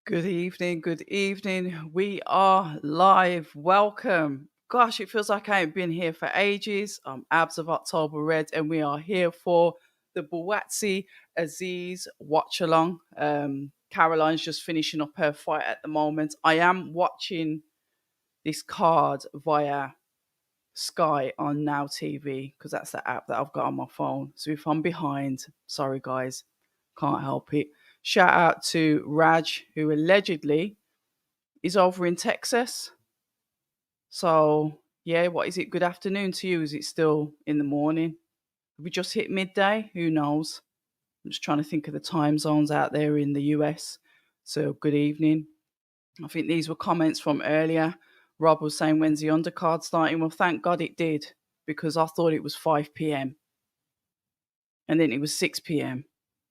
Good evening, good evening. We are live. Welcome. Gosh, it feels like I ain't been here for ages. I'm Abs of October Red, and we are here for the Buatsi Azeez watchalong. Caroline's just finishing up her fight at the moment. I am watching this card via Sky on Now TV because that's the app that I've got on my phone. So if I'm behind, sorry guys, can't help it. Shout out to Raj, who allegedly is over in Texas. So yeah, what is it? Good afternoon to you. Is it still in the morning? Have we just hit midday? Who knows? I'm just trying to think of the time zones out there in the US. So good evening. I think these were comments from earlier. Rob was saying, when's the undercard starting? Well, thank God it did, because I thought it was 5 p.m. and then it was 6 p.m.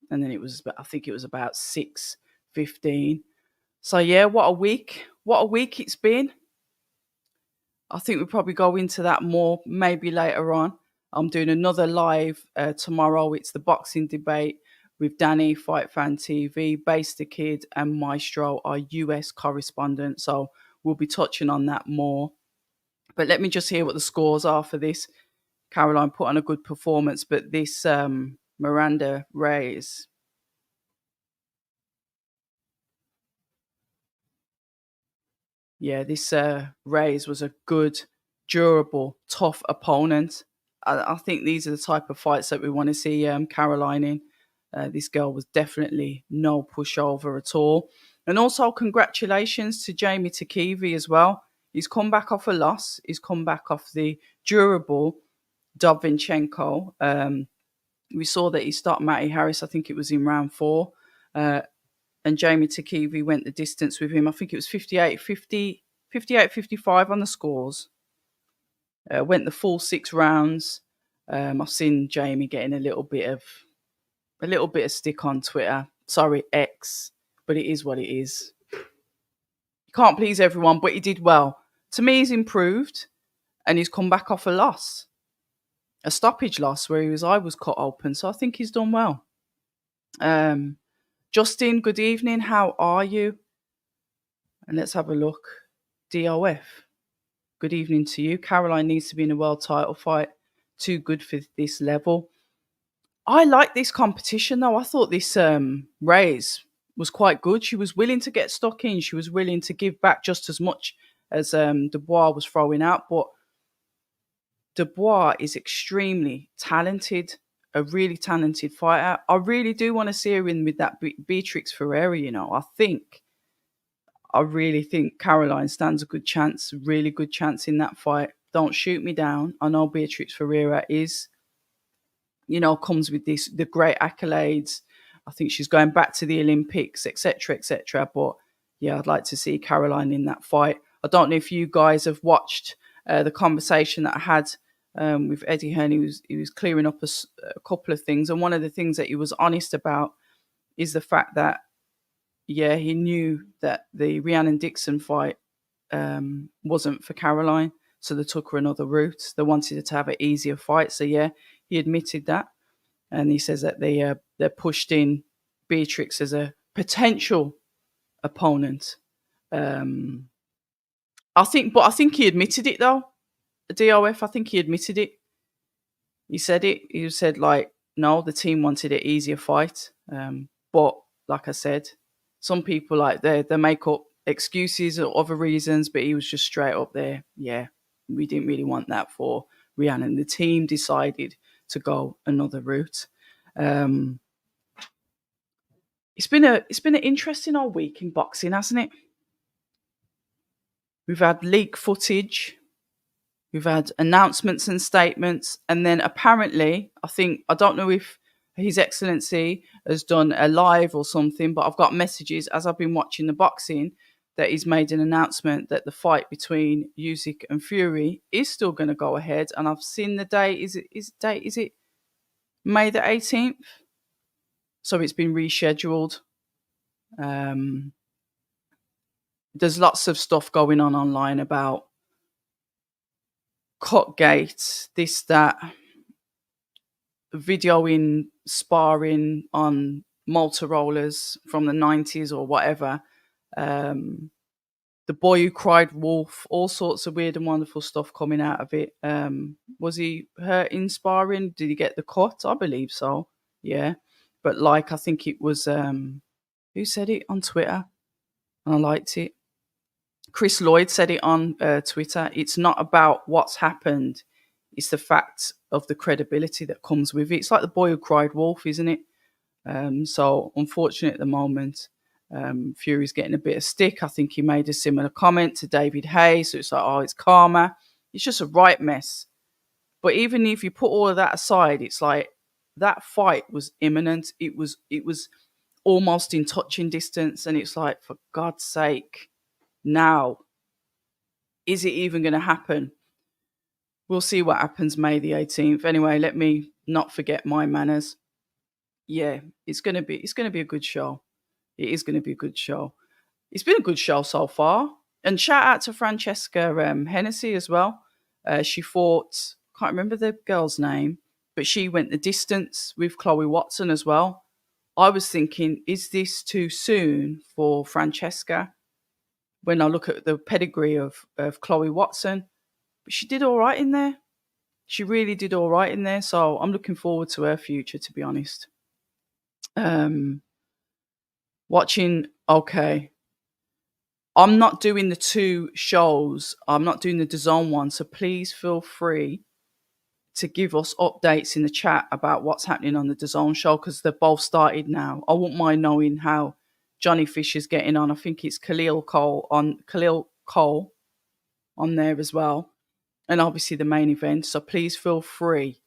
and then I think it was about 6:15. So yeah, what a week. What a week it's been. I think we'll probably go into that more maybe later on. I'm doing another live tomorrow. It's the boxing debate with Danny, Fight Fan TV, Base the Kid, and Maestro, our US correspondent. So we'll be touching on that more. But let me just hear what the scores are for this. Caroline put on a good performance, but this Miranda Reyes. Yeah, this Reyes was a good, durable, tough opponent. I think these are the type of fights that we want to see Caroline in. This girl was definitely no pushover at all. And also, congratulations to Jamie Takivi as well. He's come back off a loss. He's come back off the durable Dovchenko. We saw that he stopped Matty Harris. I think it was in round 4. And Jamie Takivi went the distance with him. I think it was 58-55 on the scores. Went the full 6 rounds. I've seen Jamie getting a little bit of stick on Twitter. Sorry, X, but it is what it is. You can't please everyone, but he did well. To me, he's improved, and he's come back off a stoppage loss where his eye was cut open. So I think he's done well. Justin, good evening. How are you? And let's have a look. DOF, good evening to you. Caroline needs to be in a world title fight. Too good for this level. I like this competition though. I thought this Reyes was quite good. She was willing to get stuck in. She was willing to give back just as much as Dubois was throwing out. But Dubois is extremely talented, a really talented fighter. I really do want to see her in with that Beatrix Ferreira, I really think Caroline stands a good chance, really good chance in that fight. Don't shoot me down. I know Beatrix Ferreira comes with the great accolades. I think she's going back to the Olympics, etc., etc. But yeah, I'd like to see Caroline in that fight. I don't know if you guys have watched the conversation that I had with Eddie Hearn. He was clearing up a couple of things, and one of the things that he was honest about is the fact that he knew that the Rhiannon Dixon fight wasn't for Caroline, so they took her another route. They wanted her to have an easier fight, so yeah, he admitted that, and he says that they pushed in Beatrix as a potential opponent. I think he admitted it though. DOF, I think he admitted it. He said it. He said like, no, the team wanted an easier fight, but like I said, some people like they make up excuses or other reasons, but he was just straight up there. Yeah, we didn't really want that for Rhiannon. The team decided to go another route. It's been an interesting old week in boxing, hasn't it? We've had leak footage, we've had announcements and statements, and then apparently, I don't know if His Excellency has done a live or something, but I've got messages as I've been watching the boxing that he's made an announcement that the fight between Usyk and Fury is still going to go ahead. And I've seen the date. Is it May the 18th? So it's been rescheduled. There's lots of stuff going on online about Cutgate, this, that, videoing sparring on Malta rollers from the 90s or whatever. Um, the Boy Who Cried Wolf, all sorts of weird and wonderful stuff coming out of it. Was he hurt in sparring? Did he get the cut? I believe so. Yeah. But like I think it was who said it on Twitter? And I liked it. Chris Lloyd said it on Twitter. It's not about what's happened, it's the fact of the credibility that comes with it. It's like the Boy Who Cried Wolf, isn't it? So unfortunate at the moment. Fury's getting a bit of stick. I think he made a similar comment to David Hayes. So it's like, oh, it's karma. It's just a right mess. But even if you put all of that aside, it's like that fight was imminent. It was almost in touching distance, and it's like, for God's sake, now is it even going to happen? We'll see what happens May the 18th. Anyway, let me not forget my manners. Yeah, it's gonna be a good show. It is gonna be a good show. It's been a good show so far. And shout out to Francesca Hennessy as well. She fought, can't remember the girl's name, but she went the distance with Chloe Watson as well. I was thinking, is this too soon for Francesca? When I look at the pedigree of Chloe Watson, but she did all right in there. She really did all right in there. So I'm looking forward to her future, to be honest. Um, watching, okay. I'm not doing the two shows. I'm not doing the DAZN one. So please feel free to give us updates in the chat about what's happening on the DAZN show, because they've both started now. I wouldn't mind knowing how Johnny Fisher's getting on. I think it's Khalil Cole on there as well. And obviously the main event. So please feel free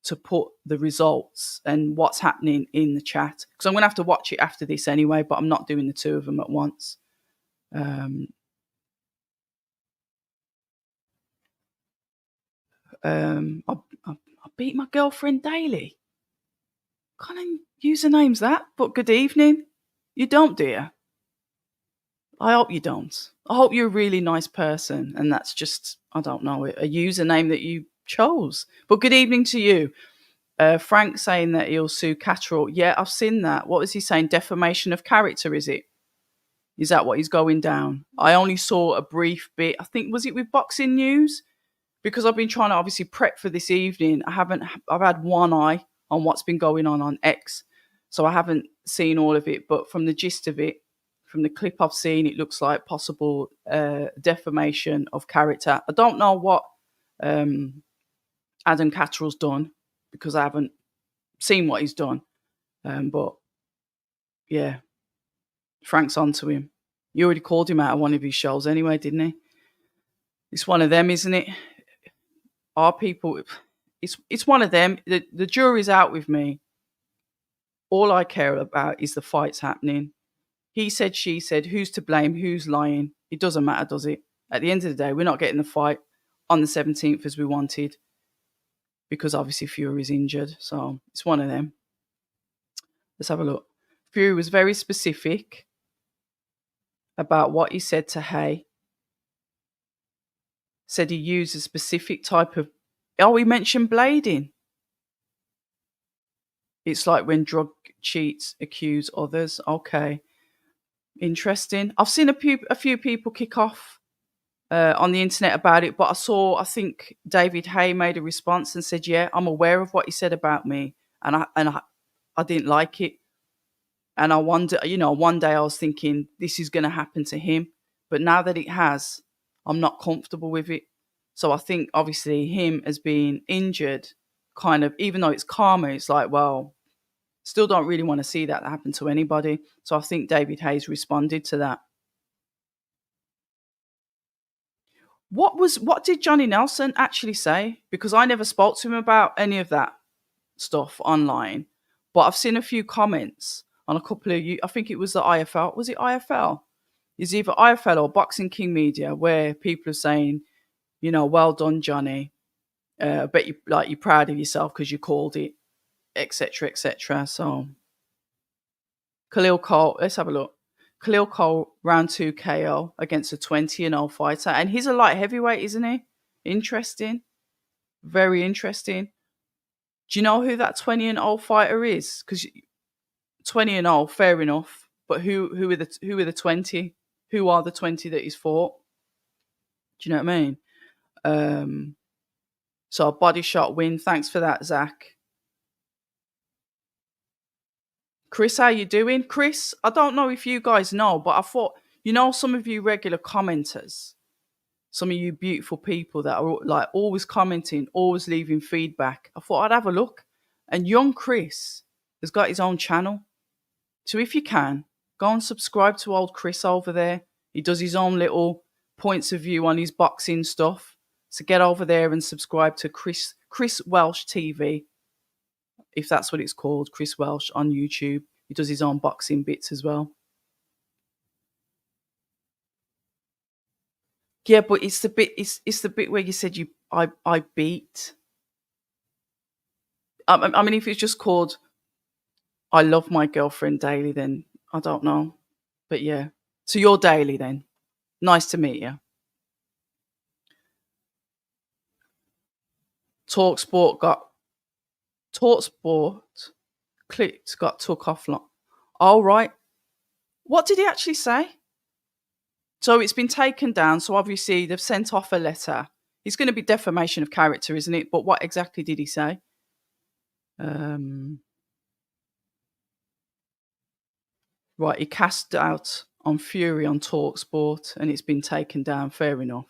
to put the results and what's happening in the chat, because I'm going to have to watch it after this anyway, but I'm not doing the two of them at once. Um, I, I beat my girlfriend daily. Can't I use the names that? But good evening. You don't, dear. I hope you don't. I hope you're a really nice person, and that's just, I don't know, a username that you chose. But good evening to you. Frank saying that he'll sue Catterall. Yeah, I've seen that. What was he saying? Defamation of character, is it? Is that what he's going down? I only saw a brief bit. I think, was it with Boxing News? Because I've been trying to obviously prep for this evening. I've had one eye on what's been going on X. So I haven't seen all of it. But from the gist of it, from the clip I've seen, it looks like possible defamation of character. I don't know what Adam Catterall's done, because I haven't seen what he's done. But yeah, Frank's onto him. You already called him out of one of his shows anyway, didn't he? It's one of them, isn't it? Our people, it's one of them. The jury's out with me. All I care about is the fights happening. He said, she said, who's to blame, who's lying? It doesn't matter, does it? At the end of the day, we're not getting the fight on the 17th as we wanted, because obviously Fury's injured. So it's one of them. Let's have a look. Fury was very specific about what he said to Hay. Said he used a specific type of... Oh, he mentioned blading. It's like when drug cheats accuse others. Okay. Interesting. I've seen a few people kick off on the internet about it, but I think David Hay made a response and said, yeah, I'm aware of what he said about me, and I didn't like it. And I wonder, one day I was thinking this is going to happen to him, but now that it has, I'm not comfortable with it. So I think obviously him as being injured, kind of, even though it's karma, it's like, well, still don't really want to see that happen to anybody. So I think David Hayes responded to that. What did Johnny Nelson actually say? Because I never spoke to him about any of that stuff online, but I've seen a few comments on a couple of I think it was the IFL. Was it IFL? It's either IFL or Boxing King Media, where people are saying, well done, Johnny. I bet you're proud of yourself because you called it, etc., etc. So Khalil Cole, let's have a look. Khalil Cole, round 2 KO against a 20-0 fighter. And he's a light heavyweight, isn't he? Interesting. Very interesting. Do you know who that 20-0 fighter is? Because 20-0, fair enough. But who are the 20? Who are the 20 that he's fought? Do you know what I mean? Um, so a body shot win. Thanks for that, Zach. Chris, how you doing? Chris, I don't know if you guys know, but I thought, some of you regular commenters, some of you beautiful people that are like always commenting, always leaving feedback. I thought I'd have a look. And young Chris has got his own channel. So if you can, go and subscribe to old Chris over there. He does his own little points of view on his boxing stuff. So get over there and subscribe to Chris Welsh TV, if that's what it's called, Chris Welsh on YouTube. He does his own boxing bits as well. Yeah, but it's the bit where you said I beat. I mean, if it's just called I love my girlfriend daily, then I don't know. But yeah, so you're daily then. Nice to meet you. Talksport got Talksport clicked got took off. All right. What did he actually say? So it's been taken down. So obviously they've sent off a letter. It's going to be defamation of character, isn't it? But what exactly did he say? Right, he cast out on Fury on Talksport, and it's been taken down. Fair enough.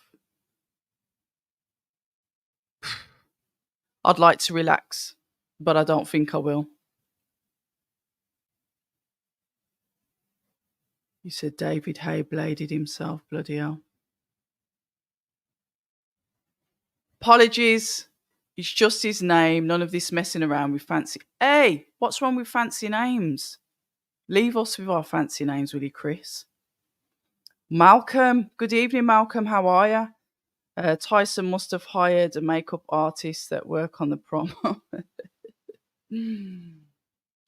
I'd like to relax, but I don't think I will. You said David Hay bladed himself. Bloody hell. Apologies. It's just his name. None of this messing around with fancy. Hey, what's wrong with fancy names? Leave us with our fancy names, will you, Chris? Malcolm. Good evening, Malcolm. How are you? Tyson must have hired a makeup artist that work on the promo.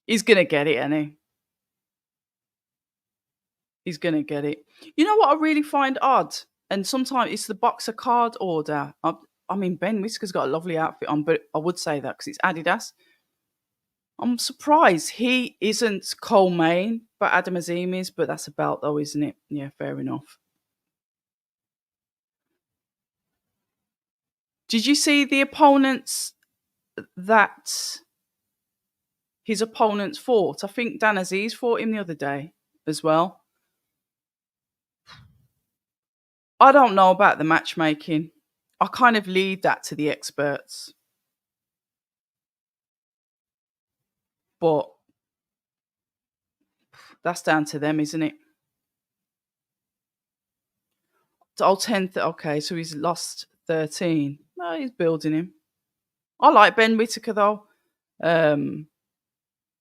He's going to get it, isn't he? He's going to get it. You know what I really find odd? And sometimes it's the boxer card order. I mean, Ben Whitaker's got a lovely outfit on, but I would say that because it's Adidas. I'm surprised he isn't Cole Main, but Adam Azim is. But that's a belt, though, isn't it? Yeah, fair enough. Did you see the opponents that his opponents fought? I think Dan Azeez fought him the other day as well. I don't know about the matchmaking. I kind of leave that to the experts. But that's down to them, isn't it? Oh, 10th. Okay, so he's lost 13. No, he's building him. I like Ben Whitaker, though.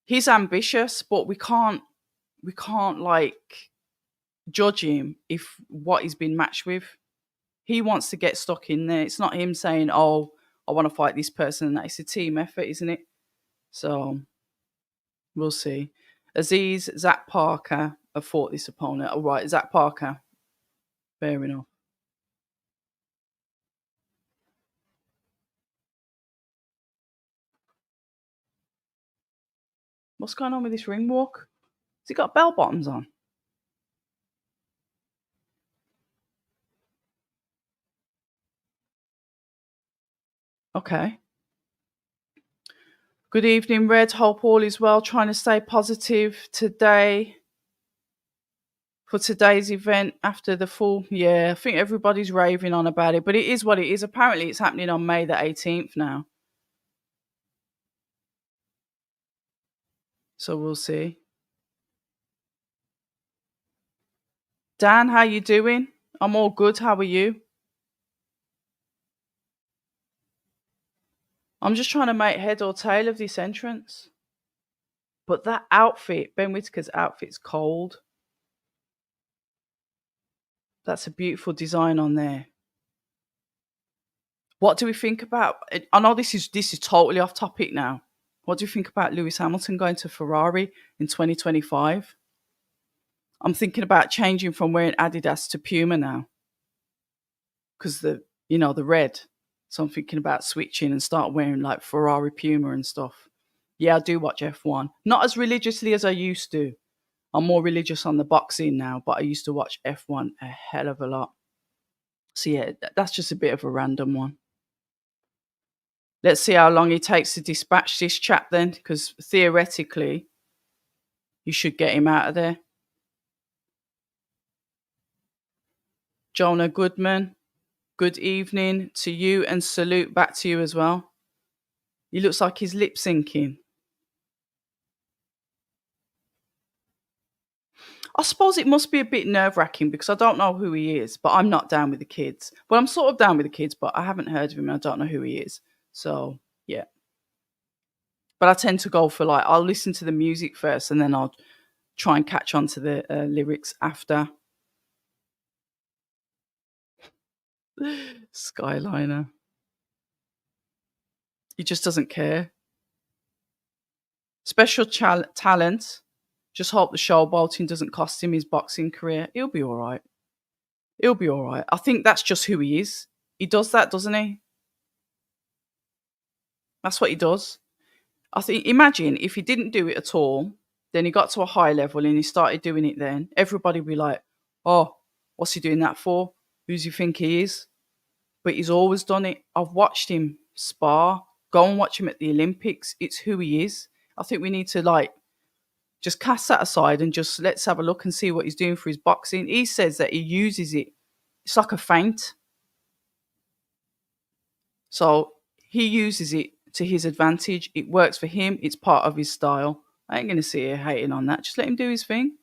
He's ambitious, but we can't like judge him if what he's been matched with. He wants to get stuck in there. It's not him saying, "Oh, I want to fight this person." And that it's a team effort, isn't it? So we'll see. Azeez, Zach Parker have fought this opponent. All right, Zach Parker. Fair enough. What's going on with this ring walk? Has he got bell bottoms on? Okay. Good evening, Red. Hope all is well. Trying to stay positive today for today's event after the full. Yeah, I think everybody's raving on about it, but it is what it is. Apparently, it's happening on May the 18th now. So we'll see. Dan, how you doing? I'm all good. How are you? I'm just trying to make head or tail of this entrance. But that outfit, Ben Whitaker's outfit's cold. That's a beautiful design on there. What do we think about? I know this is totally off topic now. What do you think about Lewis Hamilton going to Ferrari in 2025? I'm thinking about changing from wearing Adidas to Puma now. Because the red. So I'm thinking about switching and start wearing like Ferrari Puma and stuff. Yeah, I do watch F1. Not as religiously as I used to. I'm more religious on the boxing now, but I used to watch F1 a hell of a lot. So yeah, that's just a bit of a random one. Let's see how long it takes to dispatch this chap then, because theoretically, you should get him out of there. Jonah Goodman, good evening to you and salute back to you as well. He looks like he's lip syncing. I suppose it must be a bit nerve wracking because I don't know who he is, but I'm not down with the kids. Well, I'm sort of down with the kids, but I haven't heard of him. I don't know who he is. So, yeah. But I tend to go for like, I'll listen to the music first and then I'll try and catch on to the lyrics after. Skyliner. He just doesn't care. Special talent. Just hope the showboating doesn't cost him his boxing career. He'll be all right. He'll be all right. I think that's just who he is. He does that, doesn't he? That's what he does. I think, imagine if he didn't do it at all, then he got to a high level and he started doing it then. Everybody would be like, oh, what's he doing that for? Who's he think he is? But he's always done it. I've watched him spar. Go and watch him at the Olympics. It's who he is. I think we need to like just cast that aside and just let's have a look and see what he's doing for his boxing. He says that he uses it. It's like a feint. So he uses it to his advantage. It works for him. It's part of his style. I ain't going to sit here hating on that. Just let him do his thing.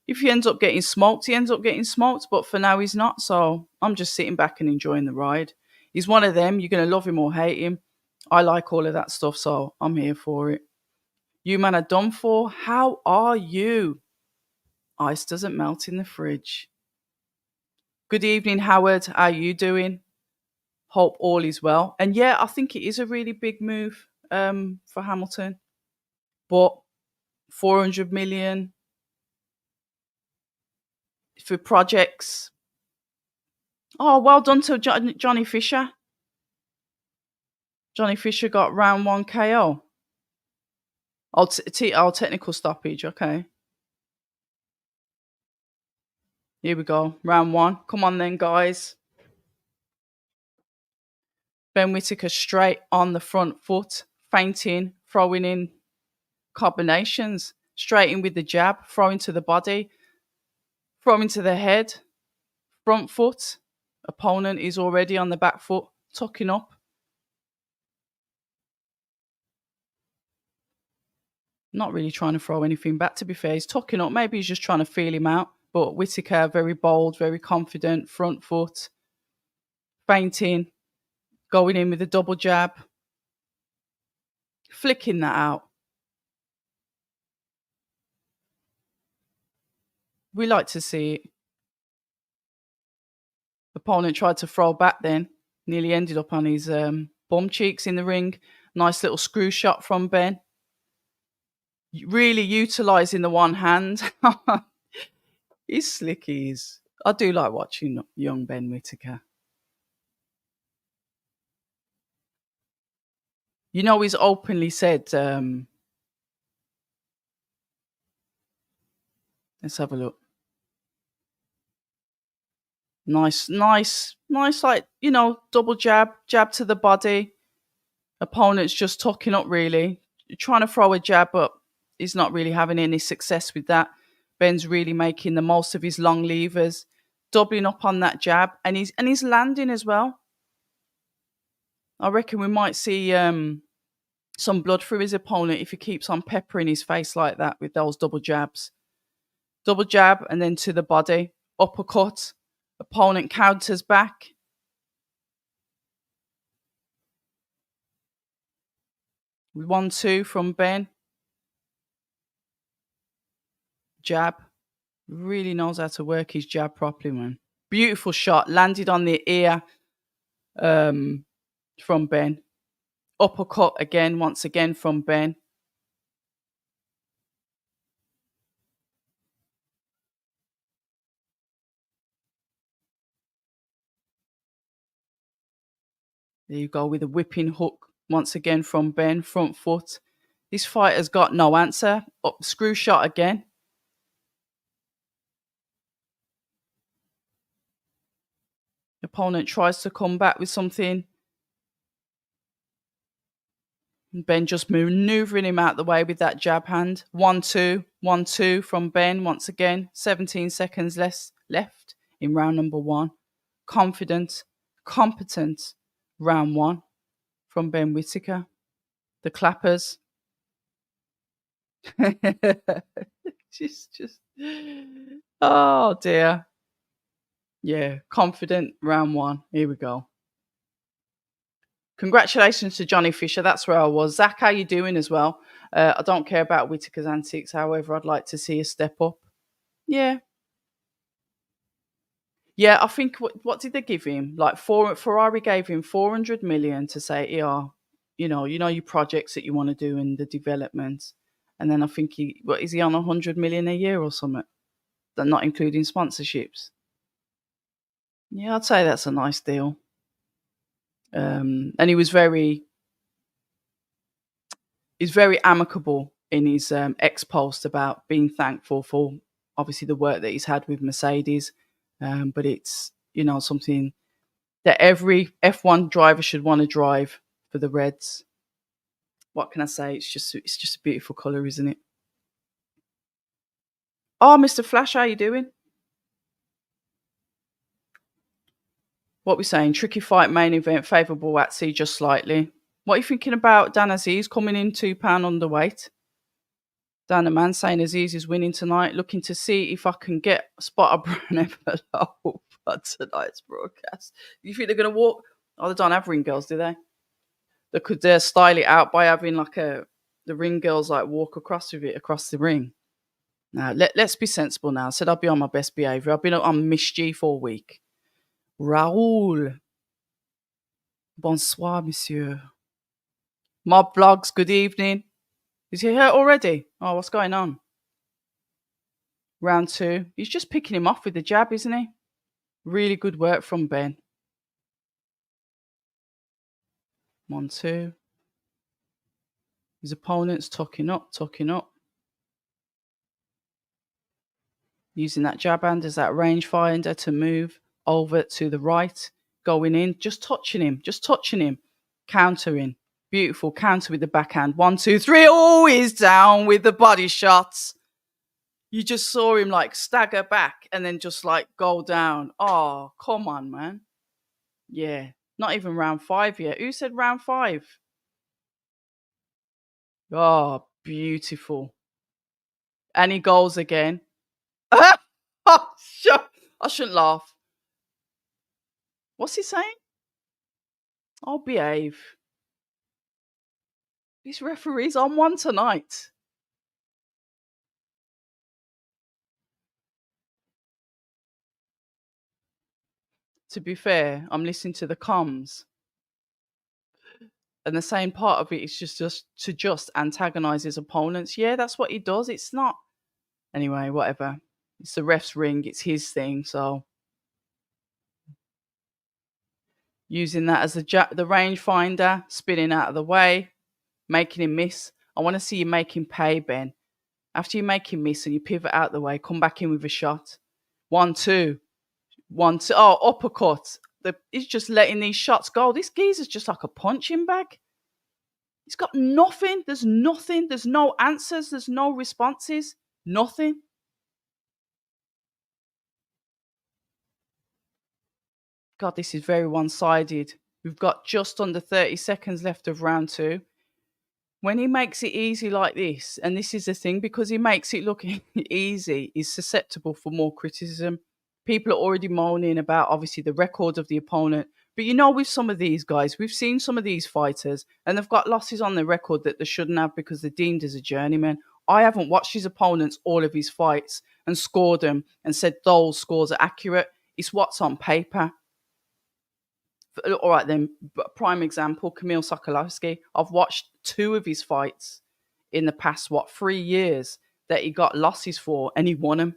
If he ends up getting smoked, he ends up getting smoked. But for now, he's not. So I'm just sitting back and enjoying the ride. He's one of them. You're going to love him or hate him. I like all of that stuff. So I'm here for it. You man are done for. How are you? Ice doesn't melt in the fridge. Good evening, Howard. How are you doing? Hope all is well. And yeah, I think it is a really big move for Hamilton. But 400 million for projects. Oh, well done to Johnny Fisher. Johnny Fisher got round 1 KO. Oh, technical stoppage. Okay. Here we go. Round 1. Come on then, guys. Ben Whitaker straight on the front foot, feinting, throwing in combinations, straight in with the jab, throwing to the body, throwing to the head, front foot. Opponent is already on the back foot, tucking up. Not really trying to throw anything back, to be fair. He's tucking up. Maybe he's just trying to feel him out. But Whitaker, very bold, very confident, front foot, feinting, going in with a double jab, flicking that out. We like to see it. Opponent tried to throw back then. Nearly ended up on his bum cheeks in the ring. Nice little screw shot from Ben. Really utilising the one hand. He's slick, he is. I do like watching young Ben Whitaker. You know, he's openly said, let's have a look. Nice, like, double jab to the body. Opponent's just tucking up, really. Trying to throw a jab up. He's not really having any success with that. Ben's really making the most of his long levers, doubling up on that jab, and he's landing as well. I reckon we might see some blood through his opponent if he keeps on peppering his face like that with those double jabs. Double jab and then to the body, uppercut. Opponent counters back. With 1-2 from Ben. Jab. Really knows how to work his jab properly, man. Beautiful shot. Landed on the ear from Ben. Uppercut again, once again from Ben. There you go with a whipping hook once again from Ben, front foot. This fighter's got no answer. Up screw shot again. Opponent tries to come back with something. Ben just maneuvering him out the way with that jab hand. 1-2, 1-2 from Ben once again. 17 seconds less left in round number 1. Confident, competent round 1 from Ben Whitaker. The clappers. just, oh dear. Yeah, confident round 1. Here we go. Congratulations to Johnny Fisher. That's where I was. Zach, how you doing as well? I don't care about Whitaker's antics. However, I'd like to see a step up. Yeah. Yeah, I think, what did they give him? Like, Ferrari gave him 400 million to say, yeah, your projects that you want to do in the development. And then I think what is he on, 100 million a year or something? They're not including sponsorships. Yeah, I'd say that's a nice deal. And he's very amicable in his ex post about being thankful for obviously the work that he's had with Mercedes. But it's something that every F1 driver should want to drive for the Reds. What can I say? It's just a beautiful colour, isn't it? Oh, Mr. Flash, how you doing? What we saying? Tricky fight main event, favourable Buatsi just slightly. What are you thinking about Dan Azeez coming in £2 underweight? Dan, a man saying Azeez is winning tonight. Looking to see if I can get a spot of brown envelope for tonight's broadcast. You think they're going to walk? Oh, they don't have ring girls, do they? They could style it out by having like the ring girls like walk across with it across the ring. Now, let's be sensible now. I said I'll be on my best behaviour. I've been on mischief all week. Raoul. Bonsoir, monsieur. Mob Blogs, good evening. Is he here already? Oh, what's going on? Round 2. He's just picking him off with the jab, isn't he? Really good work from Ben. 1-2. His opponent's tucking up. Using that jab hand as that rangefinder to move over to the right. Going in, just touching him. Countering. Beautiful counter with the backhand. 1, 2, 3. Oh, he's down with the body shots. You just saw him like stagger back and then just like go down. Oh, come on, man. Yeah, not even round 5 yet. Who said round 5? Oh, beautiful. And he goes again. Oh, I shouldn't laugh. What's he saying? I'll behave. These referees on one tonight. To be fair, I'm listening to the comms. And the same part of it is just to antagonize his opponents. Yeah, that's what he does. It's not. Anyway, whatever. It's the ref's ring. It's his thing. So using that as the rangefinder, spinning out of the way, making him miss. I want to see you make him pay, Ben. After you make him miss and you pivot out the way, come back in with a shot. 1, 2. 1, 2. Oh, uppercut. He's just letting these shots go. This geezer's just like a punching bag. He's got nothing. There's nothing. There's no answers. There's no responses. Nothing. God, this is very one-sided. We've got just under 30 seconds left of round 2. When he makes it easy like this, and this is the thing, because he makes it look easy, he's susceptible for more criticism. People are already moaning about, obviously, the record of the opponent. But with some of these guys, we've seen some of these fighters, and they've got losses on their record that they shouldn't have because they're deemed as a journeyman. I haven't watched his opponents, all of his fights, and scored them and said those scores are accurate. It's what's on paper. All right, then, prime example, Kamil Sokolowski. I've watched 2 of his fights in the past, 3 years that he got losses for, and he won them.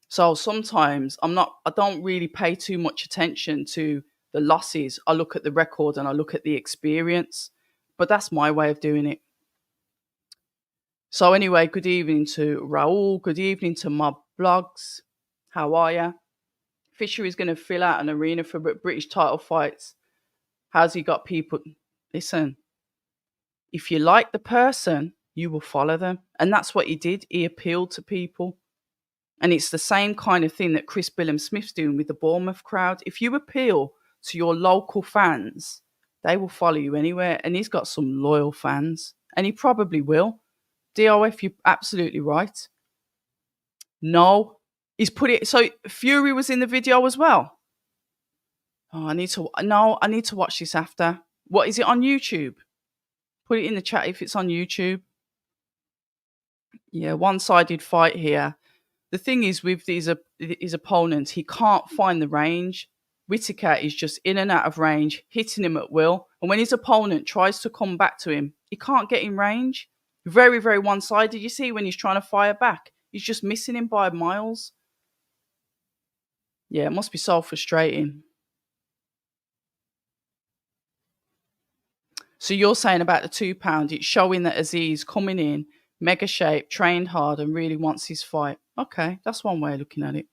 So sometimes I don't really pay too much attention to the losses. I look at the record and I look at the experience, but that's my way of doing it. So anyway, good evening to Raoul. Good evening to Mob Blogs. How are you? Fisher is going to fill out an arena for British title fights. How's he got people? Listen, if you like the person, you will follow them. And that's what he did. He appealed to people. And it's the same kind of thing that Chris Billam-Smith's doing with the Bournemouth crowd. If you appeal to your local fans, they will follow you anywhere. And he's got some loyal fans. And he probably will. DOF, you're absolutely right. No. He's put it... So Fury was in the video as well? Oh, I need to watch this after. What, is it on YouTube? Put it in the chat if it's on YouTube. Yeah, one-sided fight here. The thing is with his opponents, he can't find the range. Whitaker is just in and out of range, hitting him at will. And when his opponent tries to come back to him, he can't get in range. Very, very one-sided. You see when he's trying to fire back, he's just missing him by miles. Yeah, it must be so frustrating. So you're saying about the £2, it's showing that Azeez coming in, mega shape, trained hard, and really wants his fight. Okay, that's one way of looking at it.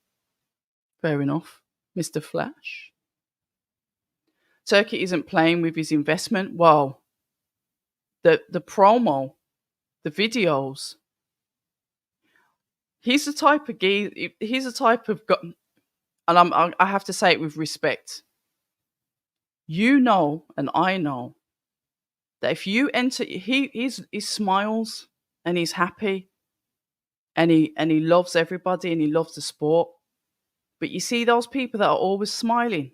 Fair enough, Mr. Flash. Turkey isn't playing with his investment. Well, the promo, the videos. He's the type of guy. He's the type of guy, and I have to say it with respect. You know, and I know that if you enter, he smiles and he's happy, and he loves everybody and he loves the sport. But you see those people that are always smiling,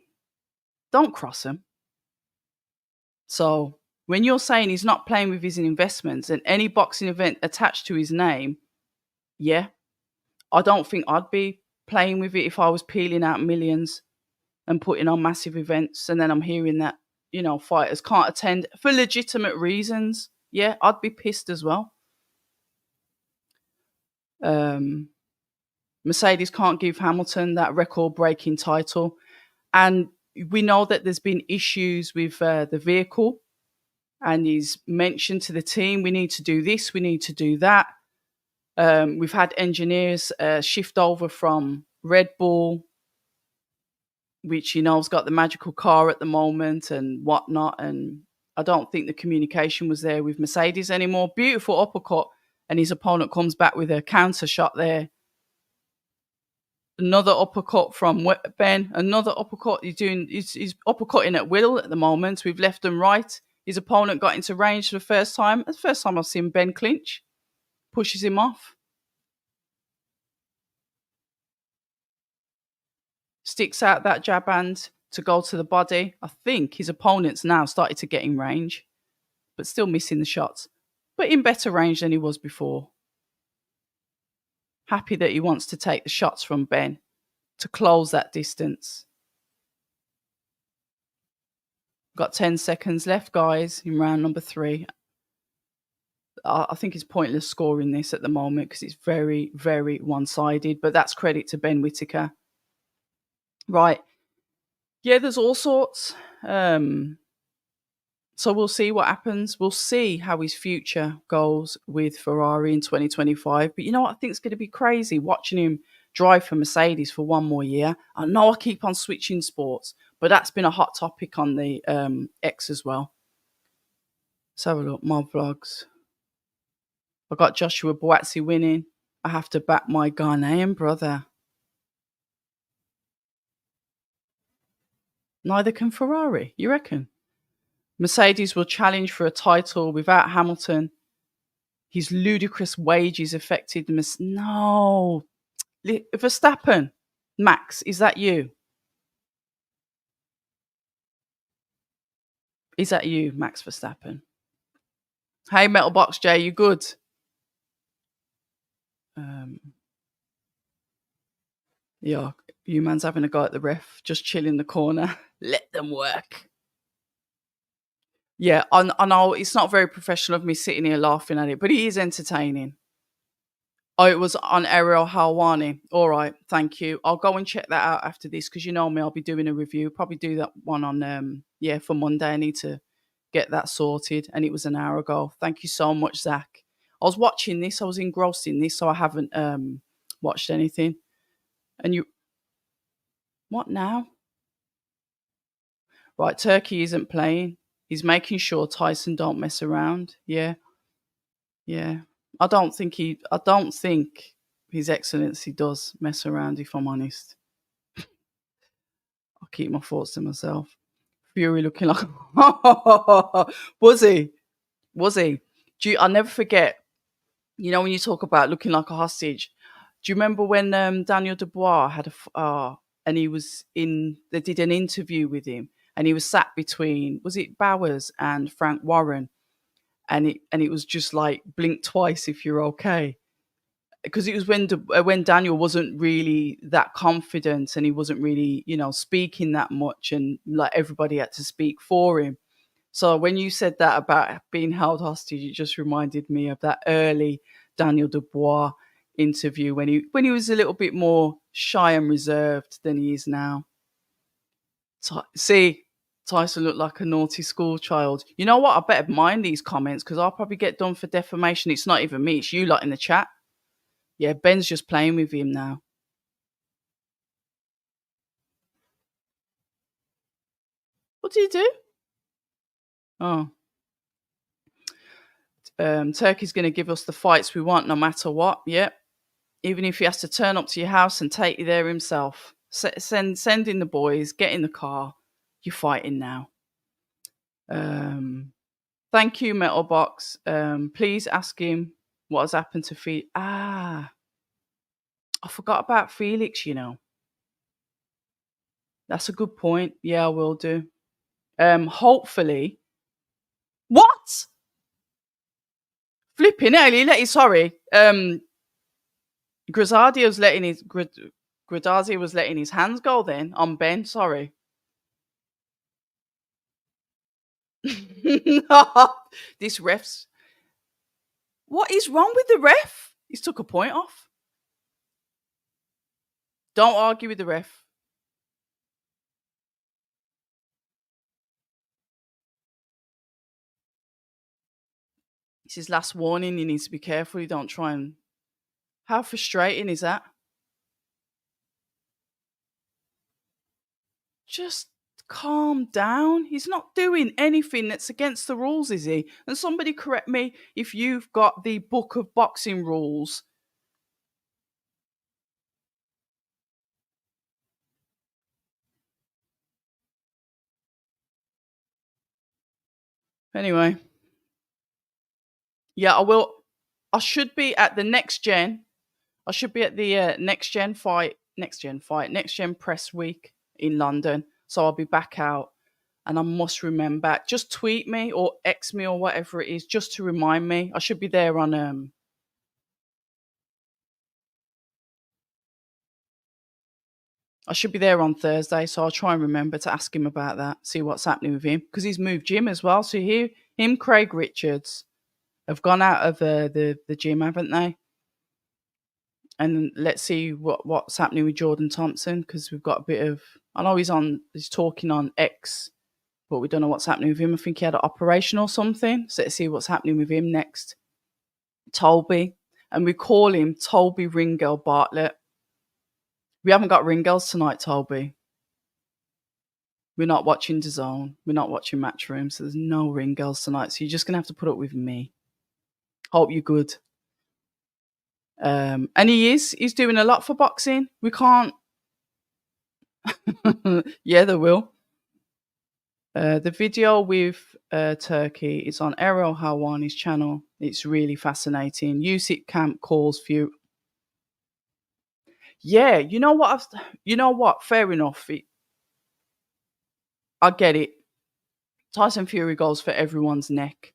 don't cross them. So when you're saying he's not playing with his investments and any boxing event attached to his name, yeah, I don't think I'd be playing with it if I was peeling out millions and putting on massive events. And then I'm hearing that, fighters can't attend for legitimate reasons. Yeah, I'd be pissed as well. Mercedes can't give Hamilton that record-breaking title. And we know that there's been issues with the vehicle. And he's mentioned to the team, we need to do this, we need to do that. We've had engineers shift over from Red Bull, which has got the magical car at the moment and whatnot. And I don't think the communication was there with Mercedes anymore. Beautiful uppercut. And his opponent comes back with a counter shot there. Another uppercut from Ben. Another uppercut. He's uppercutting at will at the moment with left and right. His opponent got into range for the first time. That's the first time I've seen Ben clinch. Pushes him off. Sticks out that jab hand to go to the body. I think his opponent's now started to get in range, but still missing the shots. But in better range than he was before. Happy that he wants to take the shots from Ben to close that distance. Got 10 seconds left, guys, in round number 3. I think it's pointless scoring this at the moment because it's very, very one-sided. But that's credit to Ben Whitaker. Right. Yeah, there's all sorts. So we'll see what happens. We'll see how his future goes with Ferrari in 2025. But you know what? I think it's going to be crazy watching him drive for Mercedes for one more year. I know I keep on switching sports, but that's been a hot topic on the X as well. Let's have a look. My vlogs. I got Joshua Buatsi winning. I have to back my Ghanaian brother. Neither can Ferrari, you reckon? Mercedes will challenge for a title without Hamilton. His ludicrous wages affected No. Verstappen. Max, is that you? Is that you, Max Verstappen? Hey, Metalbox J, you good? Yeah, you man's having a go at the ref, just chill in the corner. Let them work. Yeah, I know it's not very professional of me sitting here laughing at it, but he is entertaining. Oh, it was on Ariel Halwani. All right, thank you. I'll go and check that out after this because you know me, I'll be doing a review. Probably do that one on, for Monday. I need to get that sorted. And it was an hour ago. Thank you so much, Zach. I was watching this. I was engrossed in this, so I haven't watched anything. And you... What now? Right, Turkey isn't playing. He's making sure Tyson don't mess around. Yeah, yeah. I don't think His Excellency does mess around, if I'm honest. I'll keep my thoughts to myself. Fury looking like was he? Was he? I'll never forget, when you talk about looking like a hostage, do you remember when Daniel Dubois had and he was they did an interview with him, and he was sat between, was it Bowers and Frank Warren? And it was just like, blink twice if you're okay. Because it was when Daniel wasn't really that confident, and he wasn't really, speaking that much, and like everybody had to speak for him. So when you said that about being held hostage, it just reminded me of that early Daniel Dubois interview when he was a little bit more shy and reserved than he is now. See, Tyson looked like a naughty school child. You know what? I better mind these comments, because I'll probably get done for defamation. It's not even me; it's you lot in the chat. Yeah, Ben's just playing with him now. What do you do? Oh, Turkey's going to give us the fights we want, no matter what. Yep. Even if he has to turn up to your house and take you there himself. Send in the boys, get in the car. You're fighting now. Thank you, Metalbox. Please ask him what has happened to Felix. I forgot about Felix, That's a good point. Yeah, I will do. Hopefully. What? Flipping hell, sorry. Gradazzi was letting his hands go then on Ben, sorry. This ref's. What is wrong with the ref? He's took a point off. Don't argue with the ref. It's his last warning. He needs to be careful. You don't try and. How frustrating is that? Just calm down. He's not doing anything that's against the rules, is he? And somebody correct me if you've got the book of boxing rules. Anyway. Yeah, I will. I should be at the next gen. I should be at the next gen press week in London. So I'll be back out, and I must remember. Just tweet me or X me or whatever it is, just to remind me. I should be there on I should be there on Thursday, so I'll try and remember to ask him about that. See what's happening with him, because he's moved gym as well. So him, Craig Richards, have gone out of the gym, haven't they? And let's see what's happening with Jordan Thompson, because we've got a bit of. I know he's talking on X, but we don't know what's happening with him. I think he had an operation or something. So let's see what's happening with him next. Tolby, and we call him Tolby Ringel Bartlett. We haven't got Ringels tonight, Tolby. We're not watching DAZN. We're not watching Matchroom, so there's no Ringels tonight. So you're just gonna have to put up with me. Hope you're good. And he's doing a lot for boxing. We can't. Yeah, there will. The video with Turkey is on Errol Hawani's channel. It's really fascinating. Yusuf Camp calls few. Yeah, you know what? Fair enough. I get it. Tyson Fury goes for everyone's neck.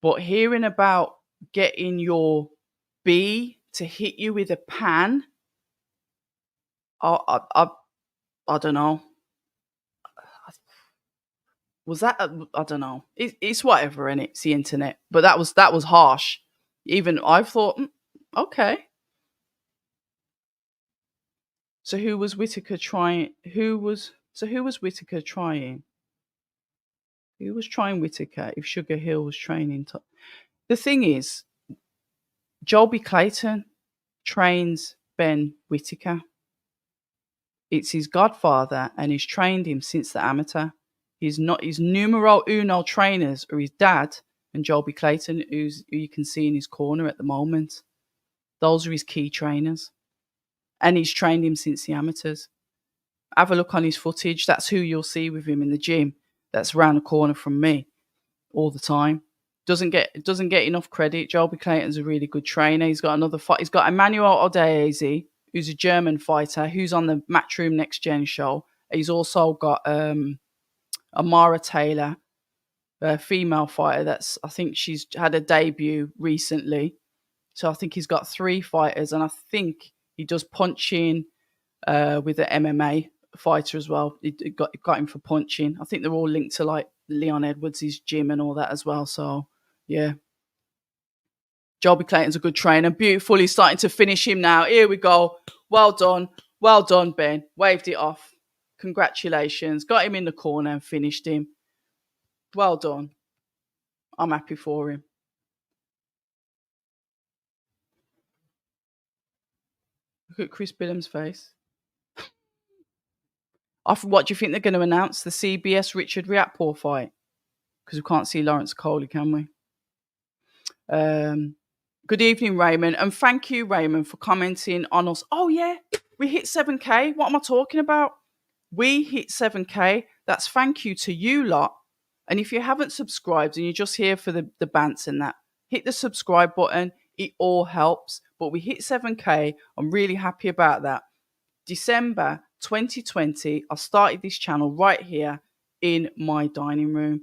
But hearing about getting your B to hit you with a pan, I don't know. Was that? I don't know. It's whatever, and it's the internet. But that was harsh. Even I thought, okay. So who was Whitaker trying? Who was Whitaker trying? Who was trying Whitaker if Sugar Hill was training? The thing is, Joby Clayton trains Ben Whitaker. It's his godfather, and he's trained him since the amateur. He's not his numero uno trainers are his dad and Joby Clayton, who you can see in his corner at the moment. Those are his key trainers, and he's trained him since the amateurs. Have a look on his footage. That's who you'll see with him in the gym. That's around the corner from me all the time. Doesn't get enough credit. Joby Clayton's a really good trainer. He's got another fight. He's got Emmanuel Odeazi, who's a German fighter, who's on the Matchroom Next Gen show. He's also got Amara Taylor, a female fighter. I think she's had a debut recently. So I think he's got 3 fighters, and I think he does punching with the MMA fighter as well. It got him for punching. I think they're all linked to like Leon Edwards' gym and all that as well. So yeah, Joby Clayton's a good trainer. Beautiful. He's starting to finish him now. Here we go. Well done, Ben. Waved it off. Congratulations. Got him in the corner and finished him. Well done. I'm happy for him. Look at Chris Billam's face. What do you think they're going to announce? The CBS Richard Riakporhe fight? Because we can't see Lawrence Coley, can we? Good evening, Raymond. And thank you, Raymond, for commenting on us. Oh, yeah, we hit 7K. What am I talking about? We hit 7K. That's thank you to you lot. And if you haven't subscribed and you're just here for the bants and that, hit the subscribe button. It all helps. But we hit 7K. I'm really happy about that. December 2020, I started this channel right here in my dining room.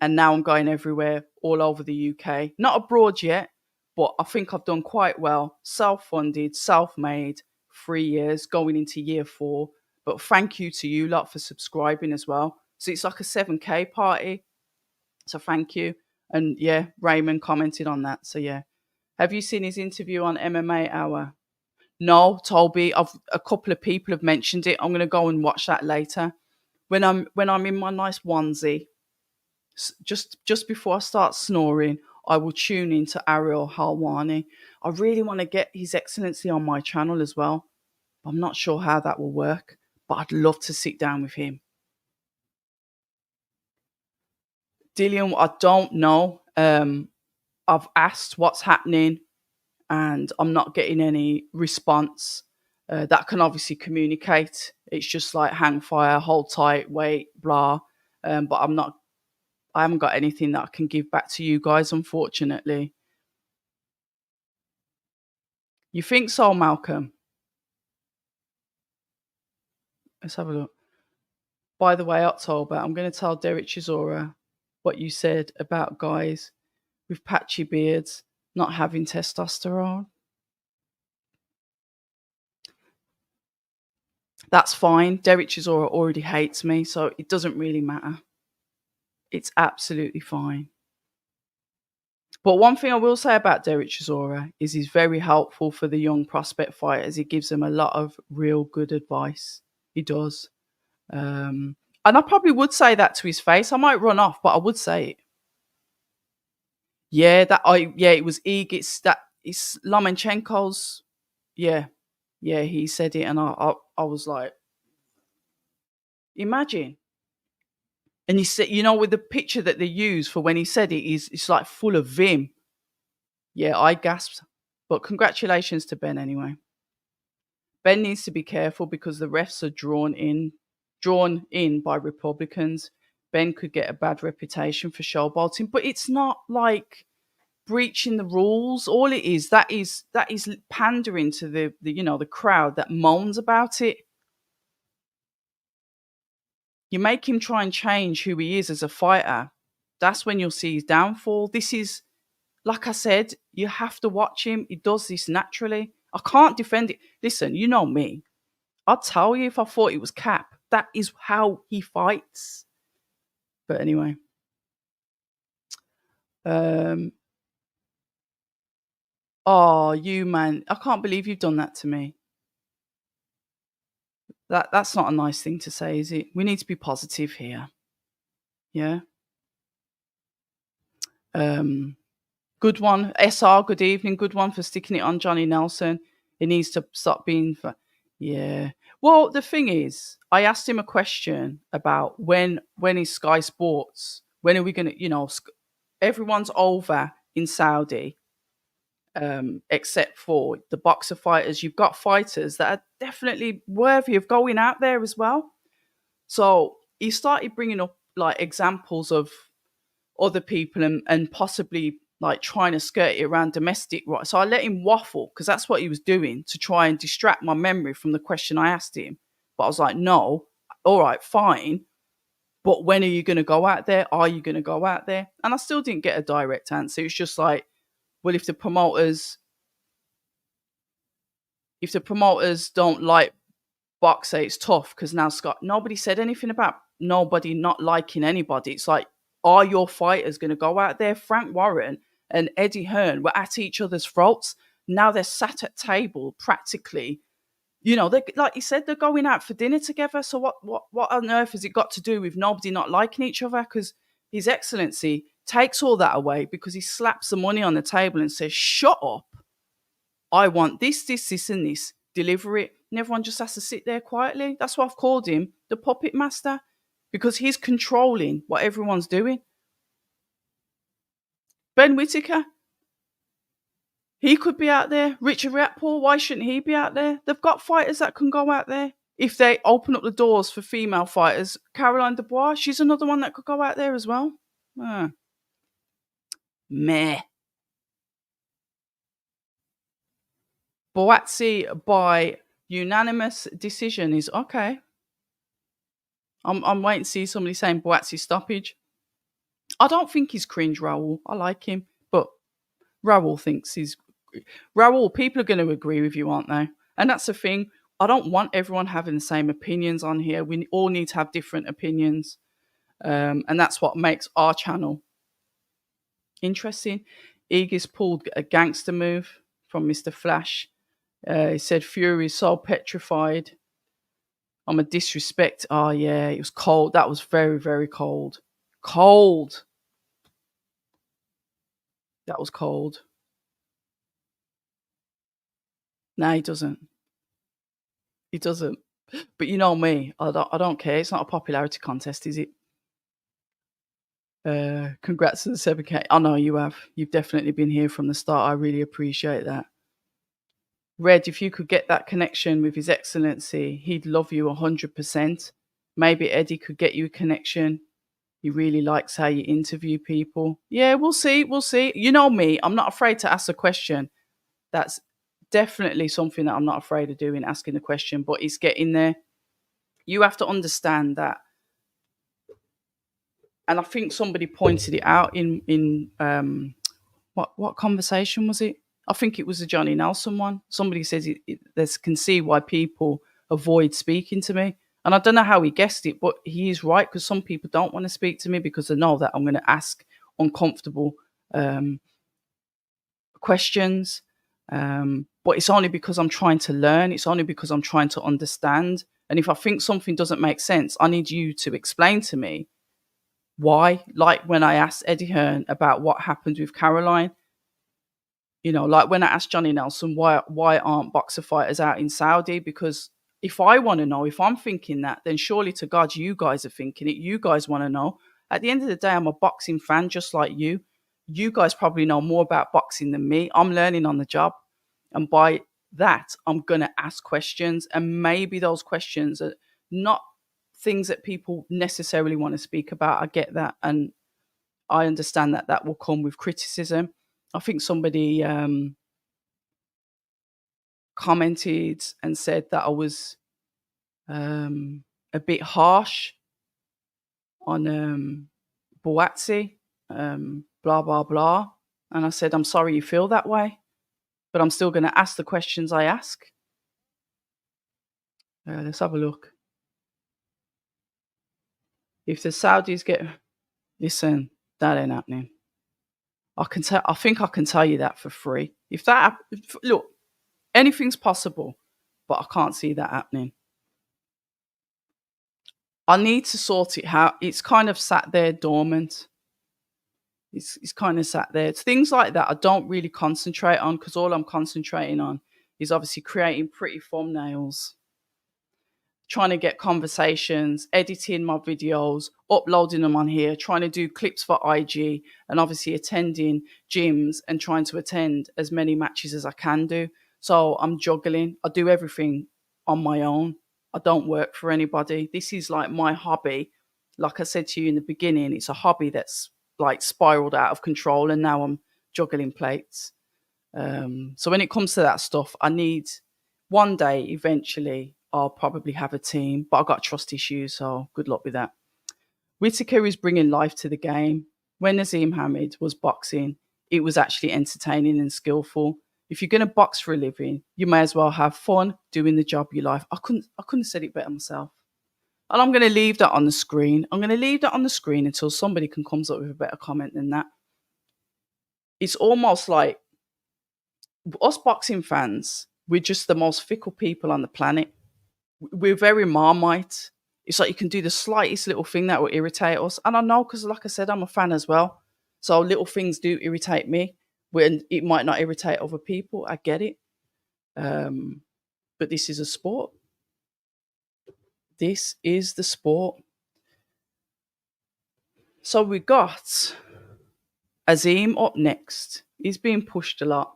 And now I'm going everywhere, all over the UK. Not abroad yet, but I think I've done quite well. Self-funded, self-made, 3 years, going into year 4. But thank you to you lot for subscribing as well. So it's like a 7K party. So thank you. And yeah, Raymond commented on that. So yeah. Have you seen his interview on MMA Hour? No, Toby. A couple of people have mentioned it. I'm going to go and watch that later. When I'm in my nice onesie, just before I start snoring, I will tune into Ariel Halwani. I really want to get His Excellency on my channel as well. I'm not sure how that will work, but I'd love to sit down with him. Dillian, I don't know. I've asked what's happening and I'm not getting any response. That can obviously communicate. It's just like hang fire, hold tight, wait, blah. But I haven't got anything that I can give back to you guys, unfortunately. You think so, Malcolm? Let's have a look. By the way, October, I'm going to tell Derek Chisora what you said about guys with patchy beards not having testosterone. That's fine. Derek Chisora already hates me, so it doesn't really matter. It's absolutely fine. But one thing I will say about Derek Chisora is he's very helpful for the young prospect fighters. He gives them a lot of real good advice. He does. And I probably would say that to his face. I might run off, but I would say it. Yeah, it was It's Lomachenko's. Yeah, he said it, and I was like, imagine. And he said, with the picture that they use for when he said it, it's like full of vim. Yeah, I gasped. But congratulations to Ben anyway. Ben needs to be careful because the refs are drawn in by Republicans. Ben could get a bad reputation for showboating, but it's not like breaching the rules. All it is that is pandering to the crowd that moans about it. You make him try and change who he is as a fighter. That's when you'll see his downfall. This is, like I said, you have to watch him. He does this naturally. I can't defend it. Listen, you know me. I'll tell you if I thought it was cap. That is how he fights. But anyway. Oh, you man. I can't believe you've done that to me. That's not a nice thing to say, is it? We need to be positive here. Yeah. Good one. SR, good evening. Good one for sticking it on Johnny Nelson. He needs to stop being Yeah. Well, the thing is, I asked him a question about when is Sky Sports? When are we gonna, everyone's over in Saudi, except for the boxer fighters. You've got fighters that are definitely worthy of going out there as well. So he started bringing up like examples of other people and possibly like trying to skirt it around domestic rights. So I let him waffle because that's what he was doing to try and distract my memory from the question I asked him. But I was like, no, all right, fine. But when are you going to go out there? Are you going to go out there? And I still didn't get a direct answer. It's just like, well, if the promoters don't like boxer, it's tough because now Scott. Nobody said anything about nobody not liking anybody. It's like, are your fighters going to go out there? Frank Warren and Eddie Hearn were at each other's throats. Now they're sat at table practically. They, like you said, they're going out for dinner together. So what on earth has it got to do with nobody not liking each other? Because His Excellency takes all that away because he slaps the money on the table and says, "Shut up! I want this, and this. Deliver it." And everyone just has to sit there quietly. That's why I've called him the puppet master, because he's controlling what everyone's doing. Ben Whitaker, he could be out there. Richard Riakporhe, why shouldn't he be out there? They've got fighters that can go out there. If they open up the doors for female fighters, Caroline Dubois, she's another one that could go out there as well. Meh. Buatsi by unanimous decision is okay. I'm waiting to see somebody saying Buatsi stoppage. I don't think he's cringe, Raul. I like him, but Raul thinks he's Raul. People are going to agree with you, aren't they? And that's the thing. I don't want everyone having the same opinions on here. We all need to have different opinions, and that's what makes our channel interesting. Aegis pulled a gangster move from Mr. Flash. He said Fury is so petrified. I'm a disrespect. Oh yeah, it was cold. That was very, very cold. Cold. That was cold. No, he doesn't. He doesn't. But you know me, I don't care. It's not a popularity contest, is it? Congrats to the 7K. I know you have. You've definitely been here from the start. I really appreciate that. Red, if you could get that connection with His Excellency, he'd love you 100%. Maybe Eddie could get you a connection. He really likes how you interview people. Yeah, we'll see. We'll see. You know me, I'm not afraid to ask a question. That's definitely something that I'm not afraid of doing, asking the question, but it's getting there. You have to understand that. And I think somebody pointed it out in what conversation was it? I think it was the Johnny Nelson one. Somebody says they can see why people avoid speaking to me. And I don't know how he guessed it, but he is right, because some people don't want to speak to me because they know that I'm going to ask uncomfortable questions. But it's only because I'm trying to learn. It's only because I'm trying to understand. And if I think something doesn't make sense, I need you to explain to me why. Like when I asked Eddie Hearn about what happened with Caroline, like when I asked Johnny Nelson, why aren't boxer fighters out in Saudi? Because if I want to know, if I'm thinking that, then surely to God, you guys are thinking it. You guys want to know. At the end of the day, I'm a boxing fan just like you. You guys probably know more about boxing than me. I'm learning on the job. And by that, I'm going to ask questions. And maybe those questions are not things that people necessarily want to speak about. I get that. And I understand that that will come with criticism. I think somebody commented and said that I was a bit harsh on Buatsi, blah, blah, blah. And I said, I'm sorry you feel that way, but I'm still going to ask the questions I ask. Let's have a look. If the Saudis get... Listen, that ain't happening. I think I can tell you that for free. Look, anything's possible, but I can't see that happening. I need to sort it out. It's kind of sat there dormant. It's kind of sat there. It's things like that I don't really concentrate on, because all I'm concentrating on is obviously creating pretty thumbnails trying to get conversations, editing my videos, uploading them on here, trying to do clips for IG, and obviously attending gyms and trying to attend as many matches as I can do. So I'm juggling. I do everything on my own. I don't work for anybody. This is like my hobby. Like I said to you in the beginning, it's a hobby that's like spiraled out of control, and now I'm juggling plates. So when it comes to that stuff, I need one day eventually I'll probably have a team, but I've got trust issues, so good luck with that. Whitaker is bringing life to the game. When Azim Hamid was boxing, it was actually entertaining and skillful. If you're going to box for a living, you may as well have fun doing the job you like. I couldn't have said it better myself. And I'm going to leave that on the screen. I'm going to leave that on the screen until somebody can come up with a better comment than that. It's almost like us boxing fans, we're just the most fickle people on the planet. We're very Marmite. It's like you can do the slightest little thing that will irritate us. And I know because, like I said, I'm a fan as well. So little things do irritate me when it might not irritate other people. I get it. But this is a sport. This is the sport. So we got Azim up next. He's being pushed a lot.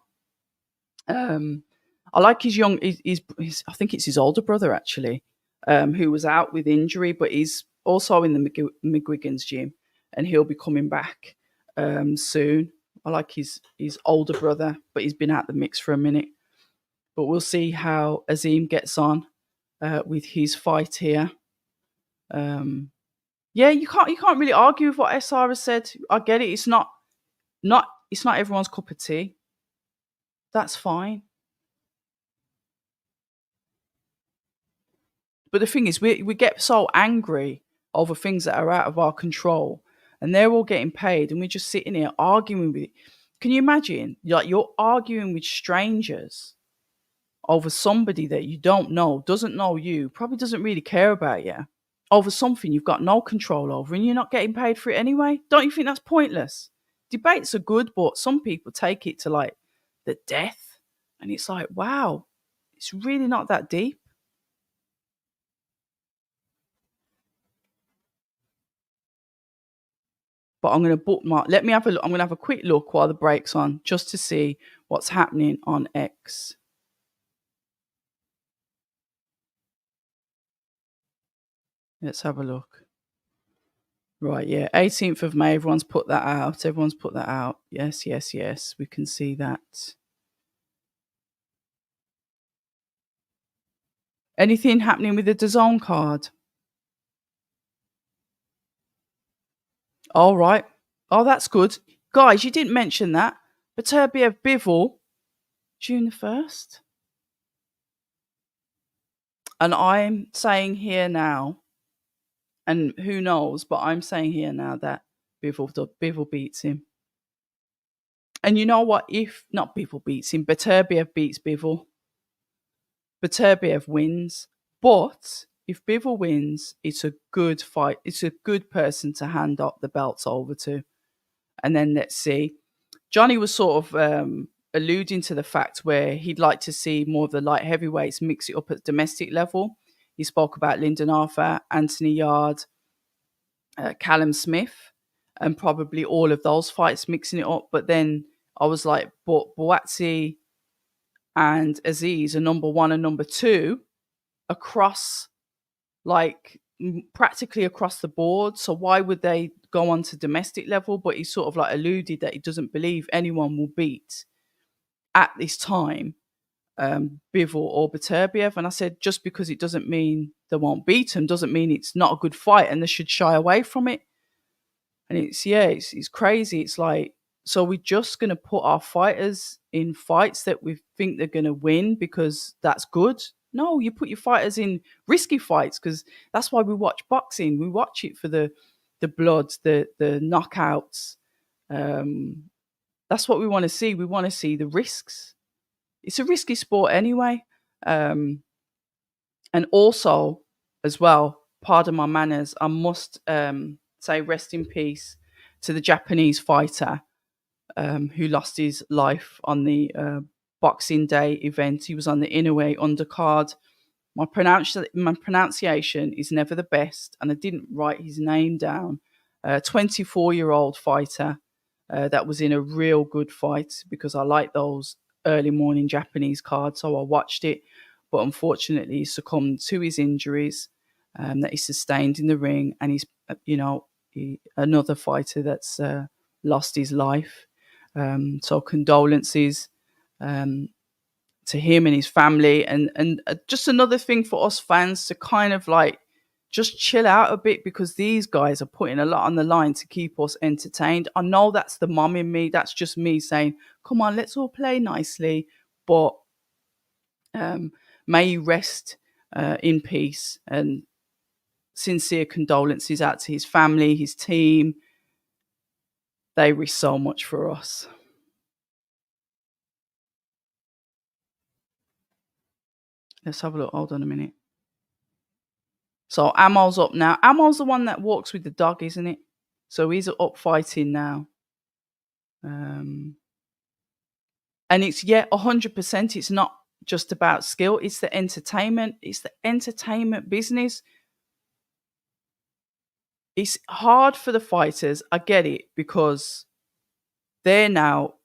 I like his young. I think it's his older brother actually, who was out with injury, but he's also in the McGuigan's gym, and he'll be coming back soon. I like his older brother, but he's been out the mix for a minute. But we'll see how Azim gets on with his fight here. Yeah, you can't really argue with what SR has said. I get it. It's not everyone's cup of tea. That's fine. But the thing is, we get so angry over things that are out of our control, and they're all getting paid, and we're just sitting here arguing with it. Can you imagine? Like you're arguing with strangers over somebody that you don't know, doesn't know you, probably doesn't really care about you, over something you've got no control over, and you're not getting paid for it anyway? Don't you think that's pointless? Debates are good, but some people take it to like the death, and it's like, wow, it's really not that deep. But I'm going to bookmark. Let me have a look. I'm going to have a quick look while the break's on, just to see what's happening on X. Let's have a look. Right, yeah, 18th of May. Everyone's put that out. Yes. We can see that. Anything happening with the DAZN card? All right. Oh, that's good. Guys, you didn't mention that. Beterbiev Bivol, June the 1st. And I'm saying here now, and who knows, but I'm saying here now that Bivol beats him. And you know what? If not Bivol beats him, Beterbiev beats Bivol. Beterbiev wins. But if Bivol wins, it's a good fight. It's a good person to hand up the belts over to. And then let's see. Johnny was sort of alluding to the fact where he'd like to see more of the light heavyweights mix it up at domestic level. He spoke about Lyndon Arthur, Anthony Yard, Callum Smith, and probably all of those fights mixing it up. But then I was like, but Buatsi and Azeez are number 1 and number 2 across, like practically across the board. So why would they go on to domestic level? But he sort of like alluded that he doesn't believe anyone will beat at this time Bivol or Beterbiev. And I said, just because it doesn't mean they won't beat him doesn't mean it's not a good fight and they should shy away from it. And it's crazy. It's like, so we're just going to put our fighters in fights that we think they're going to win because that's good? No, you put your fighters in risky fights because that's why we watch boxing. We watch it for the blood, the knockouts. That's what we want to see. We want to see the risks. It's a risky sport anyway. And also, as well, pardon my manners, I must say rest in peace to the Japanese fighter who lost his life on the Boxing Day event. He was on the Inoue undercard. My pronunciation is never the best, and I didn't write his name down. 24-year-old fighter that was in a real good fight because I like those early morning Japanese cards, so I watched it. But unfortunately, he succumbed to his injuries that he sustained in the ring, and he's another fighter that's lost his life. So condolences to him and his family, and just another thing for us fans to kind of like just chill out a bit because these guys are putting a lot on the line to keep us entertained. I know that's the mom in me. That's just me saying, come on, let's all play nicely. But um, may you rest in peace, and sincere condolences out to his family, his team. They risk so much for us. Let's have a look. Hold on a minute. So Amo's up now. Amo's the one that walks with the dog, isn't it? So he's up fighting now. Um, and it's 100%. It's not just about skill. It's the entertainment. It's the entertainment business. It's hard for the fighters. I get it because they're now,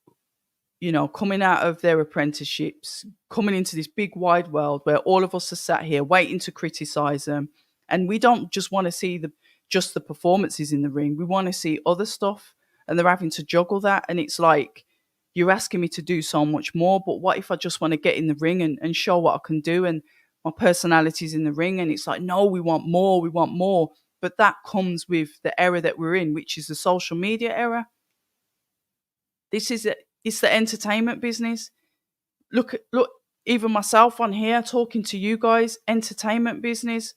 coming out of their apprenticeships, coming into this big wide world where all of us are sat here waiting to criticize them. And we don't just want to see just the performances in the ring. We want to see other stuff. And they're having to juggle that. And it's like, you're asking me to do so much more. But what if I just want to get in the ring and show what I can do? And my personality's in the ring. And it's like, no, we want more. We want more. But that comes with the era that we're in, which is the social media era. It's the entertainment business. Look, even myself on here talking to you guys, entertainment business.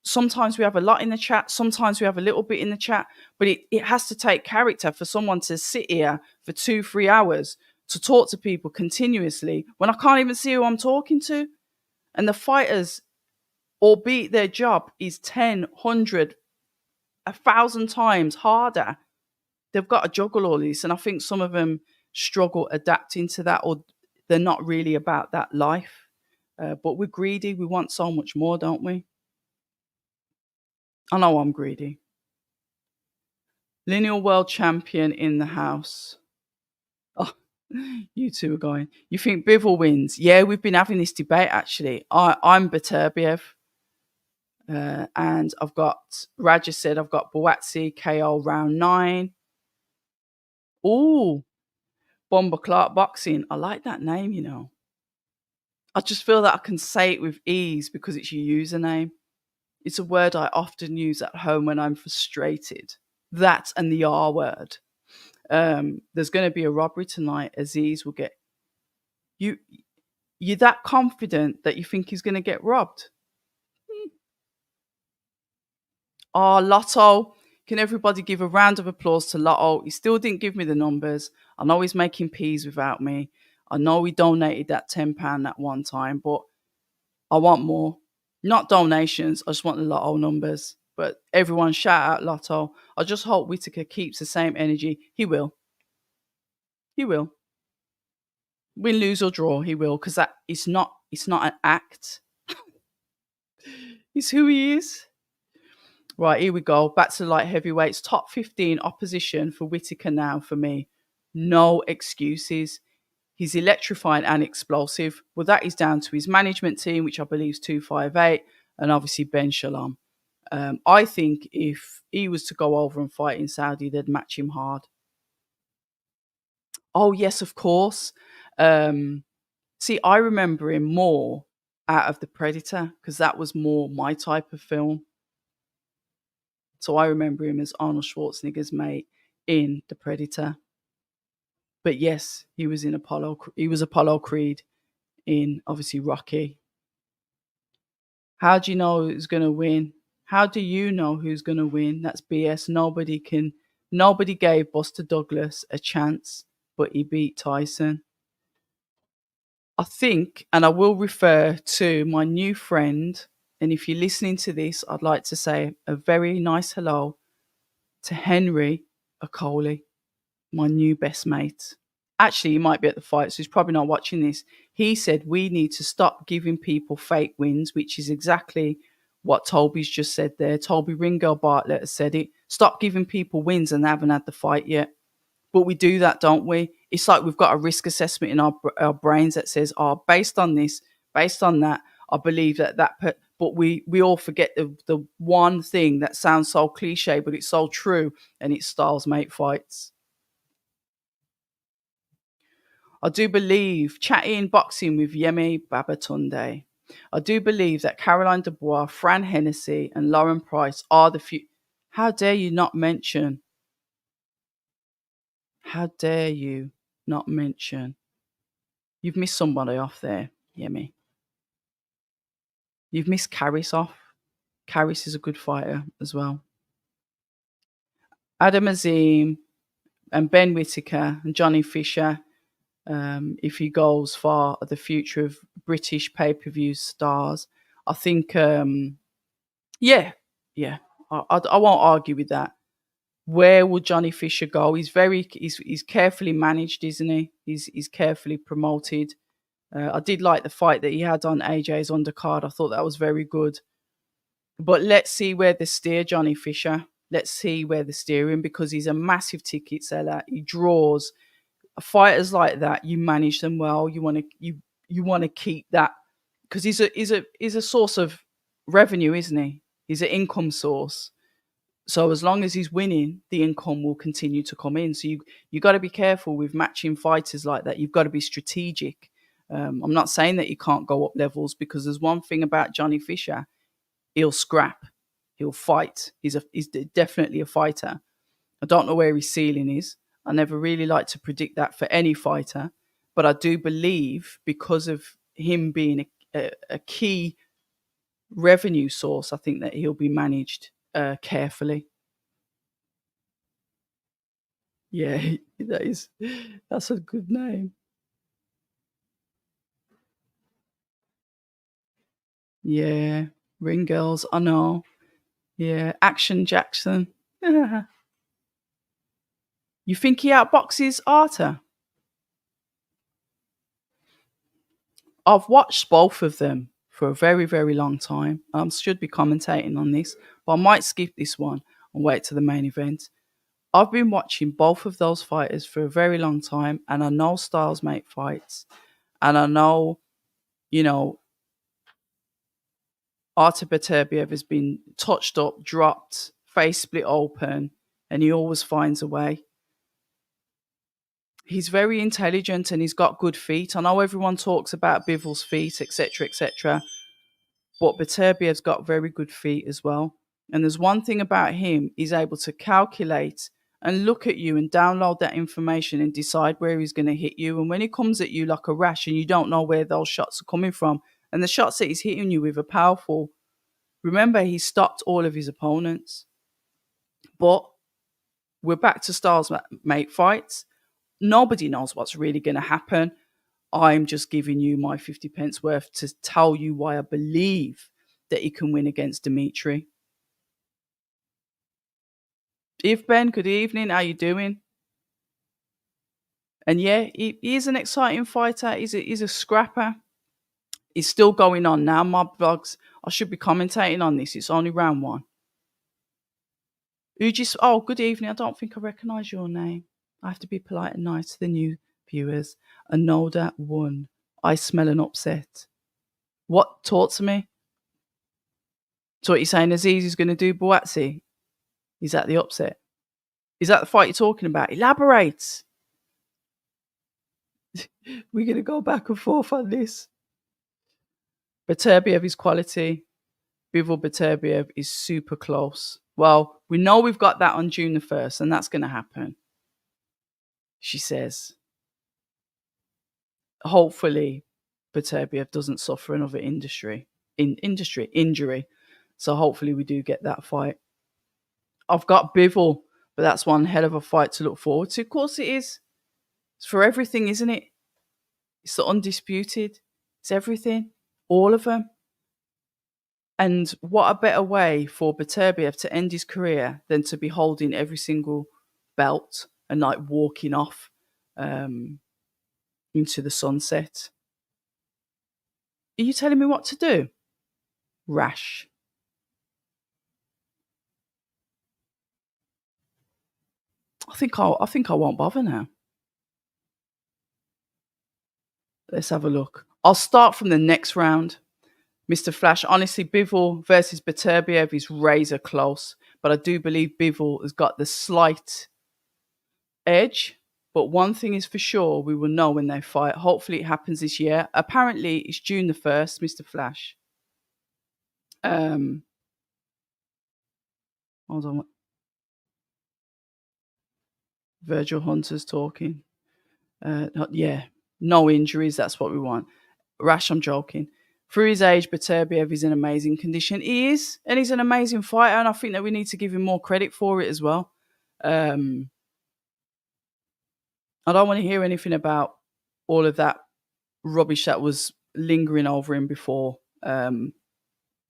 Sometimes we have a lot in the chat, sometimes we have a little bit in the chat, but it has to take character for someone to sit here for 2-3 hours to talk to people continuously when I can't even see who I'm talking to. And the fighters, albeit their job is 10, 100, 1,000 times harder, they've got to juggle all this. And I think some of them struggle adapting to that, or they're not really about that life. But we're greedy. We want so much more, don't we? I know I'm greedy. Lineal world champion in the house. Oh, you two are going. You think Bivol wins? Yeah, we've been having this debate actually. I'm Beterbiev. And I've got, Raja said I've got Buatsi KO round 9. Ooh, Bomber Clark Boxing. I like that name. I just feel that I can say it with ease because it's your username. It's a word I often use at home when I'm frustrated. That and the R word. There's going to be a robbery tonight. Azeez will get you. You're that confident that you think he's going to get robbed. Oh, Lotto. Can everybody give a round of applause to Lotto? He still didn't give me the numbers. I know he's making peas without me. I know he donated that £10 that one time, but I want more. Not donations. I just want the Lotto numbers. But everyone shout out Lotto. I just hope Whitaker keeps the same energy. He will. He will. Win, lose or draw, he will. Because it's not an act. It's who he is. Right, here we go. Back to the light heavyweights. Top 15 opposition for Whitaker now for me. No excuses. He's electrifying and explosive. Well, that is down to his management team, which I believe is 258, and obviously Ben Shalom. I think if he was to go over and fight in Saudi, they'd match him hard. Oh, yes, of course. See, I remember him more out of The Predator because that was more my type of film. So I remember him as Arnold Schwarzenegger's mate in The Predator. But yes, he was in Apollo. He was Apollo Creed in obviously Rocky. How do you know who's going to win? How do you know who's going to win? That's BS. Nobody gave Buster Douglas a chance, but he beat Tyson. I think, and I will refer to my new friend, and if you're listening to this, I'd like to say a very nice hello to Henry Okoli, my new best mate. Actually, he might be at the fight, so he's probably not watching this. He said we need to stop giving people fake wins, which is exactly what Toby's just said there. Toby Ringel Bartlett has said it. Stop giving people wins and they haven't had the fight yet. But we do that, don't we? It's like we've got a risk assessment in our brains that says, "Oh, based on this, based on that, I believe but we all forget the one thing that sounds so cliche, but it's so true, and it's styles make fights. I do believe chatting boxing with Yemi Babatunde. I do believe that Caroline Dubois, Fran Hennessy, and Lauren Price are the few. How dare you not mention? How dare you not mention? You've missed somebody off there, Yemi. You've missed Caris off. Caris is a good fighter as well. Adam Azim and Ben Whitaker and Johnny Fisher, if he goes far, are the future of British pay-per-view stars. I think, yeah, yeah. I won't argue with that. Where will Johnny Fisher go? He's carefully managed, isn't he? He's carefully promoted. I did like the fight that he had on AJ's undercard. I thought that was very good. But let's see where they steer Johnny Fisher. Let's see where they steer him, because he's a massive ticket seller. He draws fighters like that. You manage them well. You want to keep that, because he's a source of revenue, isn't he? He's an income source. So as long as he's winning, the income will continue to come in. So you got to be careful with matching fighters like that. You've got to be strategic. I'm not saying that you can't go up levels, because there's one thing about Johnny Fisher: he'll scrap, he'll fight. He's definitely a fighter. I don't know where his ceiling is. I never really like to predict that for any fighter, but I do believe, because of him being a key revenue source, I think that he'll be managed carefully. Yeah, that's a good name. Yeah, Ring Girls, I know. Yeah, Action Jackson. You think he outboxes Arthur? I've watched both of them for a very, very long time. I should be commentating on this, but I might skip this one and wait to the main event. I've been watching both of those fighters for a very long time, and I know styles make fights, and I know, you know, Artur Beterbiev has been touched up, dropped, face split open, and he always finds a way. He's very intelligent and he's got good feet. I know everyone talks about Bivol's feet, etc., etc., but Beterbiev's got very good feet as well. And there's one thing about him: he's able to calculate and look at you and download that information and decide where he's going to hit you. And when he comes at you like a rash and you don't know where those shots are coming from, and the shots that he's hitting you with are powerful, remember, he stopped all of his opponents. But we're back to styles make fights. Nobody knows what's really going to happen. I'm just giving you my 50 pence worth to tell you why I believe that he can win against Dimitri. If Ben, good evening. How you doing? And yeah, he is an exciting fighter. He's a scrapper. It's still going on now. My blogs, I should be commentating on this. It's only round one. Ujis, oh, good evening. I don't think I recognise your name. I have to be polite and nice to the new viewers. Anoda won. I smell an upset. What? Talk to me. So what you're saying, Azeez is going to do Buatsi? Is that the upset? Is that the fight you're talking about? Elaborate. We're going to go back and forth on this. Beterbiev is quality. Bivol Beterbiev is super close. Well, we know we've got that on June the 1st, and that's going to happen. She says, hopefully, Beterbiev doesn't suffer another injury. So hopefully we do get that fight. I've got Bivol, but that's one hell of a fight to look forward to. Of course it is. It's for everything, isn't it? It's the undisputed. It's everything. All of them. And what a better way for Beterbiev to end his career than to be holding every single belt and like walking off into the sunset. Are you telling me what to do? Rash. I think I won't bother now. Let's have a look. I'll start from the next round. Mr. Flash, honestly, Bivol versus Beterbiev is razor close, but I do believe Bivol has got the slight edge. But one thing is for sure, we will know when they fight. Hopefully, it happens this year. Apparently, it's June the 1st, Mr. Flash. Hold on. Virgil Hunter's talking. Yeah, no injuries. That's what we want. Rash, I'm joking. For his age, Beterbiev is in amazing condition. He is, and he's an amazing fighter, and I think that we need to give him more credit for it as well. I don't want to hear anything about all of that rubbish that was lingering over him before.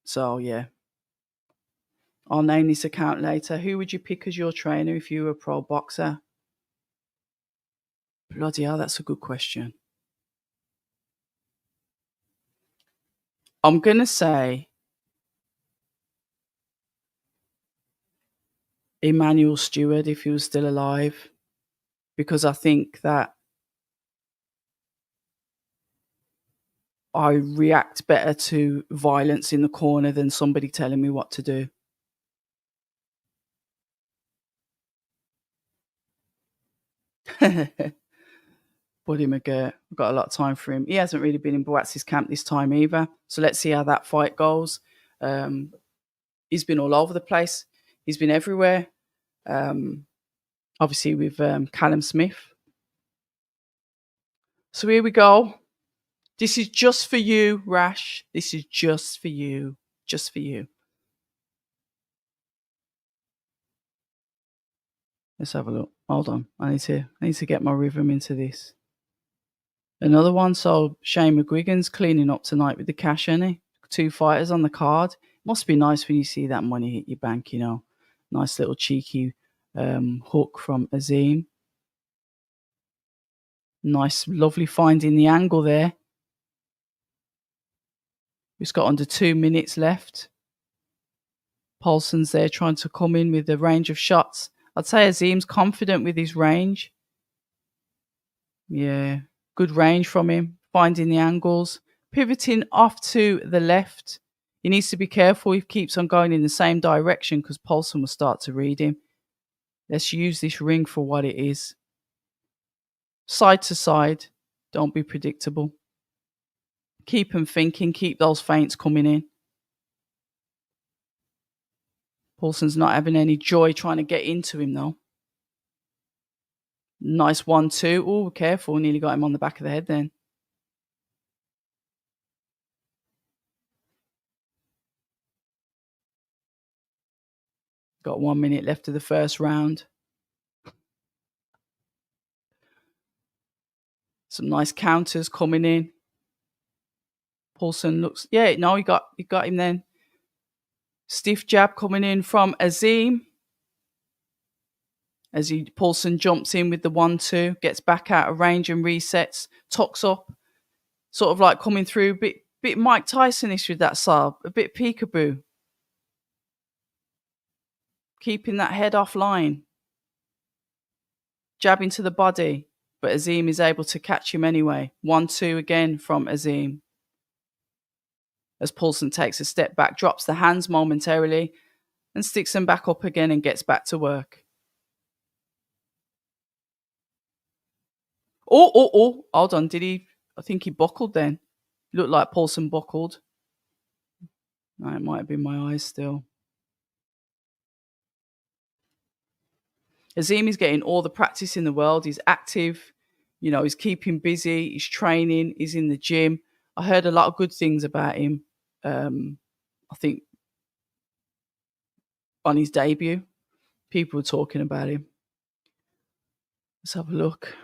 So, yeah. I'll name this account later. Who would you pick as your trainer if you were a pro boxer? Bloody hell, that's a good question. I'm going to say Emmanuel Stewart if he was still alive, because I think that I react better to violence in the corner than somebody telling me what to do. Buddy McGirt, I've got a lot of time for him. He hasn't really been in Buatsi's camp this time either. So let's see how that fight goes. He's been all over the place. He's been everywhere. Obviously with Callum Smith. So here we go. This is just for you, Rash. This is just for you. Just for you. Let's have a look. Hold on. I need to get my rhythm into this. Another one. So Shane McGuigan's cleaning up tonight with the cash, ain't he? 2 fighters on the card. Must be nice when you see that money hit your bank, you know. Nice little cheeky hook from Azim. Nice, lovely finding the angle there. We've got under 2 minutes left. Paulson's there trying to come in with the range of shots. I'd say Azim's confident with his range. Yeah, good range from him. Finding the angles. Pivoting off to the left. He needs to be careful if he keeps on going in the same direction because Paulson will start to read him. Let's use this ring for what it is. Side to side. Don't be predictable. Keep him thinking. Keep those feints coming in. Paulson's not having any joy trying to get into him, though. Nice 1-2. Oh, careful. Nearly got him on the back of the head then. Got 1 minute left of the first round. Some nice counters coming in. Paulson looks... Yeah, no, he got him then. Stiff jab coming in from Azim. Paulson jumps in with the 1-2, gets back out of range and resets, tucks up, sort of like coming through, bit Mike Tyson-ish with that sub, a bit peekaboo. Keeping that head offline. Jabbing to the body, but Azim is able to catch him anyway. 1-2 again from Azim. As Paulson takes a step back, drops the hands momentarily and sticks them back up again and gets back to work. Oh, hold on. Did he? I think he buckled then. Looked like Paulson buckled. No, it might have been my eyes still. Azim is getting all the practice in the world. He's active. You know, he's keeping busy. He's training. He's in the gym. I heard a lot of good things about him. I think on his debut, people were talking about him. Let's have a look.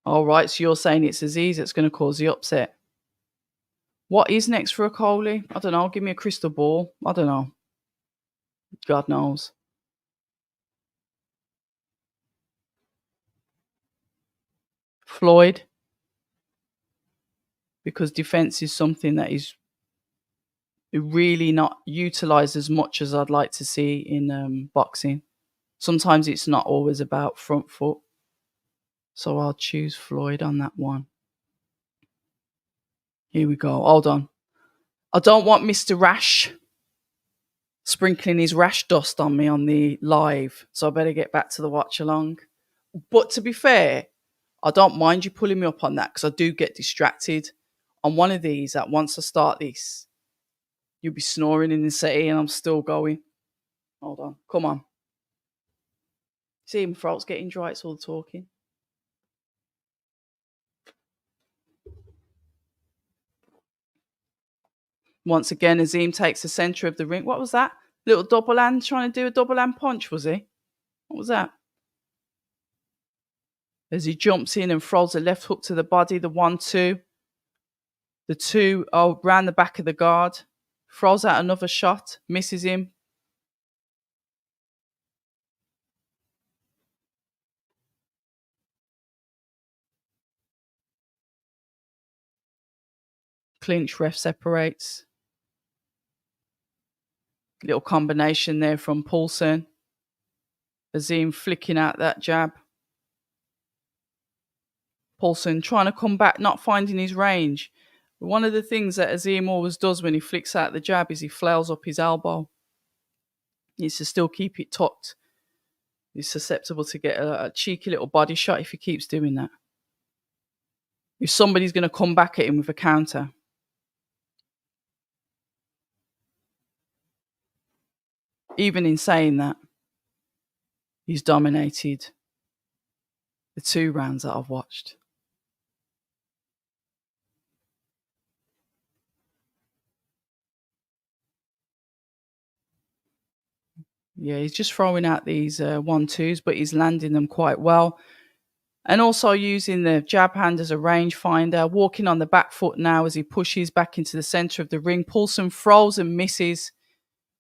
All right, so you're saying it's Azeez that's going to cause the upset. What is next for Okoli? I don't know. Give me a crystal ball. I don't know. God knows. Floyd, because defense is something that is really not utilized as much as I'd like to see in boxing. Sometimes it's not always about front foot. So I'll choose Floyd on that one. Here we go. Hold on. I don't want Mr. Rash sprinkling his rash dust on me on the live. So I better get back to the watch along. But to be fair, I don't mind you pulling me up on that because I do get distracted. On one of these, that once I start this, you'll be snoring in the city and I'm still going. Hold on. Come on. See, my throat's getting dry. It's all the talking. Once again, Azim takes the centre of the ring. What was that? Little double hand, trying to do a double hand punch, was he? What was that? As he jumps in and throws a left hook to the body, the 1-2. The 2 round the back of the guard. Throws out another shot, misses him. Clinch, ref separates. Little combination there from Paulson. Azim flicking out that jab. Paulson trying to come back, not finding his range. One of the things that Azim always does when he flicks out the jab is he flails up his elbow. He needs to still keep it tucked. He's susceptible to get a cheeky little body shot if he keeps doing that. If somebody's going to come back at him with a counter. Even in saying that, he's dominated the 2 rounds that I've watched. Yeah, he's just throwing out these 1-2s, but he's landing them quite well. And also using the jab hand as a rangefinder, walking on the back foot now as he pushes back into the centre of the ring. Paulson throws and misses.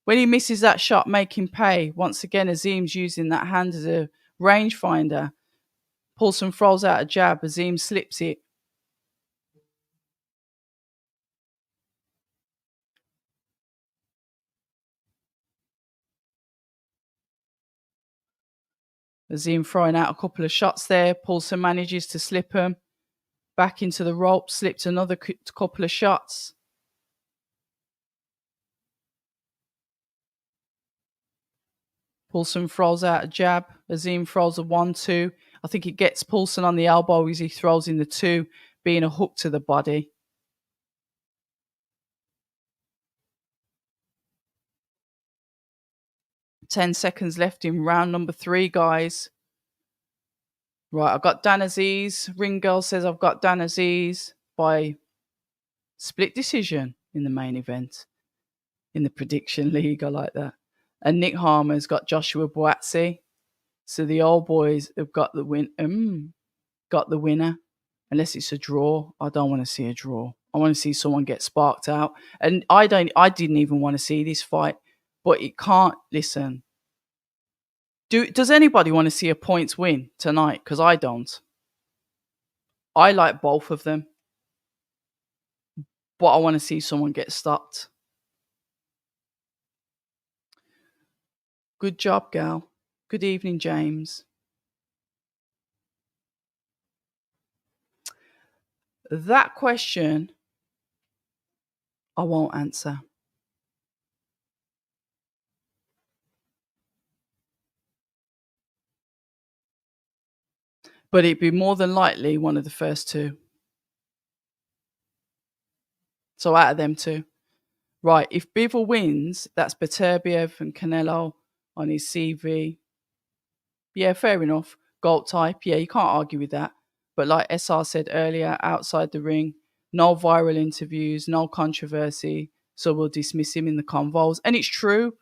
When he misses that shot, make him pay. Once again, Azim's using that hand as a rangefinder. Paulson throws out a jab. Azim slips it. Azim throwing out a couple of shots there. Paulson manages to slip him. Back into the rope, slipped another couple of shots. Paulson throws out a jab. Azim throws a 1-2. I think it gets Paulson on the elbow as he throws in the 2, being a hook to the body. Ten seconds left in round number 3, guys. Right, I've got Dan Azeez. Ring Girl says I've got Dan Azeez by split decision in the main event. In the prediction league, I like that. And Nick Harmer's got Joshua Buatsi. So the old boys have got the got the winner. Unless it's a draw. I don't want to see a draw. I want to see someone get sparked out. And I didn't even want to see this fight. But it can't, listen. Does anybody want to see a points win tonight? Because I don't. I like both of them. But I want to see someone get stopped. Good job, gal. Good evening, James. That question, I won't answer. But it'd be more than likely one of the first 2. So out of them 2. Right, if Bivol wins, that's Beterbiev and Canelo on his CV. Yeah, fair enough. Gold type. Yeah, you can't argue with that. But like SR said earlier, outside the ring, no viral interviews, no controversy. So we'll dismiss him in the convos. And it's true.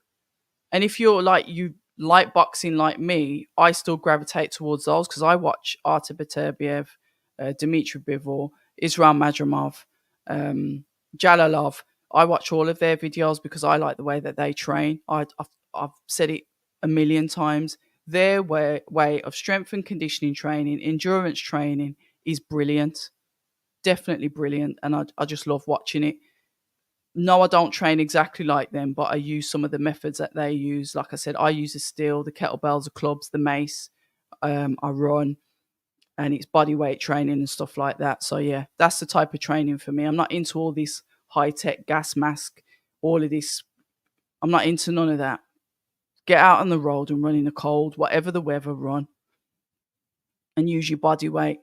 And if you're like, you like boxing like me, I still gravitate towards those because I watch Artur Beterbiev, Dmitry Bivol, Israel Madrimov, Jalalov. I watch all of their videos because I like the way that they train. I I've said it a million times. Their way of strength and conditioning training, endurance training is brilliant. Definitely brilliant. And I just love watching it. No, I don't train exactly like them, but I use some of the methods that they use. Like I said, I use the steel, the kettlebells, the clubs, the mace. I run, and it's body weight training and stuff like that. So yeah, that's the type of training for me. I'm not into all this high tech gas mask, all of this. I'm not into none of that. Get out on the road and run in the cold, whatever the weather, run and use your body weight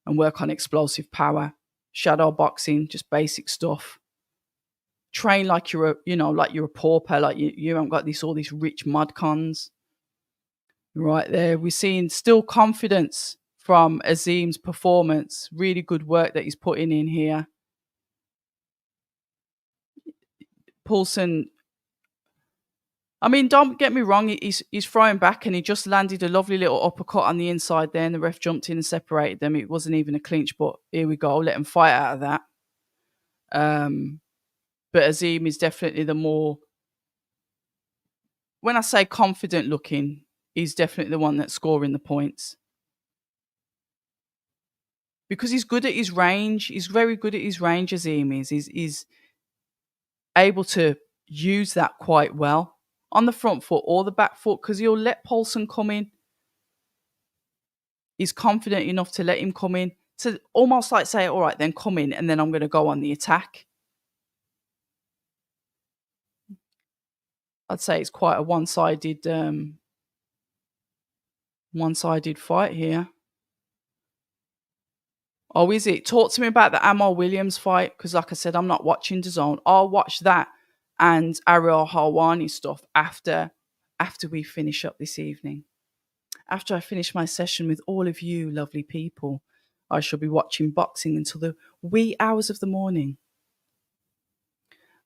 and work on explosive power. Shadow boxing, just basic stuff. Train like like you're a pauper, like you haven't got all these rich mod cons. Right there, we're seeing still confidence from Azim's performance. Really good work that he's putting in here. Paulson, I mean, don't get me wrong, he's throwing back and he just landed a lovely little uppercut on the inside there, and the ref jumped in and separated them. It wasn't even a clinch, but here we go. Let him fight out of that. But Azim is definitely the more, when I say confident looking, he's definitely the one that's scoring the points. Because he's good at his range. He's very good at his range, Azim is. He's able to use that quite well on the front foot or the back foot, because he'll let Paulson come in. He's confident enough to let him come in, to almost like say, all right, then come in, and then I'm going to go on the attack. I'd say it's quite a one-sided fight here. Oh, is it? Talk to me about the Amal Williams fight, because like I said, I'm not watching DAZN. I'll watch that and Ariel Helwani stuff after we finish up this evening. After I finish my session with all of you lovely people, I shall be watching boxing until the wee hours of the morning.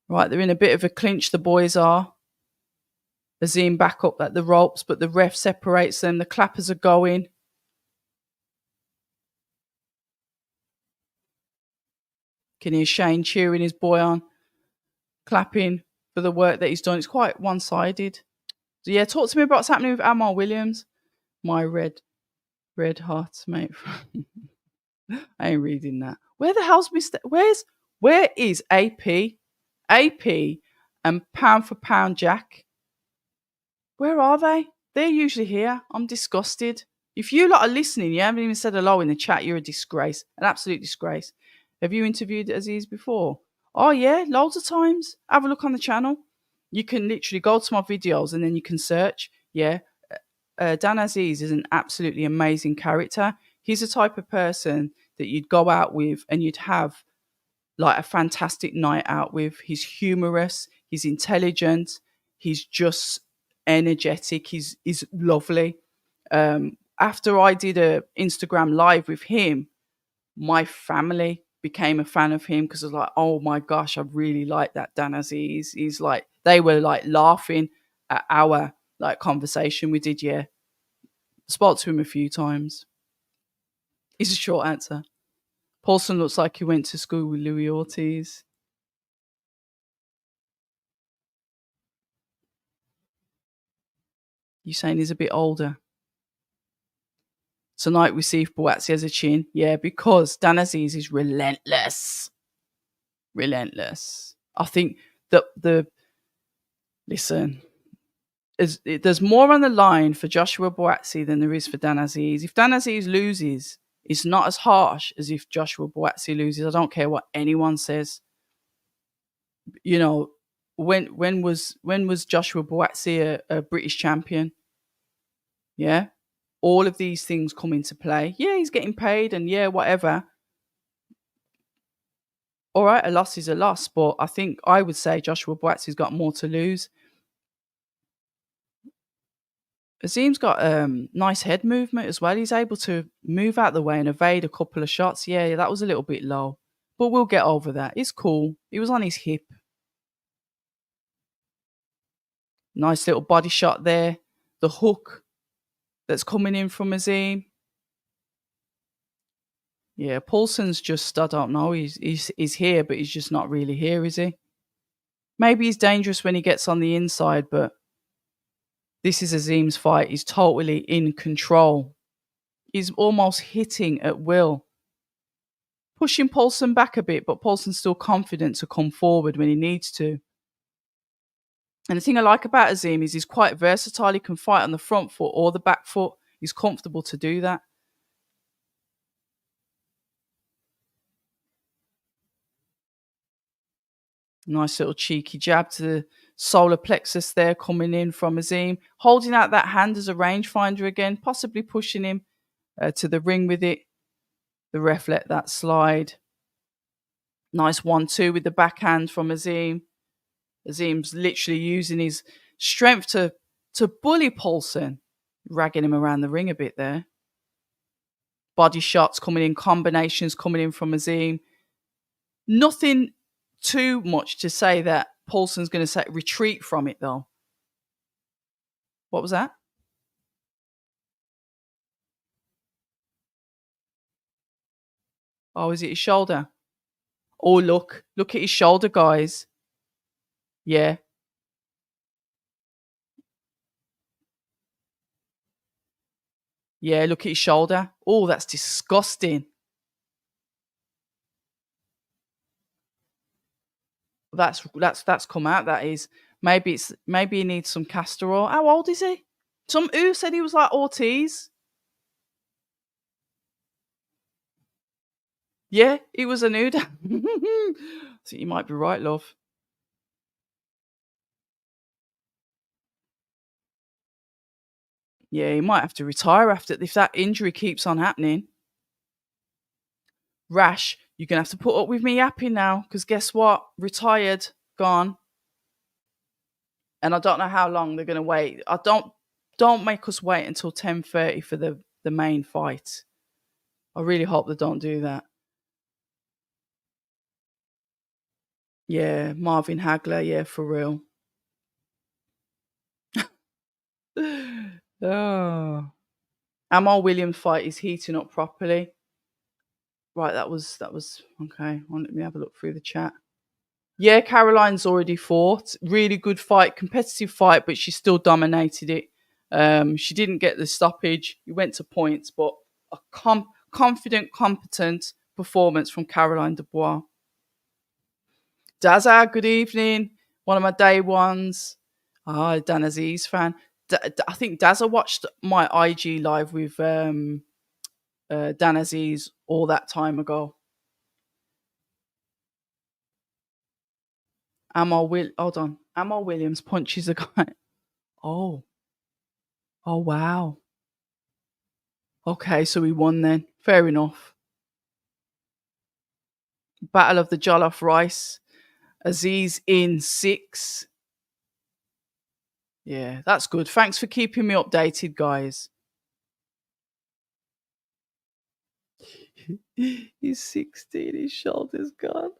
Right, they're in a bit of a clinch, the boys are. Azim back up at the ropes, but the ref separates them. The clappers are going. Can hear Shane cheering his boy on, clapping for the work that he's done. It's quite one-sided. So yeah, talk to me about what's happening with Amal Williams. My red heart, mate. I ain't reading that. Where the hell's Mr. Where is AP? AP and pound for pound Jack? Where are they? They're usually here. I'm disgusted. If you lot are listening, you haven't even said hello in the chat, you're a disgrace. An absolute disgrace. Have you interviewed Azeez before? Oh yeah, loads of times. Have a look on the channel. You can literally go to my videos and then you can search. Yeah. Dan Azeez is an absolutely amazing character. He's the type of person that you'd go out with and you'd have like a fantastic night out with. He's humorous. He's intelligent. He's just energetic. He's lovely. After I did a Instagram live with him, my family became a fan of him because I was like, oh my gosh, I really like that Dan Azeez. He's like, they were like laughing at our like conversation we did. Yeah, spoke to him a few times. It's a short answer. Paulson looks like he went to school with Louis Ortiz. You saying he's a bit older? Tonight we see if Buatsi has a chin. Yeah, because Dan Azeez is relentless. Relentless. I think that listen, there's more on the line for Joshua Buatsi than there is for Dan Azeez. If Dan Azeez loses, it's not as harsh as if Joshua Buatsi loses. I don't care what anyone says. You know, when was Joshua Buatsi a British champion? Yeah. All of these things come into play. Yeah, he's getting paid and yeah, whatever. All right, a loss is a loss, but I would say Joshua Buatsi's got more to lose. Azim's got nice head movement as well. He's able to move out the way and evade a couple of shots. Yeah, that was a little bit low, but we'll get over that. It's cool. He was on his hip. Nice little body shot there. The hook that's coming in from Azim. Yeah, Paulson's just, I don't know, he's here, but he's just not really here, is he? Maybe he's dangerous when he gets on the inside, but This is Azim's fight. He's totally in control. He's almost hitting at will, pushing Paulson back a bit, but Paulson's still confident to come forward when he needs to. And the thing I like about Azim is he's quite versatile. He can fight on the front foot or the back foot. He's comfortable to do that. Nice little cheeky jab to the solar plexus there coming in from Azim. Holding out that hand as a rangefinder again, possibly pushing him to the ring with it. The ref let that slide. Nice 1-2 with the backhand from Azim. Azim's literally using his strength to bully Paulson, ragging him around the ring a bit there. Body shots coming in, combinations coming in from Azim. Nothing too much to say that Paulson's going to say retreat from it, though. What was that? Oh, is it his shoulder? Oh, look at his shoulder, guys. Yeah. Yeah, look at his shoulder. Oh, that's disgusting. That's come out. That is. Maybe he needs some castor oil. How old is he? Some who said he was like Ortiz. Yeah, he was a nude. So you might be right, love. Yeah, he might have to retire after if that injury keeps on happening. Rash, you're gonna have to put up with me yapping now, because guess what? Retired, gone, and I don't know how long they're gonna wait. I don't make us wait until 10:30 for the main fight. I really hope they don't do that. Yeah, Marvin Hagler, yeah, for real. Oh. Amal Williams fight is heating up properly. Right, that was okay. Let me have a look through the chat. Yeah, Caroline's already fought. Really good fight, competitive fight, but she still dominated it. She didn't get the stoppage. It went to points, but a confident, competent performance from Caroline Dubois. Daza, good evening. One of my day ones. Ah, Dan Azeez fan. I think Daza watched my IG live with Dan Azeez all that time ago. Hold on. Amal Williams punches a guy. Oh, oh wow. Okay, so we won then. Fair enough. Battle of the Jollof Rice. Azeez in 6. Yeah, that's good. Thanks for keeping me updated, guys. He's 16. His shoulder's gone.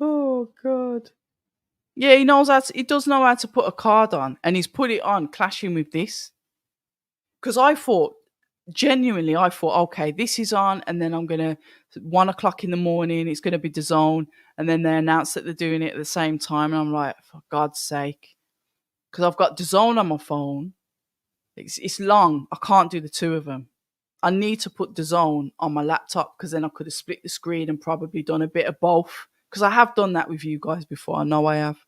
Oh God. Yeah, he does know how to put a card on, and he's put it on clashing with this. Because I thought, okay, this is on, and then I'm gonna 1 o'clock in the morning, it's gonna be the zone, and then they announce that they're doing it at the same time, and I'm like, for God's sake, because I've got the zone on my phone. It's long. I can't do the two of them. I need to put the zone on my laptop because then I could have split the screen and probably done a bit of both. Because I have done that with you guys before. I know I have.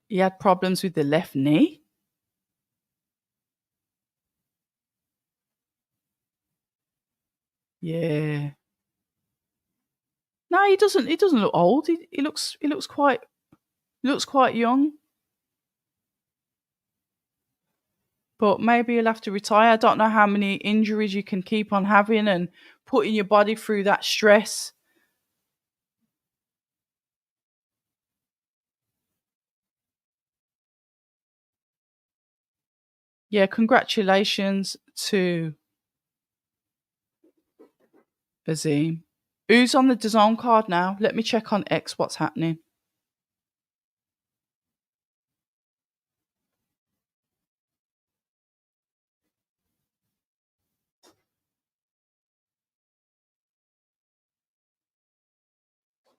He had problems with the left knee. Yeah. No, he doesn't. He doesn't look old. He looks quite young. But maybe he'll have to retire. I don't know how many injuries you can keep on having and putting your body through that stress. Yeah, congratulations to Azim. Who's on the DAZN card now? Let me check on X what's happening.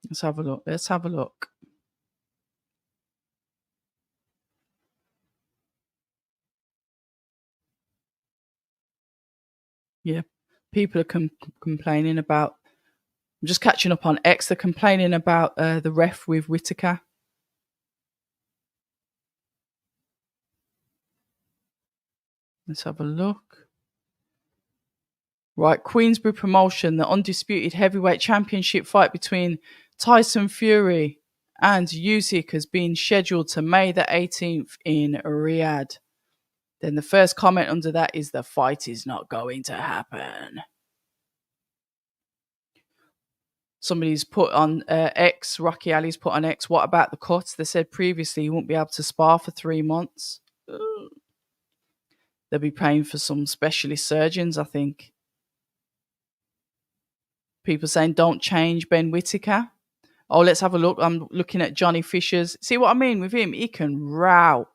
Let's have a look. Let's have a look. Yeah. People are complaining about. I'm just catching up on X. They're complaining about the ref with Whitaker. Let's have a look. Right, Queensbury promotion, the undisputed heavyweight championship fight between Tyson Fury and Usyk has been scheduled to May the 18th in Riyadh. Then the first comment under that is the fight is not going to happen. Somebody's put on X, Rocky Ali's put on X, what about the cuts? They said previously you won't be able to spar for 3 months. They'll be paying for some specialist surgeons, I think. People saying don't change Ben Whitaker. Oh, let's have a look. I'm looking at Johnny Fisher's. See what I mean with him? He can row.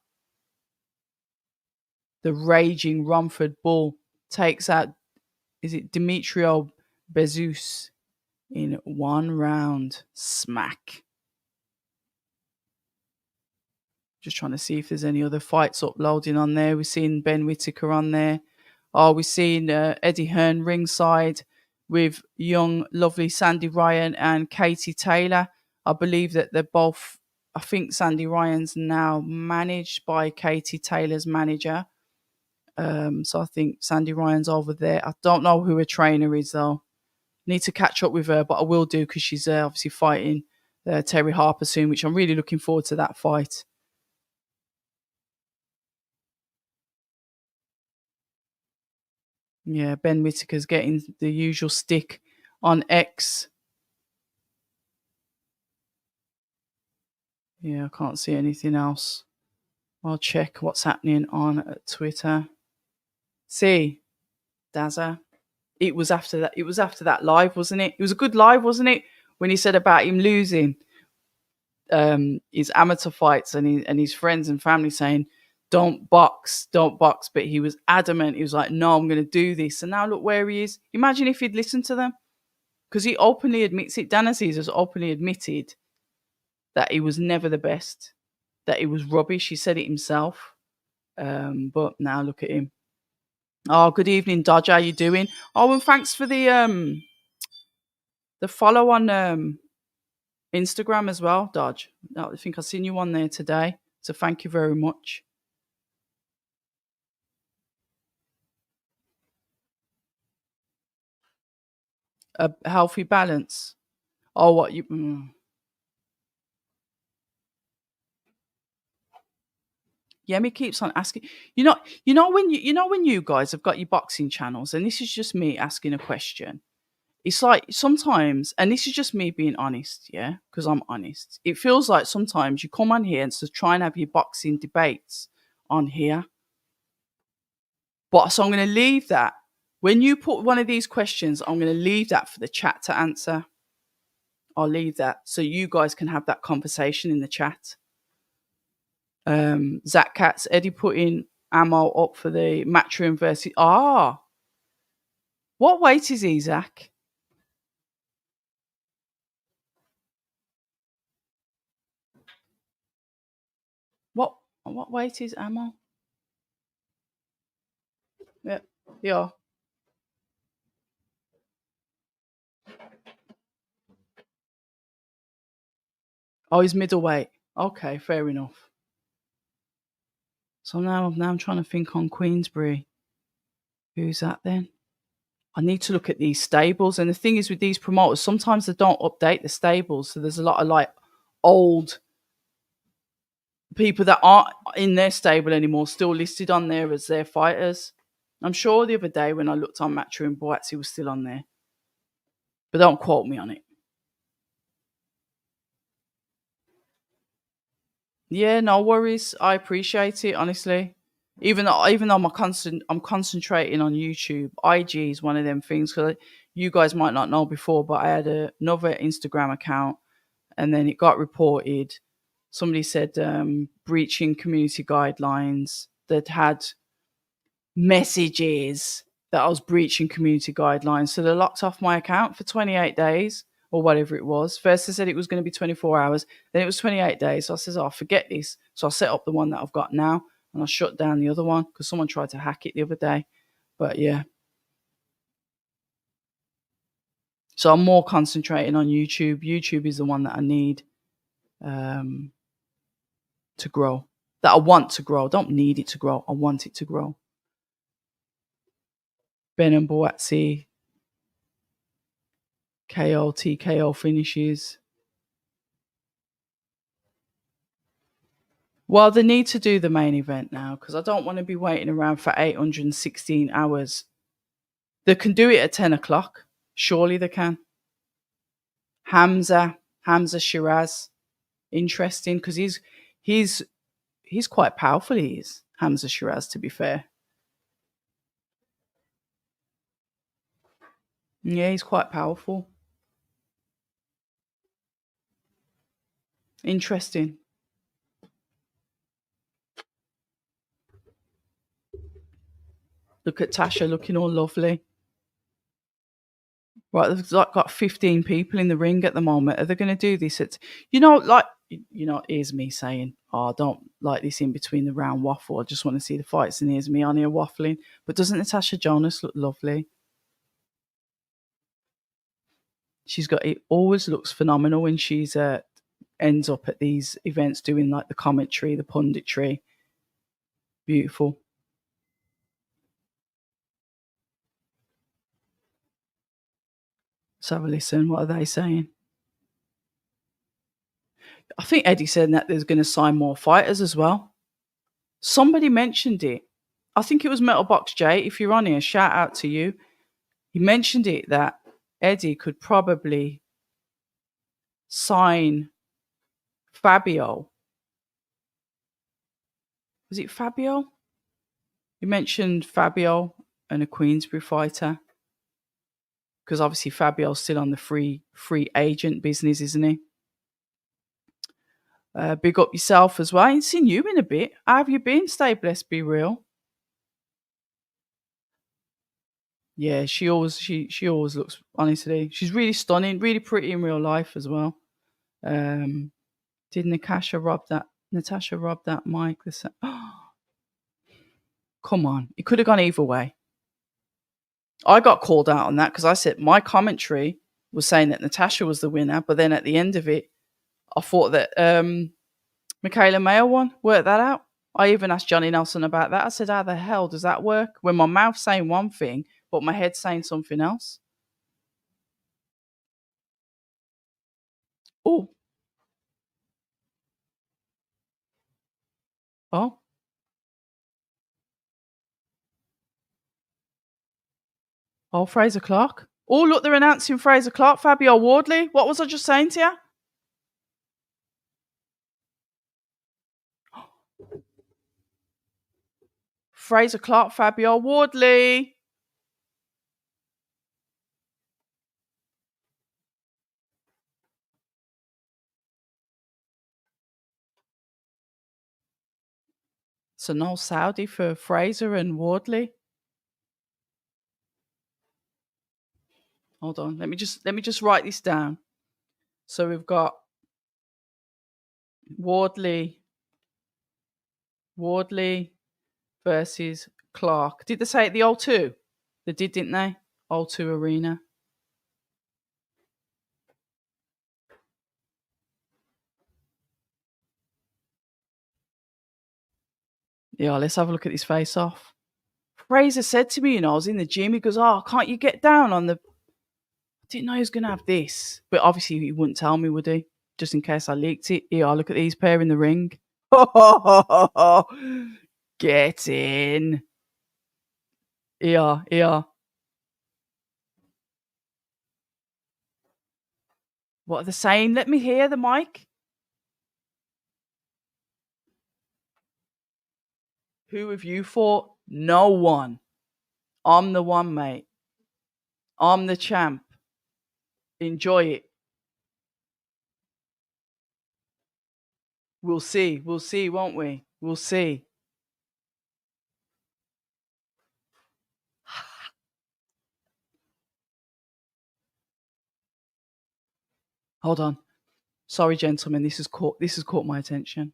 The raging Romford Bull takes out, is it Demetrio Bezus in 1 round. Smack. Just trying to see if there's any other fights uploading on there. We've seen Ben Whitaker on there. Oh, we've seen Eddie Hearn ringside with young, lovely Sandy Ryan and Katie Taylor. I believe that they're both, I think Sandy Ryan's now managed by Katie Taylor's manager. So I think Sandy Ryan's over there. I don't know who her trainer is, though. Need to catch up with her, but I will do because she's obviously fighting Terry Harper soon, which I'm really looking forward to that fight. Yeah, Ben Whitaker's getting the usual stick on X. Yeah, I can't see anything else. I'll check what's happening on Twitter. See, Dazza. It was after that. It was after that live, wasn't it? It was a good live, wasn't it? When he said about him losing his amateur fights and his friends and family saying, don't box. But he was adamant. He was like, no, I'm going to do this. And now look where he is. Imagine if he'd listened to them. Because he openly admits it. Dan Azeez has openly admitted that he was never the best, that he was rubbish. He said it himself. But now look at him. Oh, good evening, Dodge. How you doing? Oh, and thanks for the follow on Instagram as well, Dodge. I think I've seen you on there today. So thank you very much. A healthy balance. Oh, what you... Yemi keeps on asking. When you guys have got your boxing channels, and this is just me asking a question. It's like sometimes, and this is just me being honest, yeah, because I'm honest. It feels like sometimes you come on here and to try and have your boxing debates on here. But so I'm going to leave that. When you put one of these questions, I'm going to leave that for the chat to answer. I'll leave that so you guys can have that conversation in the chat. Zach Katz, Eddie putting ammo up for the Matchroom versus. What weight is he, Zach? What weight is ammo? Yeah. Oh, he's middleweight. Okay, fair enough. So now I'm trying to think on Queensbury. Who's that then? I need to look at these stables. And the thing is with these promoters, sometimes they don't update the stables. So there's a lot of like old people that aren't in their stable anymore still listed on there as their fighters. I'm sure the other day when I looked on Matchroom, Buatsi was still on there. But don't quote me on it. Yeah, no worries. I appreciate it, honestly. Even though I'm concentrating on YouTube, IG is one of them things. Because you guys might not know before, but I had another Instagram account, and then it got reported. Somebody said breaching community guidelines. That had messages that I was breaching community guidelines, so they locked off my account for 28 days. or whatever it was. First, they said it was going to be 24 hours, then it was 28 days. So I says, oh, forget this. So I set up the one that I've got now, and I shut down the other one because someone tried to hack it the other day. But yeah. So I'm more concentrating on YouTube. YouTube is the one that I need um, to grow, that I want to grow. I don't need it to grow. I want it to grow. Ben and Buatsi, KO, TKO finishes. Well, they need to do the main event now because I don't want to be waiting around for 816 hours. They can do it at 10 o'clock. Surely they can. Hamza Shiraz. Interesting because he's quite powerful. He is Hamza Shiraz, to be fair. Yeah, he's quite powerful. Interesting. Look at Tasha looking all lovely. Right, there's like got 15 people in the ring at the moment. Are they going to do this? Here's me saying, oh, I don't like this in between the round waffle. I just want to see the fights, and here's me on here waffling. But doesn't Natasha Jonas look lovely? It always looks phenomenal when she's ends up at these events doing like the commentary, the punditry. Beautiful. Let's have a listen. What are they saying? I think Eddie said that there's going to sign more fighters as well. Somebody mentioned it. I think it was Metalbox J. If you're on here, shout out to you. He mentioned it that Eddie could probably sign Fabio. Was it Fabio? He mentioned Fabio and a Queensbury fighter. Because obviously Fabio's still on the free agent business, isn't he? Big up yourself as well. I ain't seen you in a bit. How have you been? Stay blessed, be real. Yeah, she always looks, honestly, she's really stunning, really pretty in real life as well. Did Natasha rob that mic? Come on, it could have gone either way. I got called out on that because I said my commentary was saying that Natasha was the winner, but then at the end of it, I thought that Michaela Mayer won. Work that out. I even asked Johnny Nelson about that. I said, how the hell does that work when my mouth's saying one thing, but my head's saying something else? Oh, oh, oh, Fraser Clark. Oh, look, they're announcing Fraser Clark, Fabio Wardley. What was I just saying to you? Fraser Clark, Fabio Wardley. So no Saudi for Fraser and Wardley. Hold on, let me just write this down. So we've got Wardley versus Clark. Did they say at the O2? They did, didn't they? O2 Arena. Yeah, let's have a look at this face off. Fraser said to me, I was in the gym, he goes, oh, can't you get down on the... I didn't know he was going to have this. But obviously he wouldn't tell me, would he? Just in case I leaked it. Yeah, look at these pair in the ring. Get in. Yeah. What are they saying? Let me hear the mic. Who have you fought? No one. I'm the one, mate. I'm the champ. Enjoy it. We'll see. We'll see, won't we? We'll see. Hold on. Sorry, gentlemen. This has caught my attention.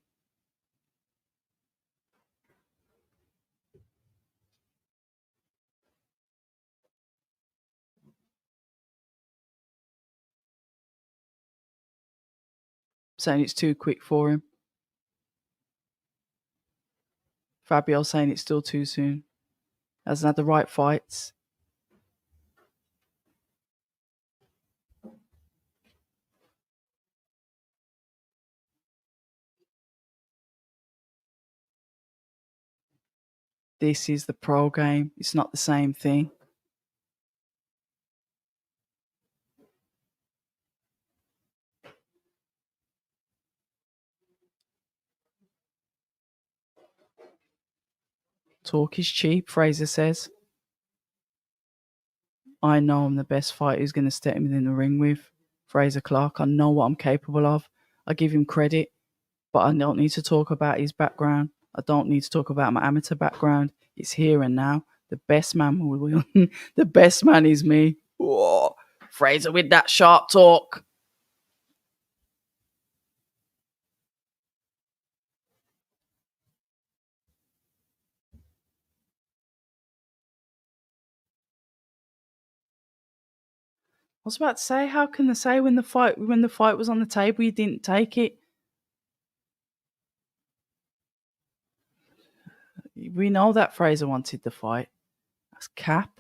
Saying it's too quick for him. Fabio saying it's still too soon. Hasn't had the right fights. This is the pro game. It's not the same thing. Talk is cheap, Fraser says. I know I'm the best fighter who's going to step him in the ring with. Fraser Clark. I know what I'm capable of. I give him credit, but I don't need to talk about his background. I don't need to talk about my amateur background. It's here and now. The best man will win. The best man is me. Whoa. Fraser with that sharp talk. I was about to say, how can they say when the fight was on the table, you didn't take it? We know that Fraser wanted the fight. That's cap.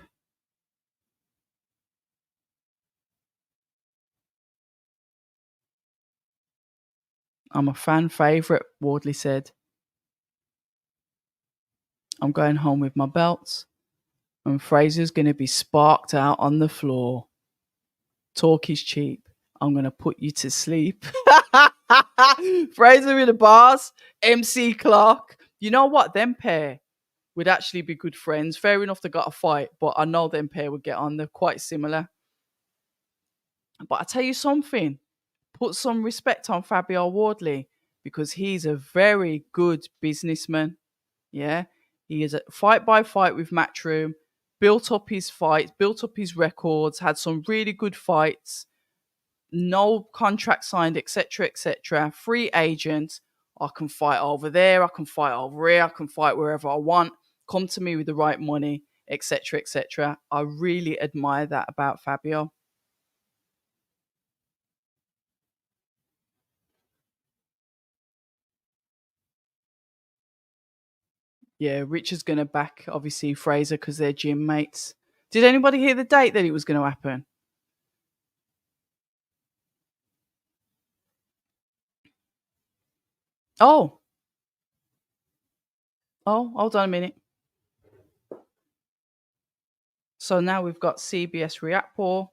I'm a fan favourite, Wardley said. I'm going home with my belts, and Fraser's going to be sparked out on the floor. Talk is cheap. I'm going to put you to sleep. Fraser with the bars. MC Clark. You know what? Them pair would actually be good friends. Fair enough, they got a fight, but I know them pair would get on. They're quite similar. But I tell you something, put some respect on Fabio Wardley because he's a very good businessman. Yeah, he is a fight by fight with Matchroom, built up his fights, built up his records, had some really good fights, no contract signed, etc., etc. Free agent. I can fight over there. I can fight over here. I can fight wherever I want. Come to me with the right money, etc., etc. I really admire that about Fabio. Yeah, Richard's going to back, obviously, Fraser because they're gym mates. Did anybody hear the date that it was going to happen? Oh, hold on a minute. So now we've got CBS Reactpor.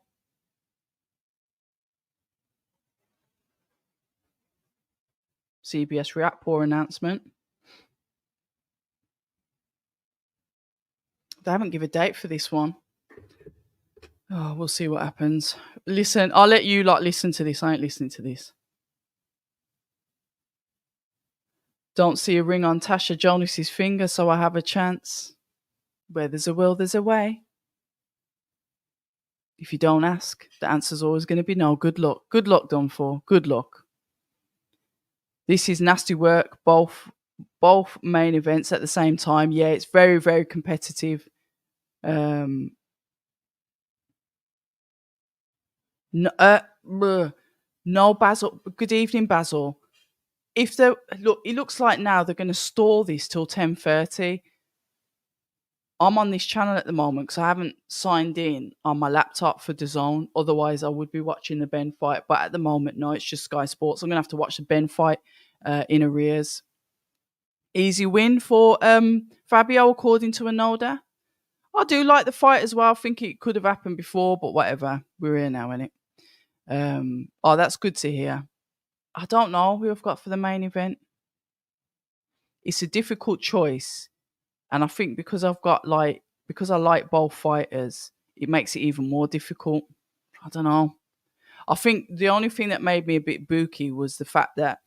CBS Reactpor announcement. They haven't given a date for this one. Oh, we'll see what happens. Listen, I'll let you listen to this. I ain't listening to this. Don't see a ring on Tasha Jonas's finger, so I have a chance. Where there's a will, there's a way. If you don't ask, the answer's always going to be no. Good luck. Good luck, done for. Good luck. This is nasty work. Both main events at the same time. Yeah, it's very, very competitive. No, no, Basil. Good evening, Basil. If they look, it looks like now they're going to stall this till 10:30. I'm on this channel at the moment because I haven't signed in on my laptop for DAZN. Otherwise, I would be watching the Ben fight. But at the moment, no, it's just Sky Sports. I'm going to have to watch the Ben fight in arrears. Easy win for Fabio, according to Anoda. I do like the fight as well. I think it could have happened before, but whatever. We're here now, innit? That's good to hear. I don't know who I've got for the main event. It's a difficult choice. And I think because I like both fighters, it makes it even more difficult. I don't know. I think the only thing that made me a bit booky was the fact that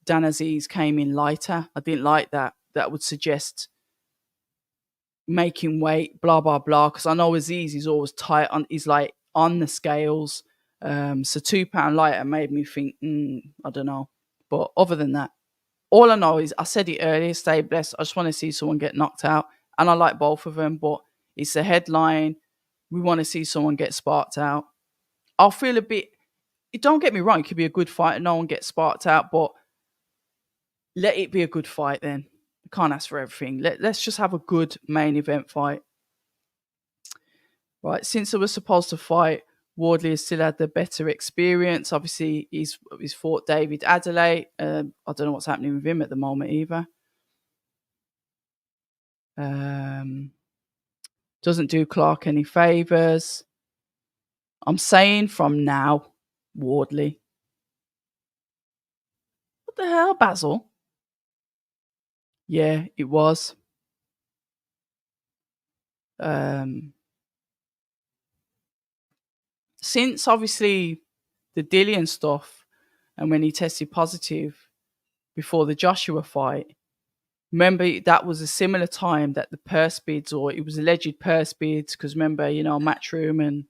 Dan Azeez came in lighter. I didn't like that. That would suggest making weight, blah blah blah. Because I know Azeez is always tight on. He's like on the scales. So £2 lighter made me think, I don't know. But other than that, all I know is I said it earlier, stay blessed. I just want to see someone get knocked out. And I like both of them, but it's a headline. We want to see someone get sparked out. I'll feel a bit, don't get me wrong, it could be a good fight and no one gets sparked out, but let it be a good fight then. We can't ask for everything. Let's just have a good main event fight. Right, since they were supposed to fight, Wardley has still had the better experience. Obviously, he's fought David Adelaide. I don't know what's happening with him at the moment either. Doesn't do Clark any favours. I'm saying from now, Wardley. What the hell, Basil? Yeah, it was. Since obviously the Dillian stuff and when he tested positive before the Joshua fight, remember that was a similar time that the purse bids, or it was alleged purse bids, because remember, Matchroom and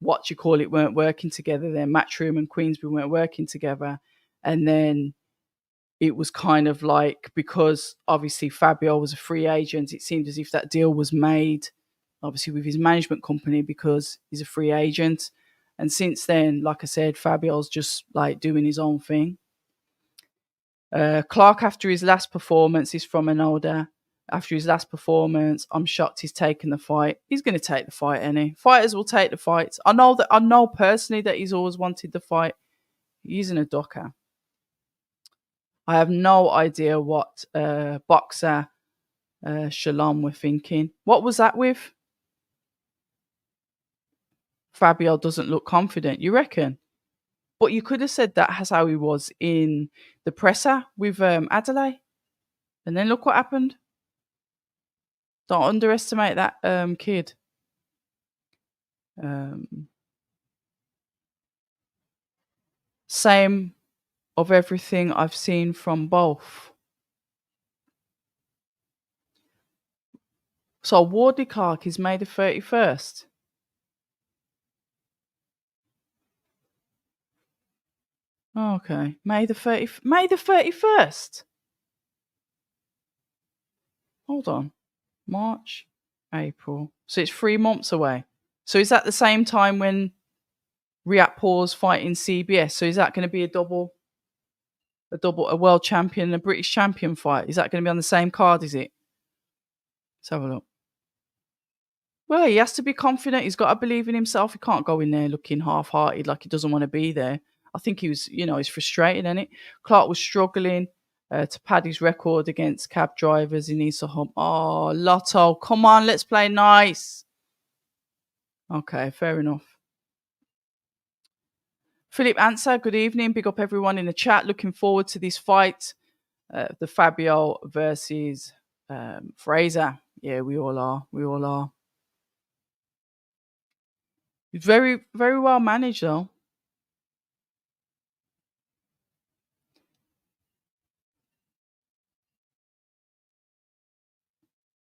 weren't working together then. Matchroom and Queensbury weren't working together. And then it was kind of like, because obviously Fabio was a free agent, it seemed as if that deal was made, obviously with his management company, because he's a free agent. And since then, like I said, Fabio's just like doing his own thing. Clark, after his last performance, is from Anoda. After his last performance, I'm shocked he's taken the fight. He's going to take the fight, any fighters will take the fights. I know personally that he's always wanted the fight. He's in a docker. I have no idea what boxer Shalom were thinking. What was that with? Fabio doesn't look confident, you reckon? But you could have said that's how he was in the presser with Adelaide. And then look what happened. Don't underestimate that kid. Same of everything I've seen from both. So Wardley Clark is May the 31st. Okay, May the 31st. Hold on, March, April. So it's 3 months away. So is that the same time when Riatpour's fighting CBS? So is that going to be a world champion and a British champion fight? Is that going to be on the same card? Is it? Let's have a look. Well, he has to be confident. He's got to believe in himself. He can't go in there looking half-hearted like he doesn't want to be there. I think he was, he's frustrated, isn't it? Clark was struggling to pad his record against cab drivers. He needs to hump. Oh, Lotto, come on, let's play nice. Okay, fair enough. Philip Answer, good evening. Big up everyone in the chat. Looking forward to this fight. The Fabio versus Fraser. Yeah, we all are. It's very, very well managed, though.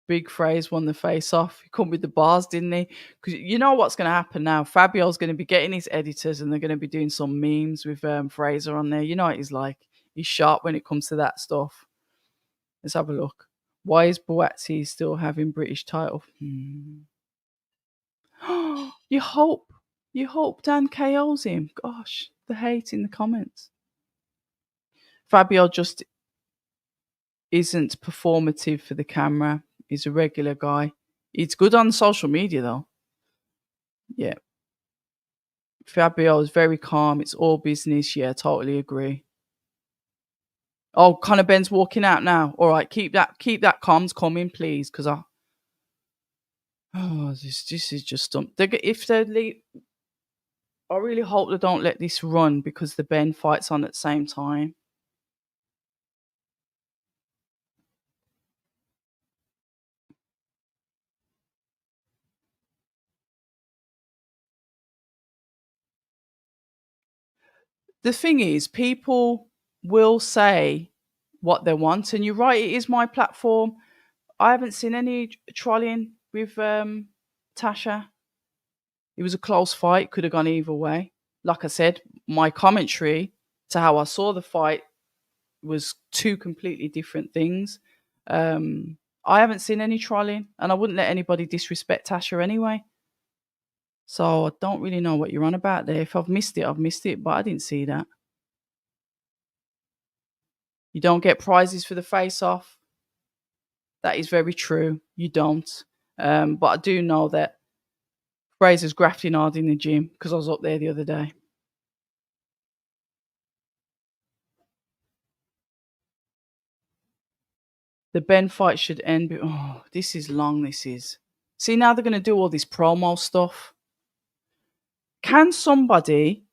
Big Phrase won the face off. He come with the bars, didn't he? Because you know what's going to happen now. Fabio's going to be getting his editors and they're going to be doing some memes with Fraser on there. You know what he's like. He's sharp when it comes to that stuff. Let's have a look. Why is Buatsi still having British title? You hope Dan KOs him. Gosh, the hate in the comments. Fabio just isn't performative for the camera. He's a regular guy. He's good on social media, though. Yeah. Fabio is very calm. It's all business. Yeah, totally agree. Oh, Conor Ben's walking out now. All right, keep that comms coming, please, because this is just dumb. I really hope they don't let this run because the Ben fight's on at the same time. The thing is, people will say what they want, and you're right, it is my platform. I haven't seen any trolling with Tasha. It was a close fight, could have gone either way. like I said, my commentary to how I saw the fight was two completely different things. I haven't seen any trolling, and I wouldn't let anybody disrespect Tasha anyway. So I don't really know what you're on about there. If I've missed it, I've missed it, but I didn't see that. You don't get prizes for the face off. That is very true. You don't. But I do know that Fraser's grafting hard in the gym because I was up there the other day. The Ben fight should end. Oh, this is long. This is. See, now they're going to do all this promo stuff. Can somebody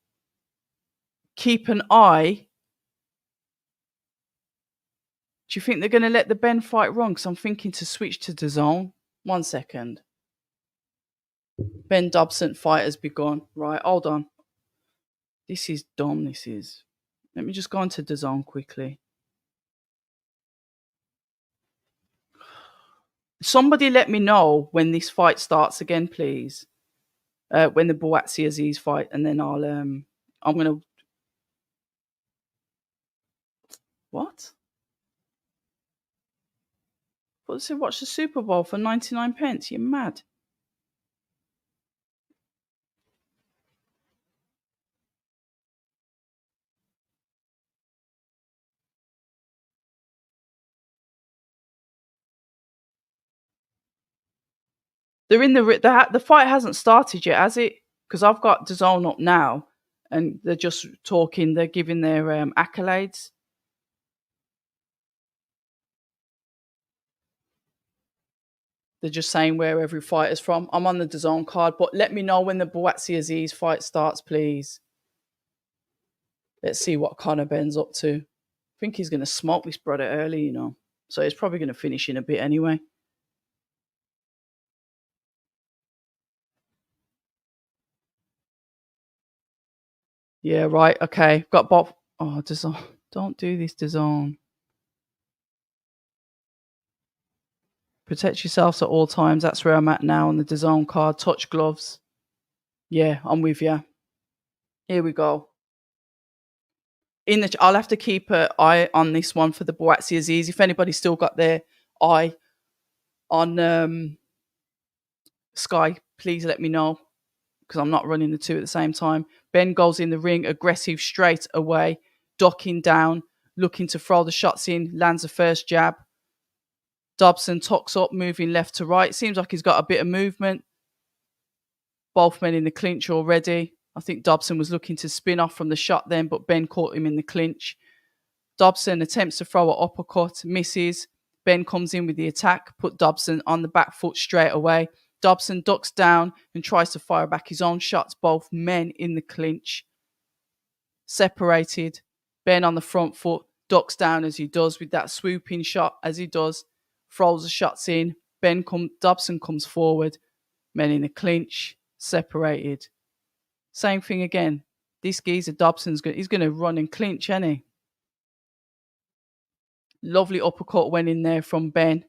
keep an eye? Do you think they're going to let the Ben fight run? Because I'm thinking to switch to DAZN. 1 second. Ben Dobson fight has begun. Right, hold on. This is dumb. This is. Let me just go into DAZN quickly. Somebody let me know when this fight starts again, please. When the Buatsi Azeez fight, and then I'm gonna. What? What said? Watch the Super Bowl for 99 pence. You're mad. They're in the fight hasn't started yet, has it? Because I've got DAZN up now, and they're just talking. They're giving their accolades. They're just saying where every fighter's from. I'm on the DAZN card, but let me know when the Buatsi Azeez fight starts, please. Let's see what Conor Ben's up to. I think he's going to smoke this brother early, you know. So he's probably going to finish in a bit anyway. Yeah, right. Okay. Got Bob. Oh, DAZN. Don't do this, DAZN. Protect yourselves at all times. That's where I'm at now on the DAZN card. Touch gloves. Yeah, I'm with you. Here we go. I'll have to keep an eye on this one for the Buatsi Azeez. If anybody's still got their eye on Sky, please let me know because I'm not running the two at the same time. Ben goes in the ring, aggressive straight away, ducking down, looking to throw the shots in, lands the first jab. Dobson tucks up, moving left to right. Seems like he's got a bit of movement. Both men in the clinch already. I think Dobson was looking to spin off from the shot then, but Ben caught him in the clinch. Dobson attempts to throw an uppercut, misses. Ben comes in with the attack, put Dobson on the back foot straight away. Dobson ducks down and tries to fire back his own shots. Both men in the clinch. Separated. Ben on the front foot, ducks down as he does with that swooping shot as he does. Throws the shots in. Dobson comes forward. Men in the clinch. Separated. Same thing again. This geezer Dobson's he's going to run and clinch, isn't he? Lovely uppercut went in there from Ben.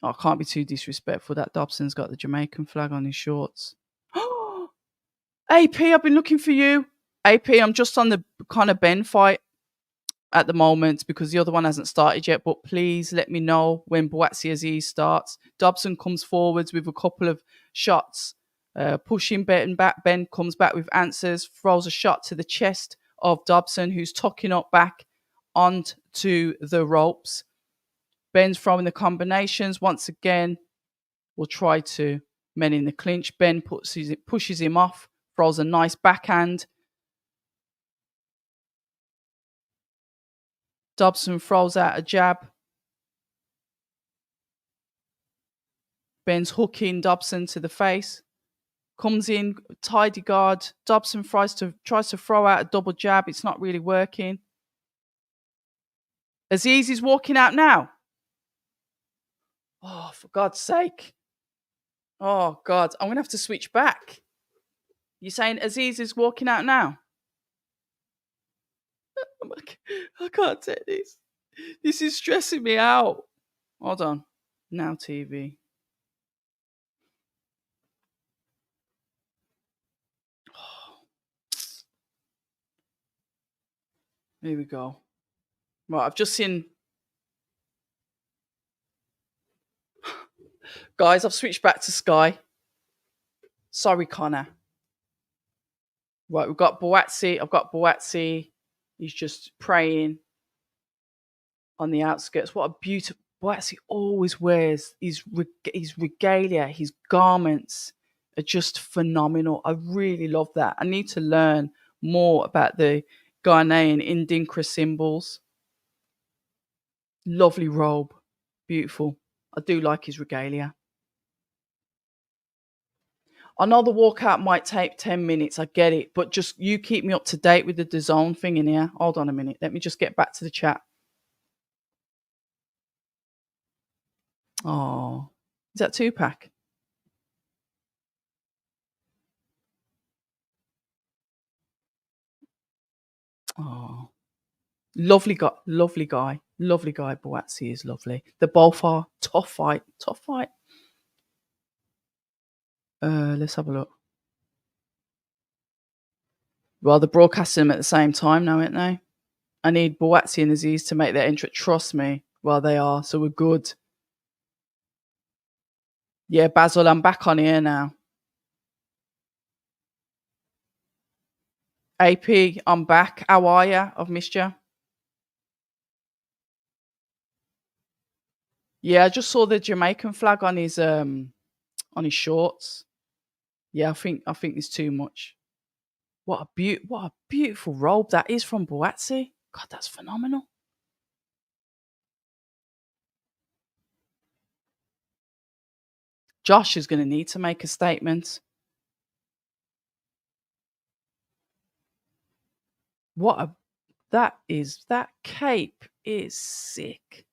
Oh, I can't be too disrespectful. That Dobson's got the Jamaican flag on his shorts. AP, I've been looking for you. AP, I'm just on the Conor Ben fight at the moment because the other one hasn't started yet. But please let me know when Buatsi Azeez starts. Dobson comes forwards with a couple of shots, pushing Ben back. Ben comes back with answers, throws a shot to the chest of Dobson, who's tucking up back onto the ropes. Ben's throwing the combinations once again. We'll try to men in the clinch. Ben pushes him off, throws a nice backhand. Dobson throws out a jab. Ben's hooking Dobson to the face. Comes in, tidy guard. Dobson tries to throw out a double jab. It's not really working. Azeez is walking out now. Oh, for God's sake. Oh, God. I'm going to have to switch back. You're saying Azeez is walking out now? I can't take this. This is stressing me out. Hold on. Now TV. Here we go. Right, I've just seen, guys, I've switched back to Sky. Sorry, Connor. Right, we've got Buatsi. I've got Buatsi. He's just praying on the outskirts. What a beautiful. Buatsi always wears his regalia, his garments are just phenomenal. I really love that. I need to learn more about the Ghanaian Indinkra symbols. Lovely robe. Beautiful. I do like his regalia. I know the walkout might take 10 minutes. I get it. But just you keep me up to date with the DAZN thing in here. Hold on a minute. Let me just get back to the chat. Oh, is that Tupac? Oh, lovely guy. Lovely guy. Lovely guy. Buatsi is lovely. The both are tough fight. Tough fight. Let's have a look. Well, they're broadcasting them at the same time now, aren't they? I need Buatsi and Azeez to make their entrance. Trust me. Well, they are. So we're good. Yeah, Basil, I'm back on here now. AP, I'm back. How are you? I've missed you. Yeah, I just saw the Jamaican flag on his shorts. Yeah, I think it's too much. What a beautiful robe that is from Buatsi. God, that's phenomenal. Josh is going to need to make a statement. That cape is sick.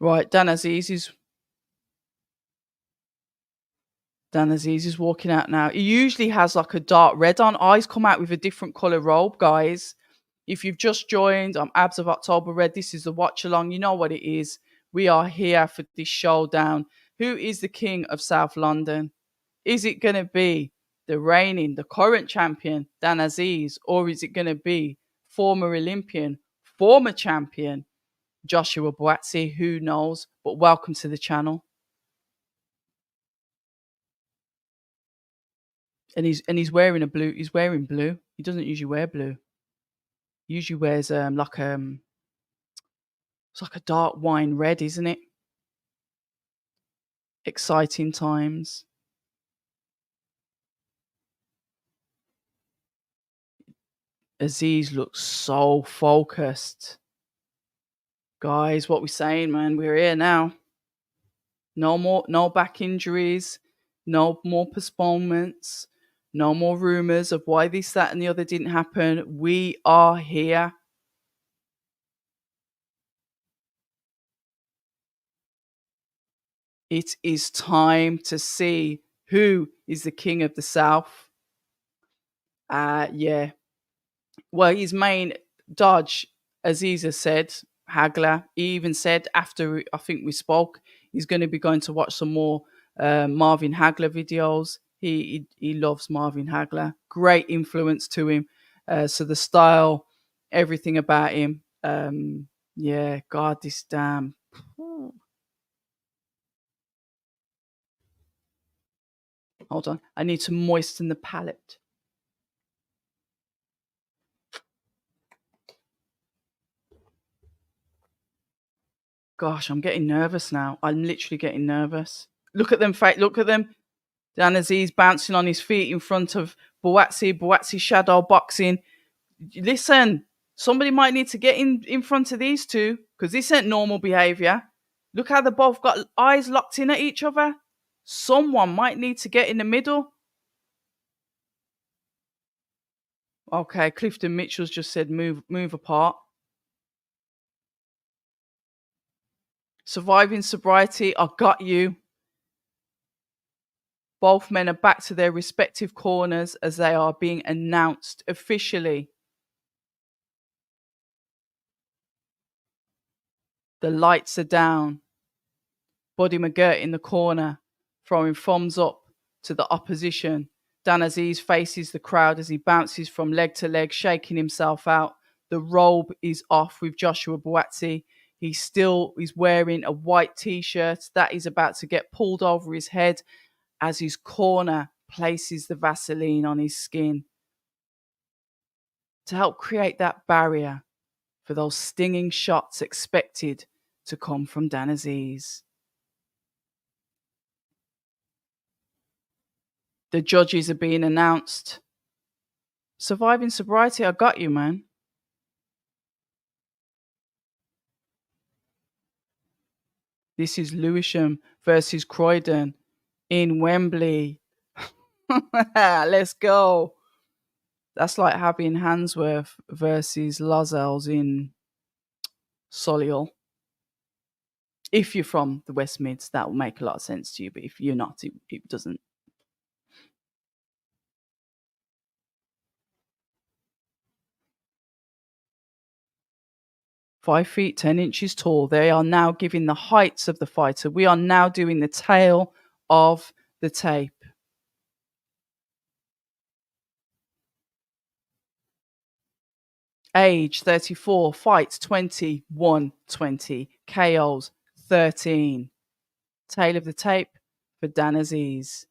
Right, Dan Azeez is walking out now. He usually has like a dark red on. Eyes come out with a different colour robe, guys. If you've just joined, I'm Abs of October Red. This is the watch along. You know what it is. We are here for this showdown. Who is the king of South London? Is it going to be the current champion, Dan Azeez, or is it going to be former Olympian, former champion, Joshua Buatsi? Who knows? But welcome to the channel. And he's wearing a blue. He's wearing blue. He doesn't usually wear blue. He usually wears it's like a dark wine red, isn't it? Exciting times. Azeez looks so focused. Guys, what we saying, man? We're here now. No back injuries, no more postponements, no more rumors of why this, that, and the other didn't happen. We are here. It is time to see who is the king of the South. Yeah. Well, his main dodge, Aziza said, Hagler. He even said after I think we spoke, he's going to be going to watch some more Marvin Hagler videos. He loves Marvin Hagler. Great influence to him. So the style, everything about him. Yeah, God, this damn. Hold on. I need to moisten the palate. Gosh, I'm getting nervous now. I'm literally getting nervous. Look at them, look at them. Dan Azeez bouncing on his feet in front of Buatsi shadow boxing. Listen, somebody might need to get in front of these two because this ain't normal behavior. Look how they both got eyes locked in at each other. Someone might need to get in the middle. Okay, Clifton Mitchell's just said move apart. Surviving sobriety, I got you. Both men are back to their respective corners as they are being announced officially. The lights are down. Buddy McGirt in the corner, throwing thumbs up to the opposition. Dan Azeez faces the crowd as he bounces from leg to leg, shaking himself out. The robe is off with Joshua Buatsi. He's wearing a white t-shirt that is about to get pulled over his head as his corner places the Vaseline on his skin to help create that barrier for those stinging shots expected to come from Dan Azeez. The judges are being announced. Surviving sobriety, I got you, man. This is Lewisham versus Croydon in Wembley. Let's go. That's like having Handsworth versus Lozells in Solihull. If you're from the West Mids, that will make a lot of sense to you. But if you're not, it doesn't. Five feet 10 inches tall. They are now giving the heights of the fighter. We are now doing the tail of the tape. Age 34, fights 21, 20, KOs 13. Tail of the tape for Dan Azeez.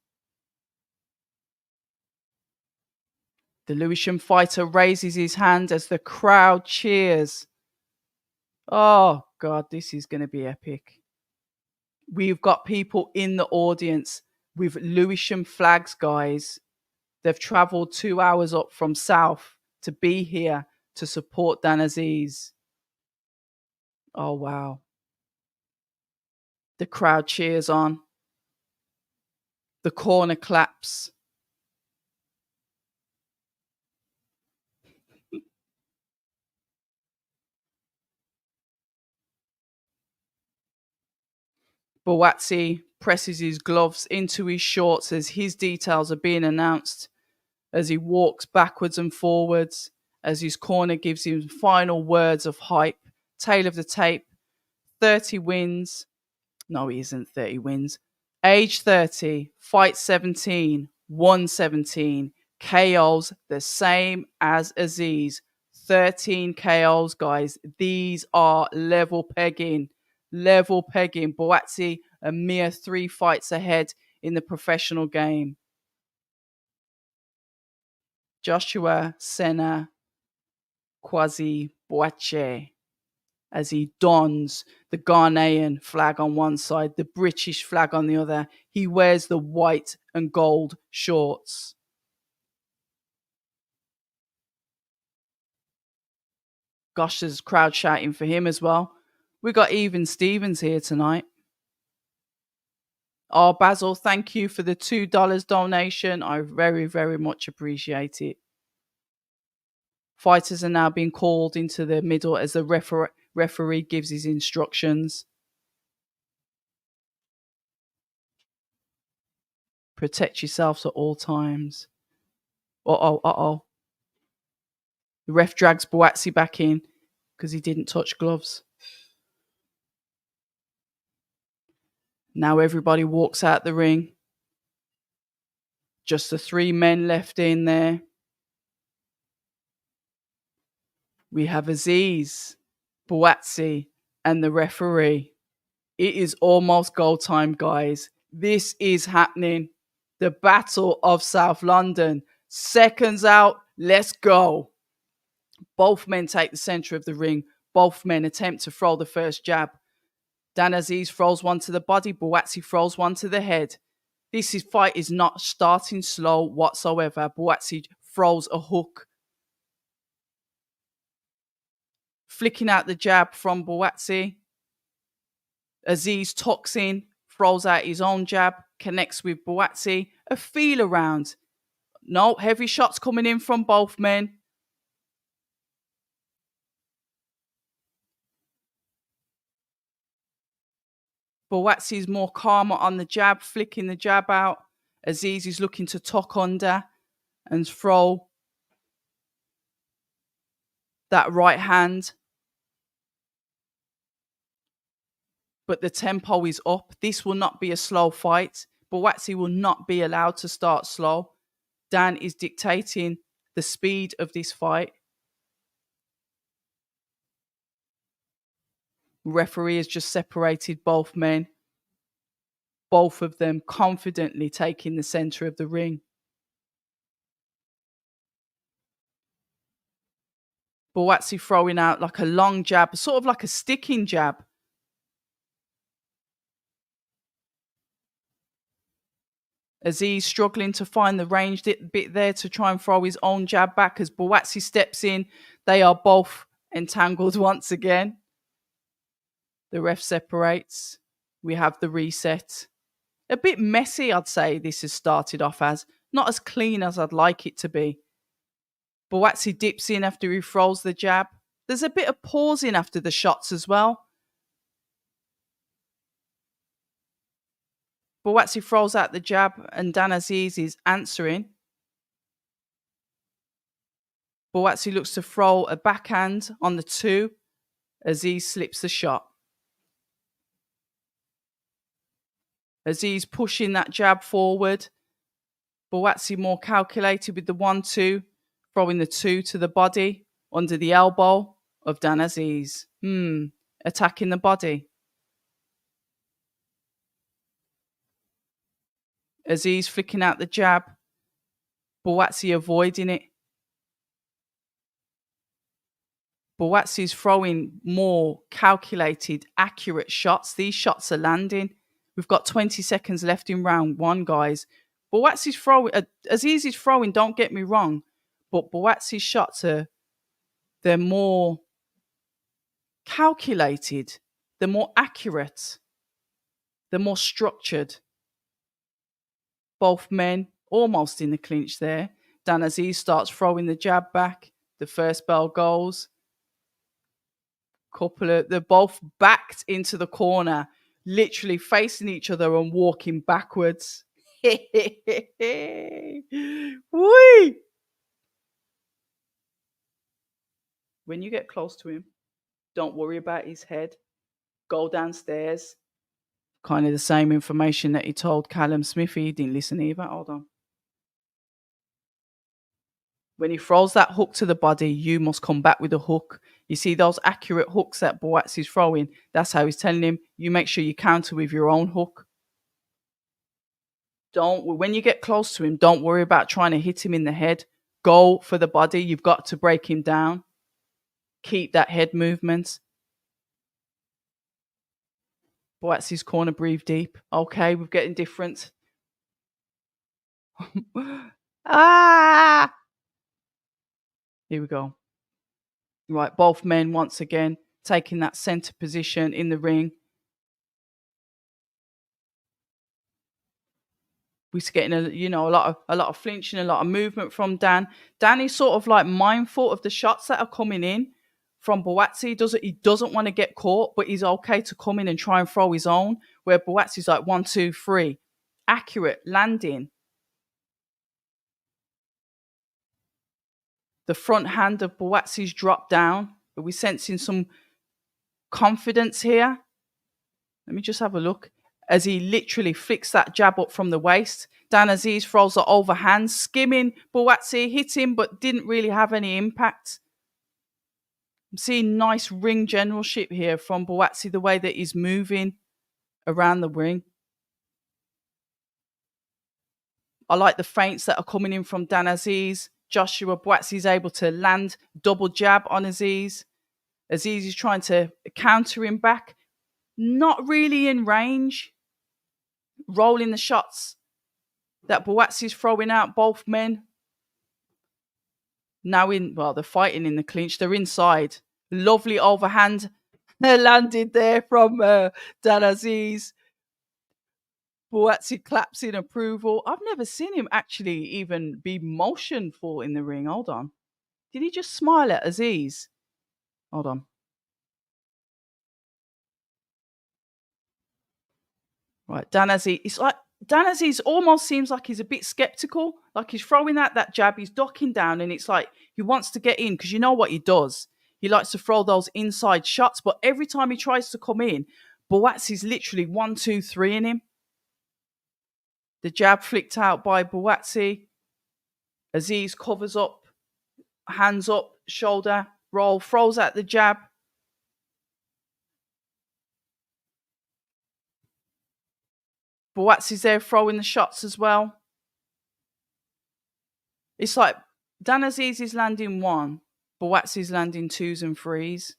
The Lewisham fighter raises his hand as the crowd cheers. Oh, God, this is going to be epic. We've got people in the audience with Lewisham flags, guys. They've travelled 2 hours up from South to be here to support Dan Azeez. Oh, wow. The crowd cheers on. The corner claps. Buatsi presses his gloves into his shorts as his details are being announced, as he walks backwards and forwards, as his corner gives him final words of hype. Tail of the tape, 30 wins. No, he isn't 30 wins. Age 30, fight 17, won 17. KOs the same as Azeez. 13 KOs, guys. These are level pegging. Level pegging. Buatsi a mere 3 fights ahead in the professional game. Joshua Senna Kwasi Buatsi as he dons the Ghanaian flag on one side, the British flag on the other. He wears the white and gold shorts. Gosh, there's a crowd shouting for him as well. We got Even Stevens here tonight. Oh, Basil, thank you for the $2 donation. I very, very much appreciate it. Fighters are now being called into the middle as the referee gives his instructions. Protect yourselves at all times. Uh-oh. The ref drags Buatsi back in because he didn't touch gloves. Now everybody walks out the ring. Just the 3 men left in there. We have Azeez, Buatsi, and the referee. It is almost goal time, guys. This is happening. The Battle of South London. Seconds out. Let's go. Both men take the centre of the ring. Both men attempt to throw the first jab. Dan Azeez throws one to the body. Buatsi throws one to the head. This fight is not starting slow whatsoever. Buatsi throws a hook. Flicking out the jab from Buatsi. Azeez tucks in, throws out his own jab, connects with Buatsi. A feel around. No, heavy shots coming in from both men. Buatsi's more calmer on the jab, flicking the jab out. Azeez is looking to tuck under and throw that right hand. But the tempo is up. This will not be a slow fight. Buatsi will not be allowed to start slow. Dan is dictating the speed of this fight. Referee has just separated both men, both of them confidently taking the center of the ring. Buatsi throwing out like a long jab, sort of like a sticking jab. Azeez struggling to find the range bit there to try and throw his own jab back as Buatsi steps in. They are both entangled once again. The ref separates. We have the reset. A bit messy, I'd say this has started off as. Not as clean as I'd like it to be. Buatsi dips in after he throws the jab. There's a bit of pausing after the shots as well. Buatsi throws out the jab and Dan Azeez is answering. Buatsi looks to throw a backhand on the 2. Azeez slips the shot. Azeez pushing that jab forward. Buatsi more calculated with the 1-2, throwing the 2 to the body under the elbow of Dan Azeez. Attacking the body. Azeez flicking out the jab. Buatsi avoiding it. Buatsi's throwing more calculated, accurate shots. These shots are landing. We've got 20 seconds left in round 1, guys. Buatsi's throwing, Azeez is throwing, don't get me wrong, but Buatsi's shots they're more calculated, they're more accurate, they're more structured. Both men almost in the clinch there. Dan Azeez starts throwing the jab back. The first bell goes. They're both backed into the corner, literally facing each other and walking backwards. Whee! When you get close to him, don't worry about his head. Go downstairs. Kind of the same information that he told Callum Smithy. He didn't listen either. Hold on. When he throws that hook to the body, you must come back with a hook. You see those accurate hooks that Buatsi's throwing? That's how he's telling him, you make sure you counter with your own hook. When you get close to him, don't worry about trying to hit him in the head. Go for the body. You've got to break him down. Keep that head movement. Buatsi's corner, breathe deep. Okay, we're getting different. Here we go. Right, both men once again taking that center position in the ring. We're getting a lot of flinching, a lot of movement from Dan. Dan is sort of like mindful of the shots that are coming in from Buatsi. He doesn't want to get caught, but he's okay to come in and try and throw his own. Where Buatsi's like 1, 2, 3, accurate landing. The front hand of Buatsi's dropped down. Are we sensing some confidence here? Let me just have a look. As he literally flicks that jab up from the waist. Dan Azeez throws the overhand, skimming Buatsi, hit him, but didn't really have any impact. I'm seeing nice ring generalship here from Buatsi, the way that he's moving around the ring. I like the feints that are coming in from Dan Azeez. Joshua Buatsi is able to land double jab on Azeez. Azeez is trying to counter him back. Not really in range. Rolling the shots that Buatsi is throwing out, both men. Now they're fighting in the clinch. They're inside. Lovely overhand landed there from Dan Azeez. Buatsi claps in approval. I've never seen him actually even be motionful in the ring. Hold on. Did he just smile at Azeez? Hold on. Right, Dan Azeez almost seems like he's a bit skeptical. Like he's throwing out that jab, he's ducking down, and it's like he wants to get in because you know what he does. He likes to throw those inside shots, but every time he tries to come in, Buatsi's literally 1, 2, 3 in him. The jab flicked out by Buatsi. Azeez covers up, hands up, shoulder, roll, throws out the jab. Buatsi's there throwing the shots as well. It's like Dan Azeez is landing one, Buatsi's landing twos and threes.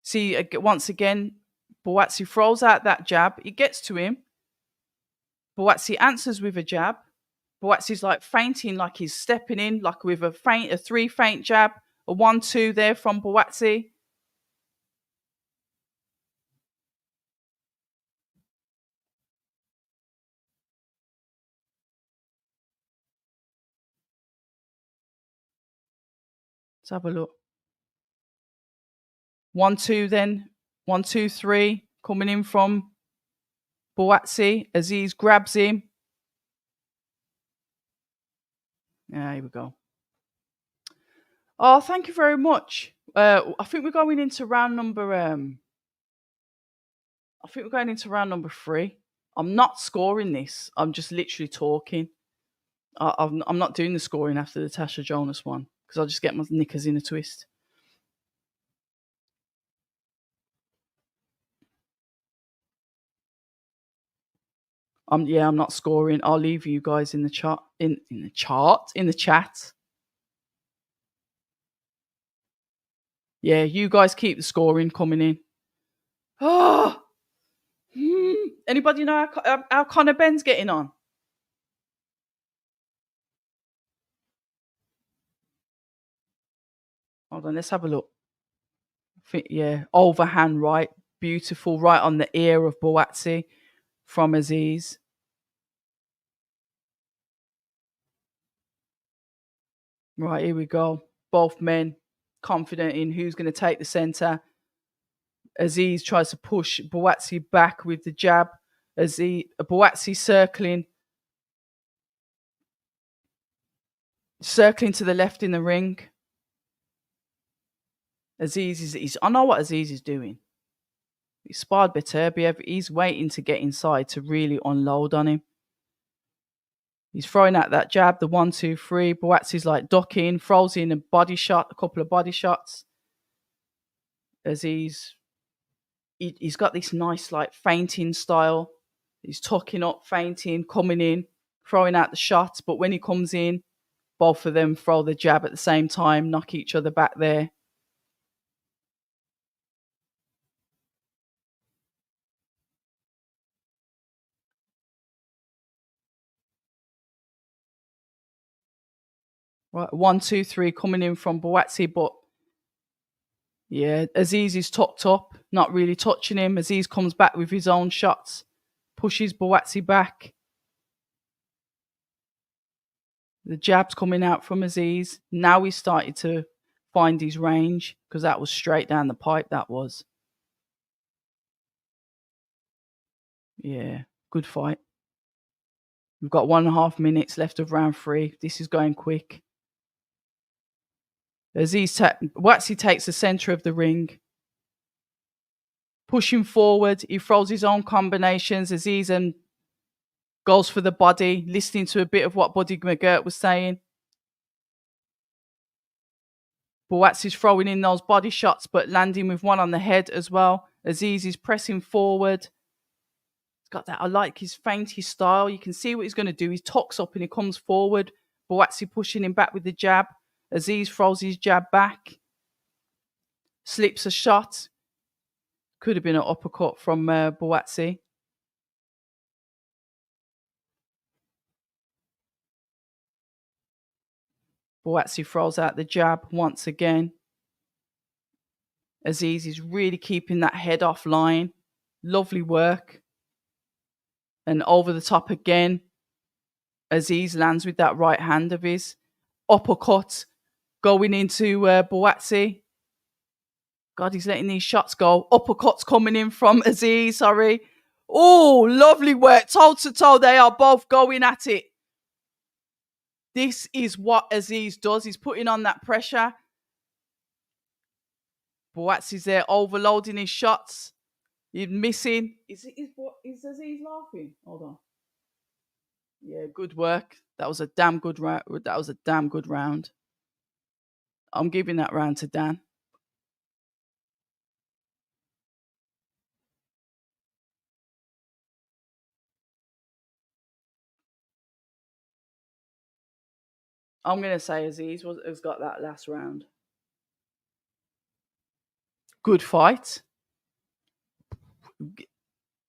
See, once again, Buatsi throws out that jab. It gets to him. Buatsi answers with a jab. Buatsi's like fainting, like he's stepping in, like with a 3 feint jab, a 1-2 there from Buatsi. Let's have a look. 1-2 then. 1-2-3 coming in from Buatsi. Azeez grabs him. Yeah, here we go. Oh, thank you very much. I think we're going into round number. I think we're going into round number 3. I'm not scoring this. I'm just literally talking. I'm not doing the scoring after the Tasha Jonas one because I'll just get my knickers in a twist. I'm not scoring. I'll leave you guys in the chat. In the chat. Yeah, you guys keep the scoring coming in. Oh, anybody know how Conor Ben's getting on? Hold on, let's have a look. Yeah, overhand right, beautiful, right on the ear of Buatsi from Azeez. Right, here we go. Both men confident in who's going to take the center. Azeez tries to push Buatsi back with the jab. Buatsi circling to the left in the ring. Azeez I know what Azeez is doing. He sparred Beterbiev. He's waiting to get inside to really unload on him. He's throwing out that jab, the 1-2-3. Buatsi's like ducking, throws in a body shot, a couple of body shots. Azeez, he's got this nice like feinting style. He's tucking up, feinting, coming in, throwing out the shots. But when he comes in, both of them throw the jab at the same time, knock each other back there. Right, 1-2-3 coming in from Buatsi, but yeah, Azeez is tucked up, not really touching him. Azeez comes back with his own shots, pushes Buatsi back. The jab's coming out from Azeez. Now he's started to find his range because that was straight down the pipe, that was. Yeah, good fight. We've got 1.5 minutes left of round 3. This is going quick. Buatsi takes the center of the ring. Pushing forward, he throws his own combinations. Azeez goes for the body, listening to a bit of what Buddy McGirt was saying. Buatsi's throwing in those body shots, but landing with one on the head as well. Azeez is pressing forward. He's got that. I like his feinty style. You can see what he's going to do. He tucks up and he comes forward. Buatsi pushing him back with the jab. Azeez throws his jab back. Slips a shot. Could have been an uppercut from Buatsi. Buatsi throws out the jab once again. Azeez is really keeping that head offline. Lovely work. And over the top again. Azeez lands with that right hand of his. Uppercut going into Buatsi. God, he's letting these shots go. Uppercuts coming in from Azeez, sorry. Oh, lovely work. Toe to toe. They are both going at it. This is what Azeez does. He's putting on that pressure. Buatsi's there overloading his shots. You're missing. Is Azeez laughing? Hold on. Yeah, good work. That was a damn good round. That was a damn good round. I'm giving that round to Dan. I'm gonna say Azeez has got that last round. Good fight.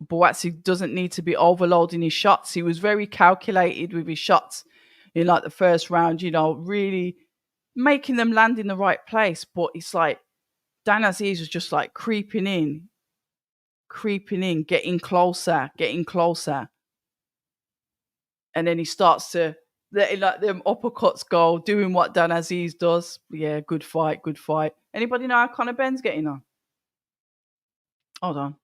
Buatsi doesn't need to be overloading his shots. He was very calculated with his shots in like the first round, really making them land in the right place. But it's like Dan Azeez was just like creeping in, getting closer, getting closer. And then he starts to letting like them uppercuts go, doing what Dan Azeez does. Yeah, good fight, good fight. Anybody know how Conor Ben's getting on? Hold on.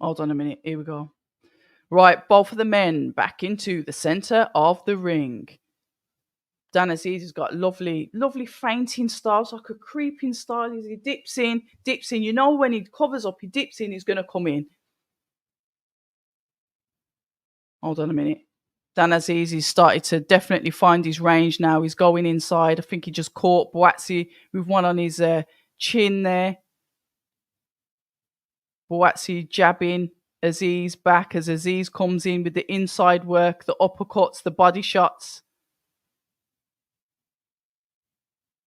Hold on a minute. Here we go. Right, both of the men back into the center of the ring. Dan Azeez has got lovely, lovely fainting styles, like a creeping style. He dips in, dips in. You know, when he covers up, he dips in, he's going to come in. Hold on a minute. Dan Azeez, he's started to definitely find his range now. He's going inside. I think he just caught Buatsi with one on his chin there. Buatsi jabbing Azeez back as Azeez comes in with the inside work, the uppercuts, the body shots.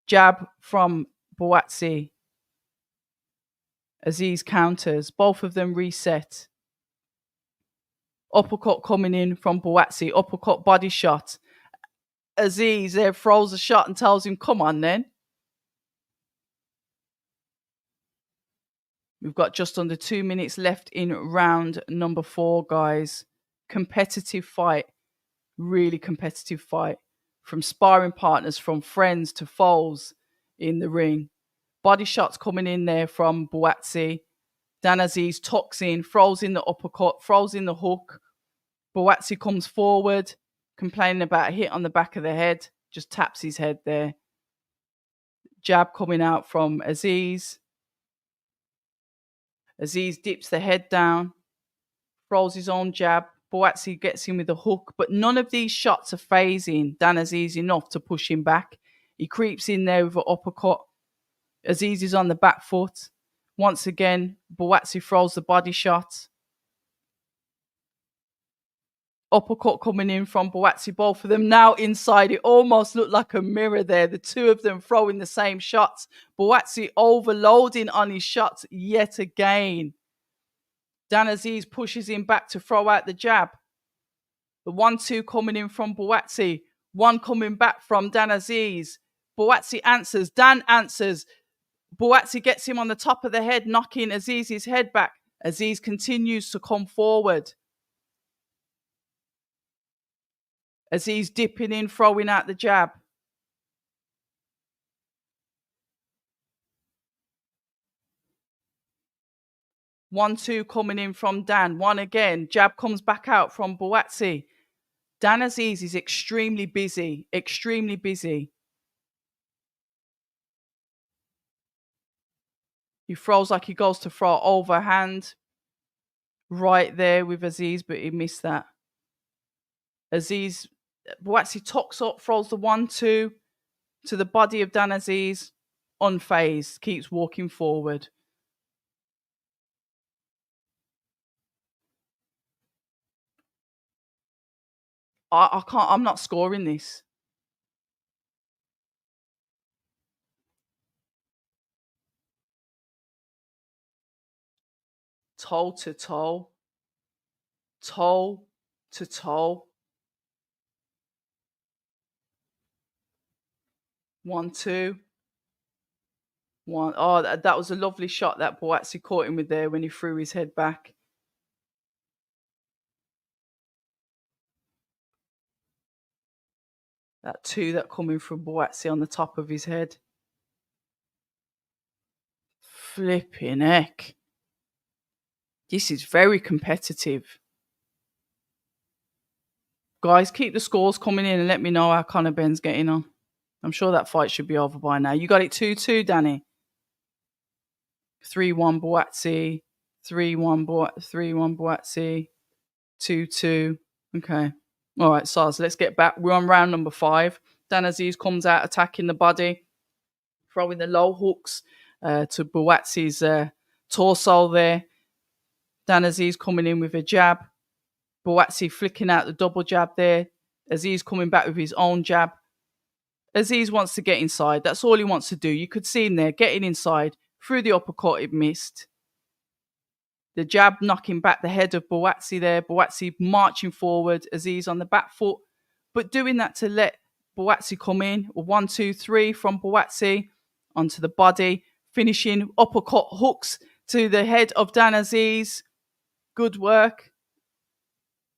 Jab from Buatsi. Azeez counters. Both of them reset. Uppercut coming in from Buatsi. Uppercut body shot. Azeez there throws a shot and tells him, come on then. We've got just under 2 minutes left in round number 4, guys. Competitive fight. Really competitive fight. From sparring partners, from friends to foes in the ring. Body shots coming in there from Buatsi. Dan Azeez tucks in, throws in the uppercut, throws in the hook. Buatsi comes forward, complaining about a hit on the back of the head. Just taps his head there. Jab coming out from Azeez. Azeez dips the head down, throws his own jab. Buatsi gets him with a hook, but none of these shots are phasing Dan Azeez enough to push him back. He creeps in there with an uppercut. Azeez is on the back foot. Once again, Buatsi throws the body shot. Uppercut coming in from Buatsi, both of them now inside. It almost looked like a mirror there. The two of them throwing the same shots. Buatsi overloading on his shots yet again. Dan Azeez pushes him back to throw out the jab. The 1-2 coming in from Buatsi. One coming back from Dan Azeez. Buatsi answers. Dan answers. Buatsi gets him on the top of the head, knocking Aziz's head back. Azeez continues to come forward. Azeez dipping in, throwing out the jab. One, two coming in from Dan. One again. Jab comes back out from Buatsi. Dan Azeez is extremely busy. Extremely busy. He throws like he goes to throw overhand. Right there with Azeez, but he missed that. Azeez, Buatsi tucks up, throws the 1-2 to the body of Dan Azeez. Unfazed, keeps walking forward. I can't, I'm not scoring this. Toe to toe. Toe to toe. 1-2. One. Oh, that was a lovely shot that Buatsi caught him with there when he threw his head back. That 2 that coming from Buatsi on the top of his head. Flipping heck. This is very competitive. Guys, keep the scores coming in and let me know how Conor Ben's getting on. I'm sure that fight should be over by now. You got it 2-2, Danny. 3-1 Buatsi. 3-1 Buatsi. 2-2. Okay. All right, Sars, let's get back. We're on round number 5. Dan Azeez comes out attacking the body, throwing the low hooks to Buatsi's torso there. Dan Azeez coming in with a jab. Buatsi flicking out the double jab there. Azeez coming back with his own jab. Azeez wants to get inside. That's all he wants to do. You could see him there getting inside. Through the uppercut, it missed. The jab knocking back the head of Buatsi there. Buatsi marching forward. Azeez on the back foot. But doing that to let Buatsi come in. 1, 2, 3 from Buatsi onto the body. Finishing uppercut hooks to the head of Dan Azeez. Good work.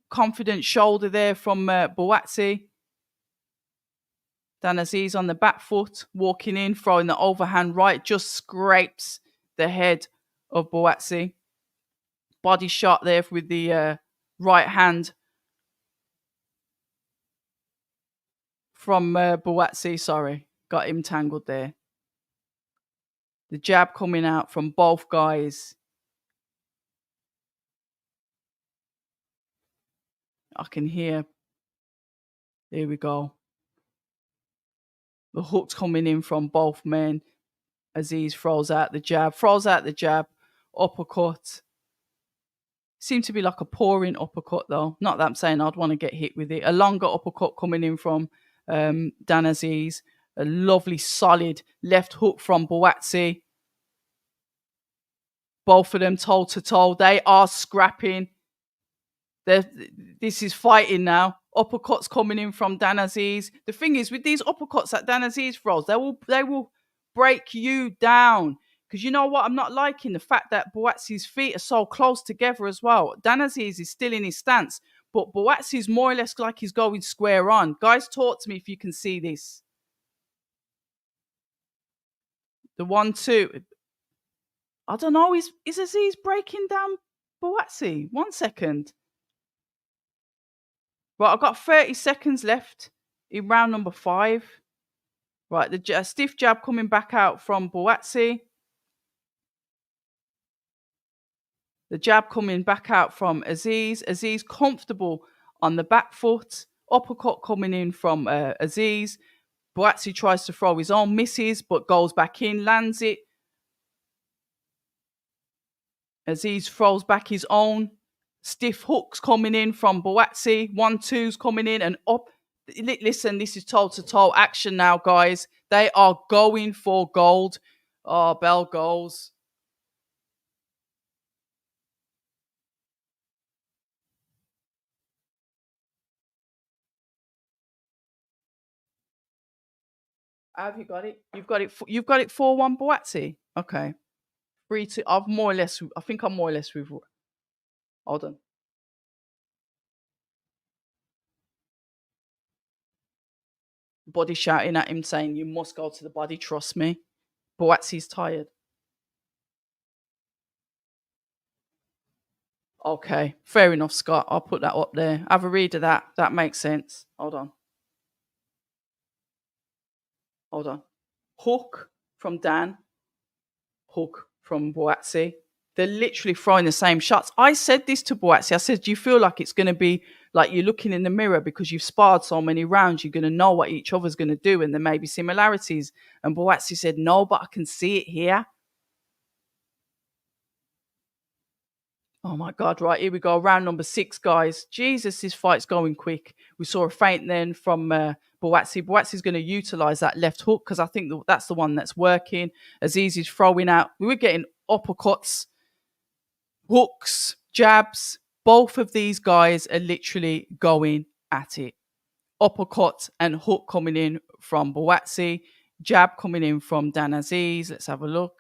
Confident shoulder there from Buatsi. Dan Azeez on the back foot, walking in, throwing the overhand right, just scrapes the head of Buatsi. Body shot there with the right hand from Buatsi. Sorry, got him tangled there. The jab coming out from both guys. I can hear. Here we go. The hooks coming in from both men. Azeez throws out the jab, uppercut. Seemed to be like a pouring uppercut though. Not that I'm saying I'd want to get hit with it. A longer uppercut coming in from Dan Azeez. A lovely solid left hook from Buatsi. Both of them toe to toe. They are scrapping. This is fighting now. Uppercuts coming in from Dan Azeez. The thing is, with these uppercuts that Dan Azeez throws, they will break you down. Because you know what? I'm not liking the fact that Buatsi's feet are so close together as well. Dan Azeez is still in his stance, but Buatsi's more or less like he's going square on. Guys, talk to me if you can see this. The 1-2. I don't know. Is Azeez breaking down Buatsi? 1 second. Right, I've got 30 seconds left in round number 5. Right, the stiff jab coming back out from Buatsi. The jab coming back out from Azeez. Azeez comfortable on the back foot. Uppercut coming in from Azeez. Buatsi tries to throw his own, misses, but goes back in, lands it. Azeez throws back his own. Stiff hooks coming in from Buatsi. 1-2s coming in and up. Listen, this is toe-to-toe action now, guys. They are going for gold. Oh, bell goes. Have you got it? You've got it. You've got it 4-1 Buatsi. Okay. 3-2. I've more or less. I think I'm more or less with. Hold on. Body shouting at him, saying, "You must go to the body. Trust me." Buatsi's tired. Okay, fair enough, Scott. I'll put that up there. Have a read of that. That makes sense. Hold on. Hook from Dan. Hook from Buatsi. They're literally throwing the same shots. I said this to Buatsi. I said, do you feel like it's going to be like you're looking in the mirror because you've sparred so many rounds, you're going to know what each other's going to do and there may be similarities? And Buatsi said, no, but I can see it here. Oh my God, right, here we go. Round number 6, guys. Jesus, this fight's going quick. We saw a feint then from Buatsi. Buatsi's going to utilize that left hook because I think that's the one that's working. Azeez is throwing out. We were getting uppercuts, hooks, jabs. Both of these guys are literally going at it. Uppercut and hook coming in from Buatsi. Jab coming in from Dan Azeez. Let's have a look.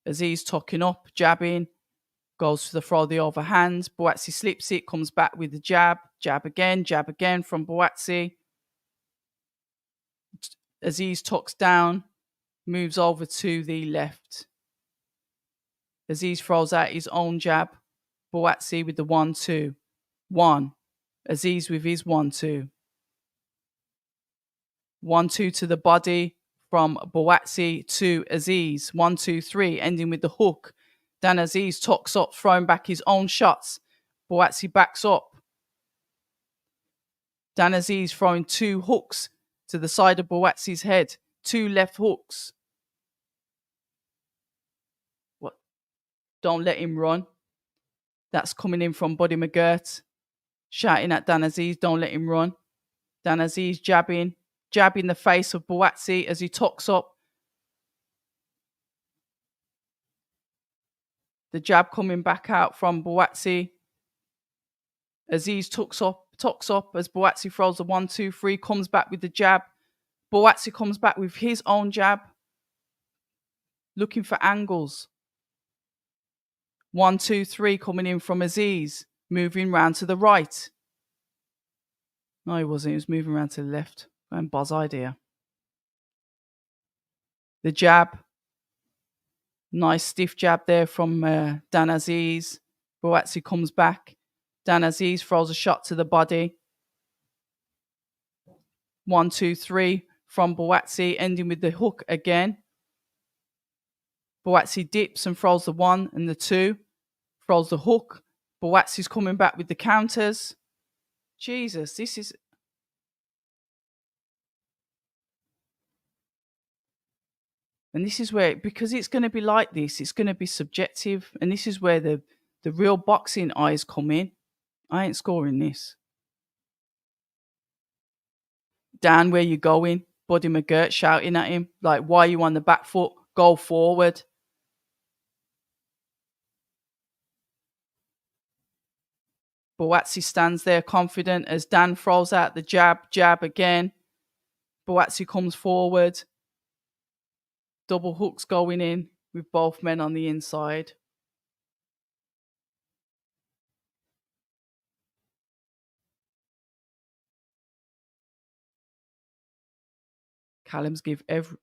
Azeez tucking up, jabbing, goes for the throw the overhands. Buatsi slips it, comes back with the jab again from Buatsi. Azeez tucks down, moves over to the left. Azeez throws out his own jab. Buatsi with the 1-2. 1. Azeez with his 1-2. 1-2 to the body from Buatsi to Azeez. 1-2-3, ending with the hook. Dan Azeez tucks up, throwing back his own shots. Buatsi backs up. Dan Azeez throwing 2 hooks to the side of Buatsi's head. 2 left hooks. What? Don't let him run. That's coming in from Buddy McGirt, shouting at Dan Azeez, don't let him run. Dan Azeez jabbing the face of Buatsi as he tucks up. The jab coming back out from Buatsi. Azeez tucks up as Buatsi throws the 1-2-3, comes back with the jab. Buatsi comes back with his own jab, looking for angles. 1-2-3 coming in from Azeez, moving round to the right. No, he wasn't. He was moving around to the left. And Buzz idea. The jab. Nice stiff jab there from Dan Azeez. Buatsi comes back. Dan Azeez throws a shot to the body. 1-2-3 from Buatsi, ending with the hook again. Buatsi dips and throws the 1 and the 2. Throws the hook. Buatsi's coming back with the counters. Jesus, this is... And this is where, because it's going to be like this, it's going to be subjective. And this is where the real boxing eyes come in. I ain't scoring this. Dan, where you going? Buddy McGirt shouting at him. Like, why are you on the back foot? Go forward. Buatsi stands there confident as Dan throws out the jab again. Buatsi comes forward. Double hooks going in with both men on the inside. Callum's give every...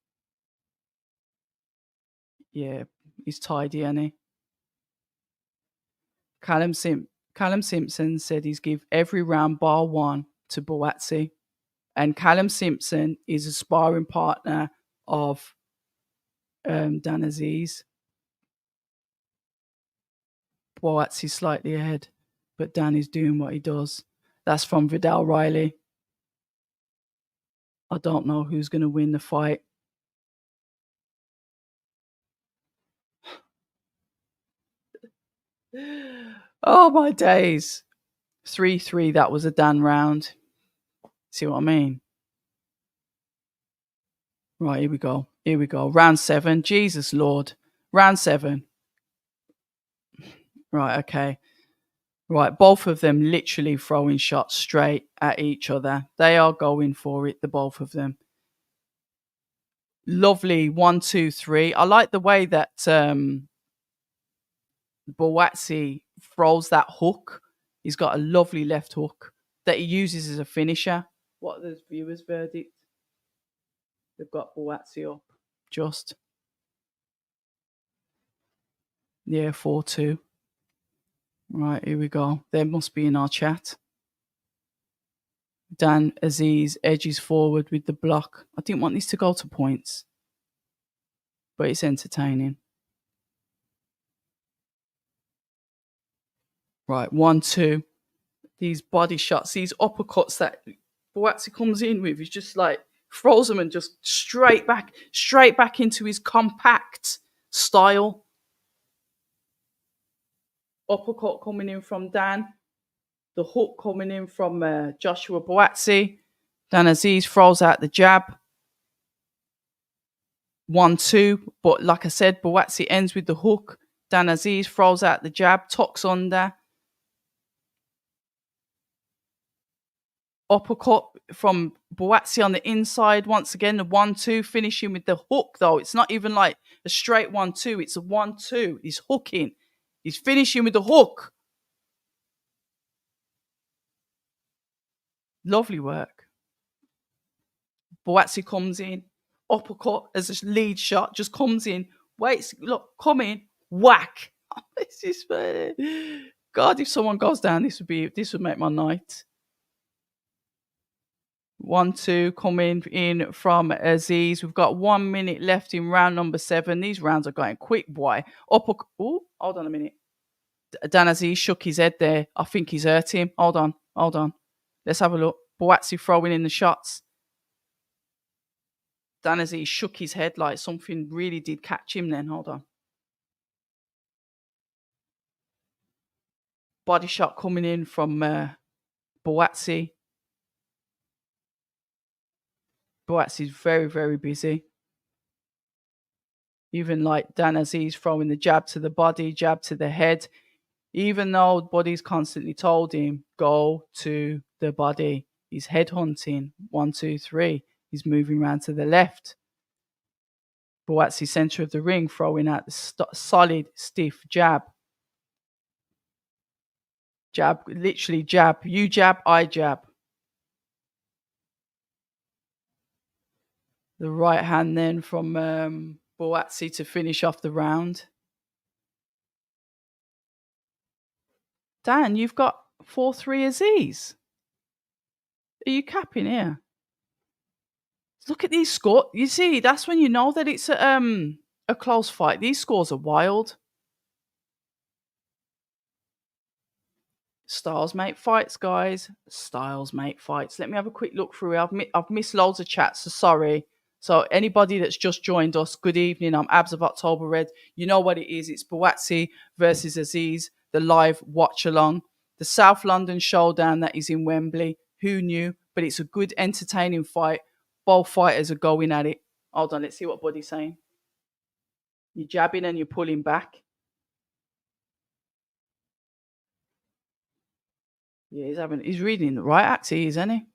Yeah, he's tidy, ain't he? Callum Simpson said he's give every round bar 1 to Buatsi. And Callum Simpson is a sparring partner of Dan Azeez. Buatsi's slightly ahead, but Dan is doing what he does. That's from Vidal Riley. I don't know who's going to win the fight. Oh, my days. 3-3, that was a Dan round. See what I mean? Right, here we go. Round 7. Jesus Lord. Round 7. Right, okay. Right, both of them literally throwing shots straight at each other. They are going for it, the both of them. Lovely 1-2-3. I like the way that Buatsi throws that hook. He's got a lovely left hook that he uses as a finisher. What are the viewers' verdict? They've got Buatsi up. Just. Yeah, 4-2. Right, here we go. There must be in our chat. Dan Azeez edges forward with the block. I didn't want this to go to points, but it's entertaining. Right, 1-2. These body shots, these uppercuts that Buatsi comes in with, he's just like throws them and just straight back into his compact style. Uppercut coming in from Dan. The hook coming in from Joshua Buatsi. Dan Azeez throws out the jab. 1-2. But like I said, Buatsi ends with the hook. Dan Azeez throws out the jab, tucks under. Uppercut from Buatsi on the inside. Once again, the 1-2, finishing with the hook, though. It's not even like a straight 1-2. It's a 1-2. He's hooking. He's finishing with the hook. Lovely work. Buatsi comes in. Uppercut as a lead shot. Just comes in. Waits. Look, come in. Whack. Oh, this is funny. God, if someone goes down, this would make my night. 1-2 coming in from Azeez. We've got 1 minute left in round number 7. These rounds are going quick, boy. Oh, hold on a minute. Dan Azeez shook his head there. I think he's hurt him. Hold on. Let's have a look. Buatsi throwing in the shots. Dan Azeez shook his head like something really did catch him then. Hold on. Body shot coming in from Buatsi. Buatsi's very, very busy. Even like Dan Azeez throwing the jab to the body, jab to the head. Even though Buddy's constantly told him, go to the body. He's headhunting. 1, 2, 3. He's moving around to the left. Buatsi center of the ring, throwing out the solid, stiff jab. Jab, literally jab. You jab, I jab. The right hand then from Buatsi to finish off the round. Dan, you've got 4-3 Azeez. Are you capping here? Look at these scores. You see, that's when you know that it's a close fight. These scores are wild. Styles make fights, guys. Styles make fights. Let me have a quick look through. I've missed loads of chats, so sorry. So anybody that's just joined us, good evening. I'm Abs of October Red. You know what it is. It's Buatsi versus Azeez, the live watch along. The South London showdown that is in Wembley. Who knew? But it's a good, entertaining fight. Both fighters are going at it. Hold on, let's see what Buddy's saying. You're jabbing and you're pulling back. Yeah, he's reading the right act, isn't he?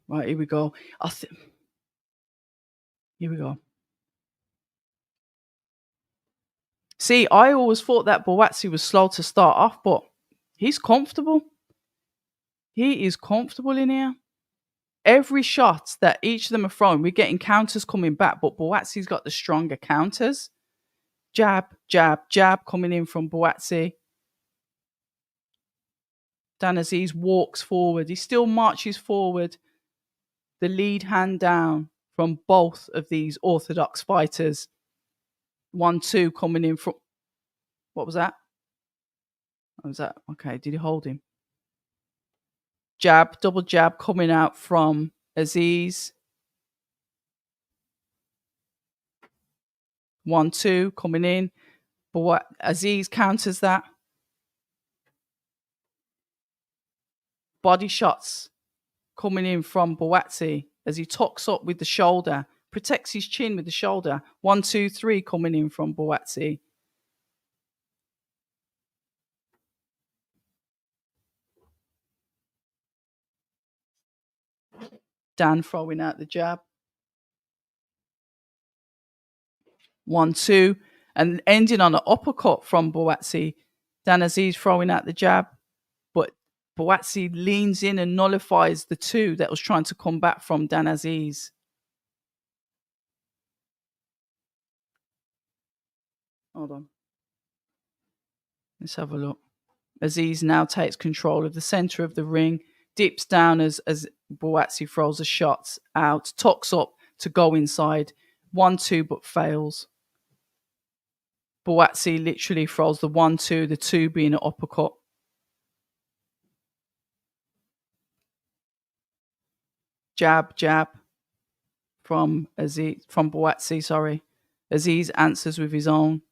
Right, here we go. Here we go. See, I always thought that Buatsi was slow to start off, but he's comfortable. He is comfortable in here. Every shot that each of them are throwing, we're getting counters coming back, but Buatsi's got the stronger counters. Jab, jab, jab coming in from Buatsi. Dan Azeez walks forward. He still marches forward. The lead hand down from both of these orthodox fighters. 1-2 coming in from... What was that? What was that? Okay, did he hold him? Jab, double jab coming out from Azeez. 1-2 coming in. But what Azeez counters that. Body shots coming in from Buatsi as he tucks up with the shoulder, protects his chin with the shoulder. 1, 2, 3 coming in from Buatsi. Dan throwing out the jab. 1, 2, and ending on an uppercut from Buatsi. Dan Azeez throwing out the jab, but Buatsi leans in and nullifies the 2 that was trying to come back from Dan Azeez. Hold on. Let's have a look. Azeez now takes control of the center of the ring, dips down as Buatsi throws the shots out, tucks up to go inside. 1, 2, but fails. Buatsi literally throws the 1, 2, the 2 being an uppercut. Jab, jab from Buatsi, sorry. Azeez answers with his own.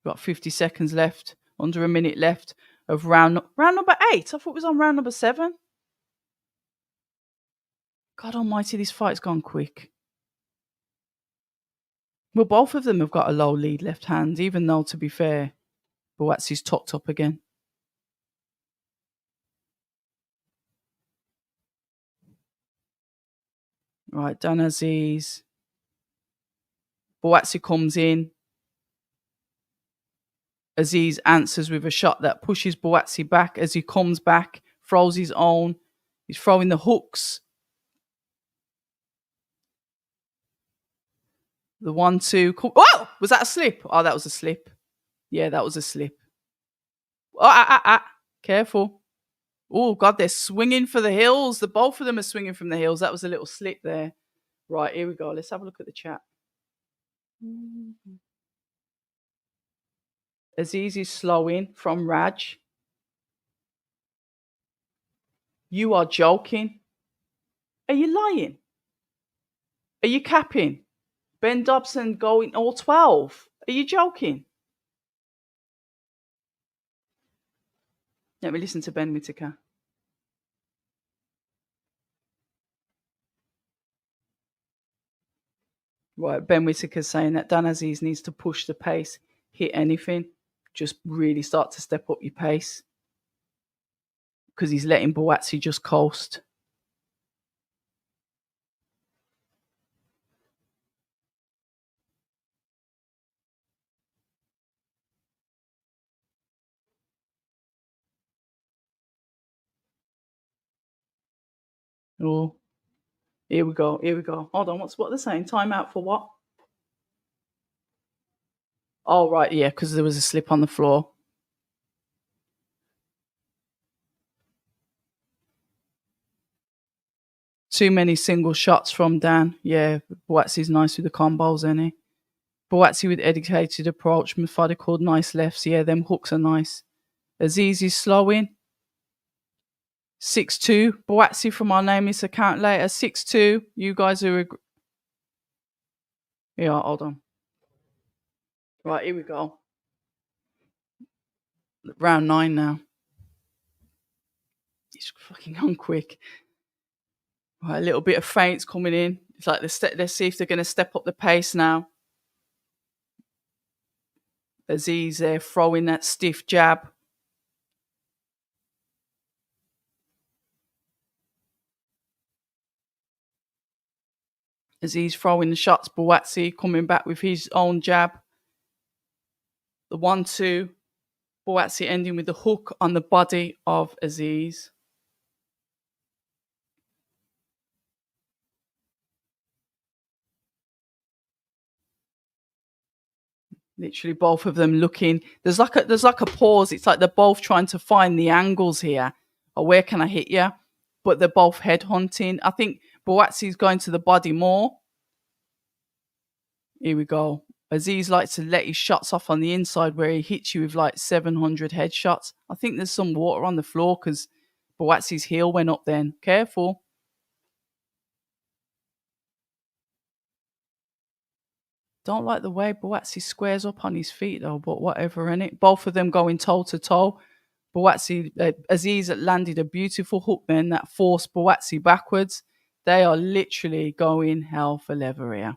Got 50 seconds left, under a minute left of round number 8. I thought it was on round number 7. God almighty, this fight's gone quick. Well, both of them have got a low lead left hand, even though, to be fair, Buatsi's tucked up again. Right, Dan Azeez. Buatsi comes in. Azeez answers with a shot that pushes Buatsi back as he comes back, throws his own. He's throwing the hooks. The 1, 2. Oh! Was that a slip? Oh, that was a slip. Yeah, that was a slip. Careful. Oh, God, they're swinging for the hills. The both of them are swinging from the hills. That was a little slip there. Right, here we go. Let's have a look at the chat. Azeez is slowing from Raj. You are joking. Are you lying? Are you capping? Ben Dobson going all 12. Are you joking? Let me listen to Ben Whitaker. Right, Ben Whitaker's saying that Dan Azeez needs to push the pace, hit anything, just really start to step up your pace because he's letting Buatsi just coast. Oh, here we go. Here we go. Hold on. What they're saying? Time out for what? Oh, right. Yeah, because there was a slip on the floor. Too many single shots from Dan. Yeah, Buatsi's nice with the combos, isn't he? Buatsi with educated approach, methodical, nice lefts. Yeah, them hooks are nice. Azeez is slowing. 6-2. Buatsi from our name is account later. 6-2. You guys are. Yeah, hold on. Right, here we go. Round 9 now. He's fucking on quick. Right, a little bit of feints coming in. It's like let's see if they're going to step up the pace now. Azeez there throwing that stiff jab. Azeez throwing the shots. Buatsi coming back with his own jab. The 1-2. Buatsi ending with the hook on the body of Azeez. Literally both of them looking. There's like a pause. It's like they're both trying to find the angles here. Or where can I hit you? But they're both head hunting. I think Buatsi's going to the body more. Here we go. Azeez likes to let his shots off on the inside where he hits you with like 700 headshots. I think there's some water on the floor because Buatsi's heel went up then. Careful. Don't like the way Buatsi squares up on his feet though, but whatever, innit? Both of them going toe to toe. Buatsi, Azeez landed a beautiful hook then that forced Buatsi backwards. They are literally going hell for leather here.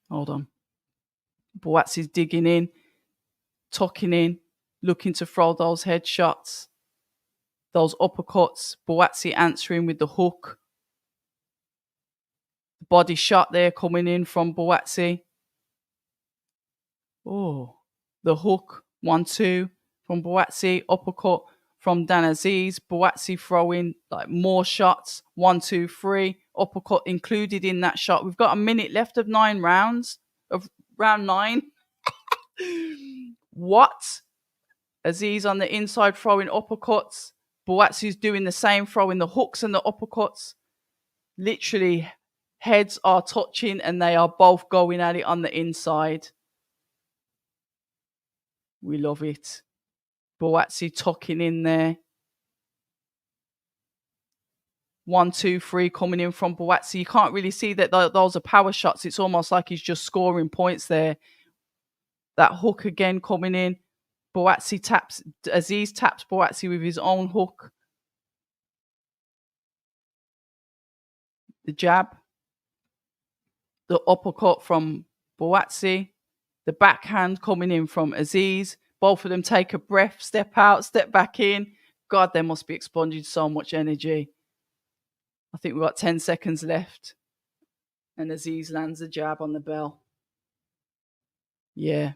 Hold on. Buatsi's digging in, tucking in, looking to throw those headshots, those uppercuts. Buatsi answering with the hook. Body shot there coming in from Buatsi. Oh, the hook, 1-2 from Buatsi, uppercut from Dan Azeez. Buatsi throwing like more shots, 1, 2, 3, uppercut included in that shot. We've got a minute left of 9 rounds, of round 9. What? Azeez on the inside throwing uppercuts. Buatsi's doing the same, throwing the hooks and the uppercuts. Literally, heads are touching and they are both going at it on the inside. We love it. Buatsi tucking in there. 1, 2, 3 coming in from Buatsi. You can't really see that those are power shots. It's almost like he's just scoring points there. That hook again coming in. Buatsi taps, Azeez taps Buatsi with his own hook. The jab. The uppercut from Buatsi. The backhand coming in from Azeez. Both of them take a breath, step out, step back in. God, they must be expunging so much energy. I think we've got 10 seconds left. And Azeez lands a jab on the bell. Yeah.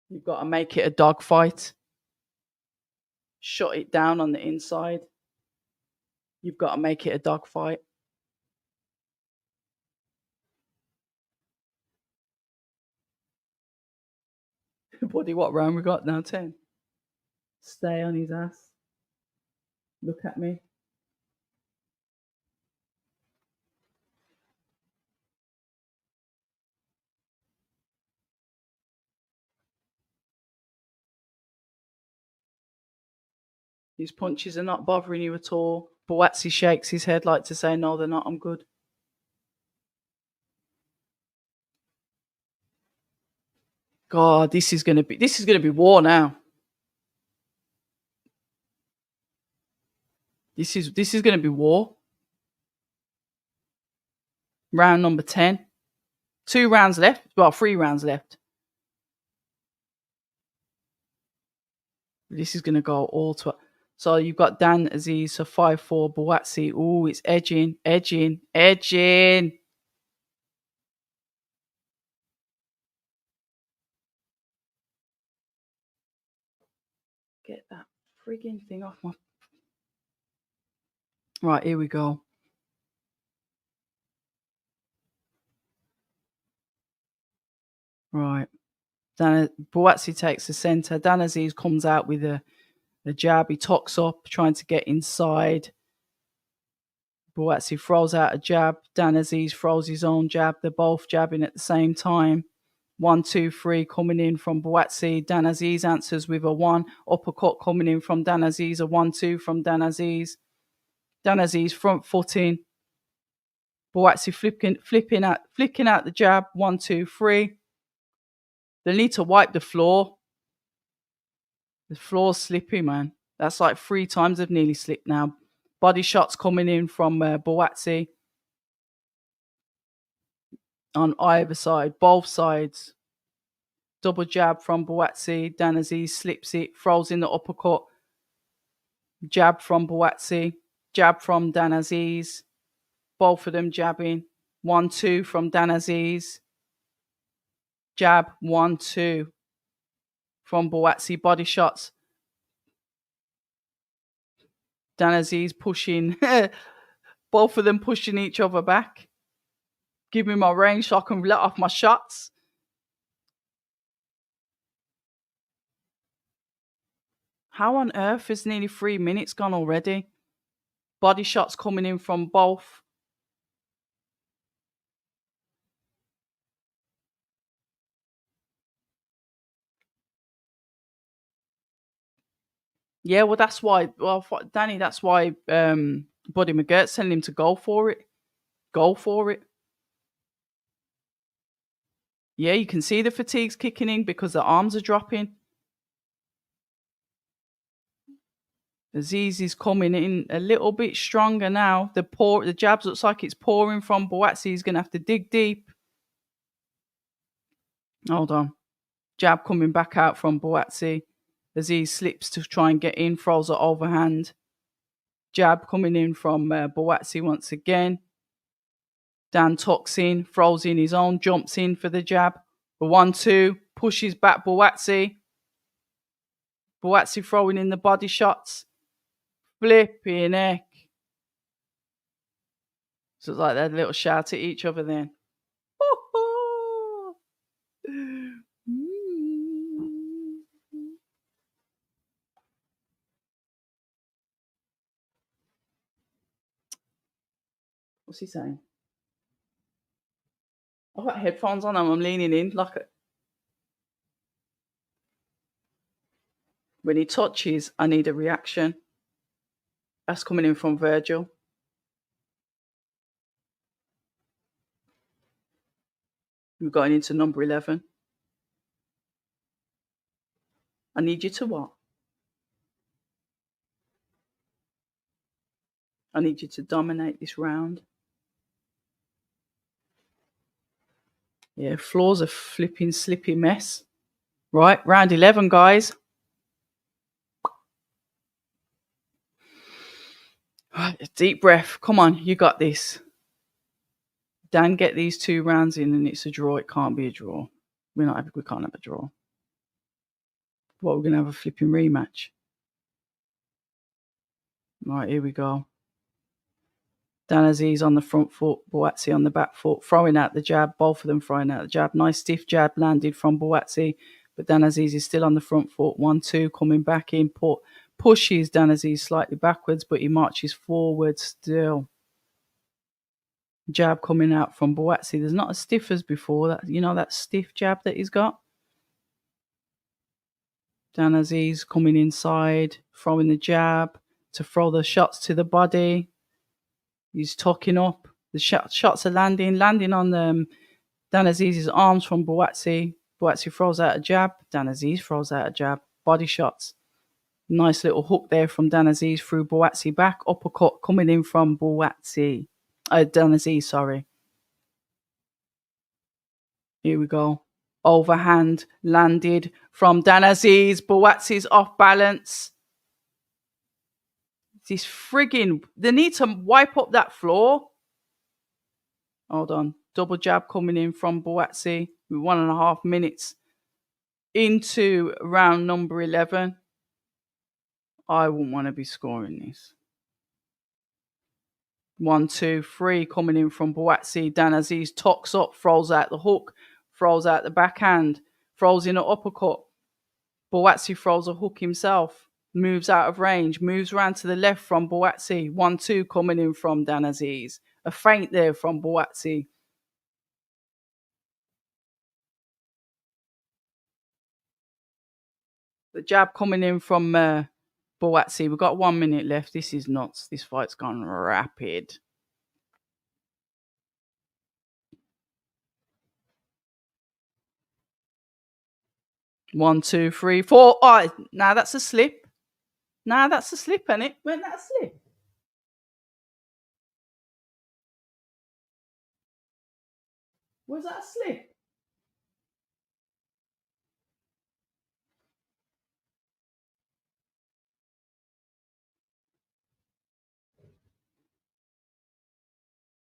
You've got to make it a dogfight. Shut it down on the inside. You've got to make it a dogfight. Buddy, what round we got now? 10. Stay on his ass. Look at me. His punches are not bothering you at all. Buatsi shakes his head like to say, no, they're not. I'm good. God, this is gonna be war now. This is gonna be war. Round number 10. 2 rounds left. Well, 3 rounds left. This is gonna go all to. So you've got Dan Azeez, so 5-4, Buatsi. Ooh, it's edging. Get that frigging thing off my. Right, here we go. Right. Buatsi takes the centre. Dan Azeez comes out with a jab. He tocks up, trying to get inside. Buatsi throws out a jab. Dan Azeez throws his own jab. They're both jabbing at the same time. 1, 2, 3 coming in from Buatsi. Dan Azeez answers with a 1. Uppercut coming in from Dan Azeez. A 1-2 from Dan Azeez. Dan Azeez front footing. Buatsi flicking out the jab. 1, 2, 3. They need to wipe the floor. The floor's slippy, man. That's like 3 times they've nearly slipped now. Body shots coming in from Buatsi on either side, both sides. Double jab from Buatsi. Dan Azeez slips it, throws in the uppercut. Jab from Buatsi. Jab from Dan Azeez. Both of them jabbing. 1-2 from Dan Azeez. Jab, 1-2 from Buatsi. Body shots. Dan Azeez pushing. Both of them pushing each other back. Give me my range so I can let off my shots. How on earth is nearly 3 minutes gone already? Body shots coming in from both. Yeah, well, that's why. Well, Danny, that's why Buddy McGirt's telling him to go for it. Go for it. Yeah, you can see the fatigue's kicking in because the arms are dropping. Azeez is coming in a little bit stronger now. The jabs looks like it's pouring from Buatsi. He's gonna have to dig deep. Hold on. Jab coming back out from Buatsi. Azeez slips to try and get in, throws an overhand. Jab coming in from Buatsi once again. Dan tucks in, throws in his own, jumps in for the jab. The 1-2, pushes back Buatsi. Buatsi throwing in the body shots. Flipping heck. So it's like they had a little shout at each other then. What's he saying? I've got headphones on and I'm leaning in like a... When he touches, I need a reaction. That's coming in from Virgil. We're going into number 11. I need you to what? I need you to dominate this round. Yeah, floor's a flipping slippy mess. Right, round 11, guys. Deep breath. Come on, you got this. Dan, get these 2 rounds in and it's a draw. It can't be a draw. We can't have a draw. What, we're going to have a flipping rematch? Right, here we go. Dan Azeez on the front foot, Buatsi on the back foot, throwing out the jab, both of them throwing out the jab. Nice stiff jab landed from Buatsi. But Dan Azeez is still on the front foot. 1-2 coming back in. Pushes Dan Azeez slightly backwards, but he marches forward still. Jab coming out from Buatsi. There's not as stiff as before. That stiff jab that he's got. Dan Azeez coming inside, throwing the jab to throw the shots to the body. He's tucking up. The shots are landing on Dan Azeez's arms from Buatsi. Buatsi throws out a jab. Dan Azeez throws out a jab. Body shots. Nice little hook there from Dan Azeez through Buatsi back. Uppercut coming in from Buatsi. Dan Azeez, sorry. Here we go. Overhand landed from Dan Azeez. Buatsi's off balance. This frigging... They need to wipe up that floor. Hold on. Double jab coming in from Buatsi with 1.5 minutes into round number 11. I wouldn't want to be scoring this. 1, 2, 3 coming in from Buatsi. Dan Azeez tucks up, throws out the hook, throws out the backhand, throws in an uppercut. Buatsi throws a hook himself, moves out of range, moves around to the left from Buatsi. 1, 2 coming in from Dan Azeez. A feint there from Buatsi. The jab coming in from Buatsi. We've got 1 minute left. This is nuts. This fight's gone rapid. One, two, three, four. Oh, now that's a slip. Now that's a slip, isn't it? Wasn't that a slip? Was that a slip?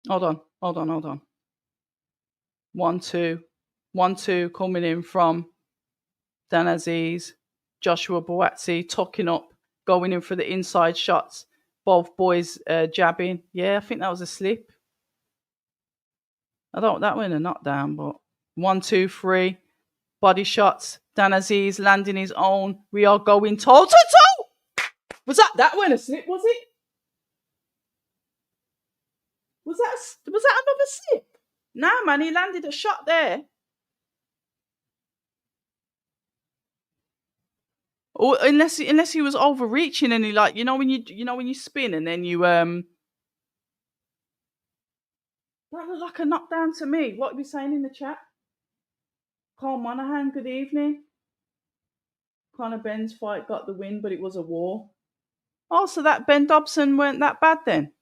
Hold on. 1, 2. 1, 2 coming in from Dan Azeez. Joshua Buatsi tucking up, going in for the inside shots. Both boys jabbing. Yeah, I think that was a slip. That went a knockdown, but 1, 2, 3. Body shots. Dan Azeez landing his own. We are going toe to toe. Was that went a slip, was it? Was that another slip? Nah, man, he landed a shot there. Or unless he was overreaching and he when you spin and then you that looked like a knockdown to me. What are we saying in the chat? Carl Monahan, good evening. Conor Ben's fight got the win, but it was a war. Oh, so that Ben Dobson weren't that bad then?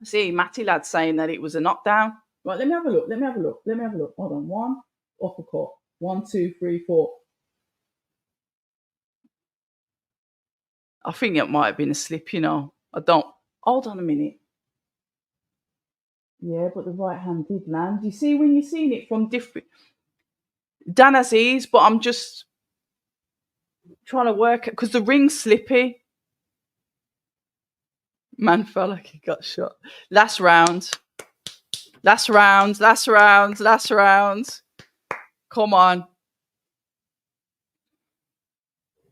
See, Matty lad saying that it was a knockdown. Right, let me have a look. Hold on. 1 uppercut. 1, 2, 3, 4. I think it might have been a slip, I don't. Hold on a minute. Yeah, but the right hand did land. You see when you're seeing it from different... Dan Azeez, but I'm just trying to work it because the ring's slippy. Man felt like he got shot. Last round. Come on.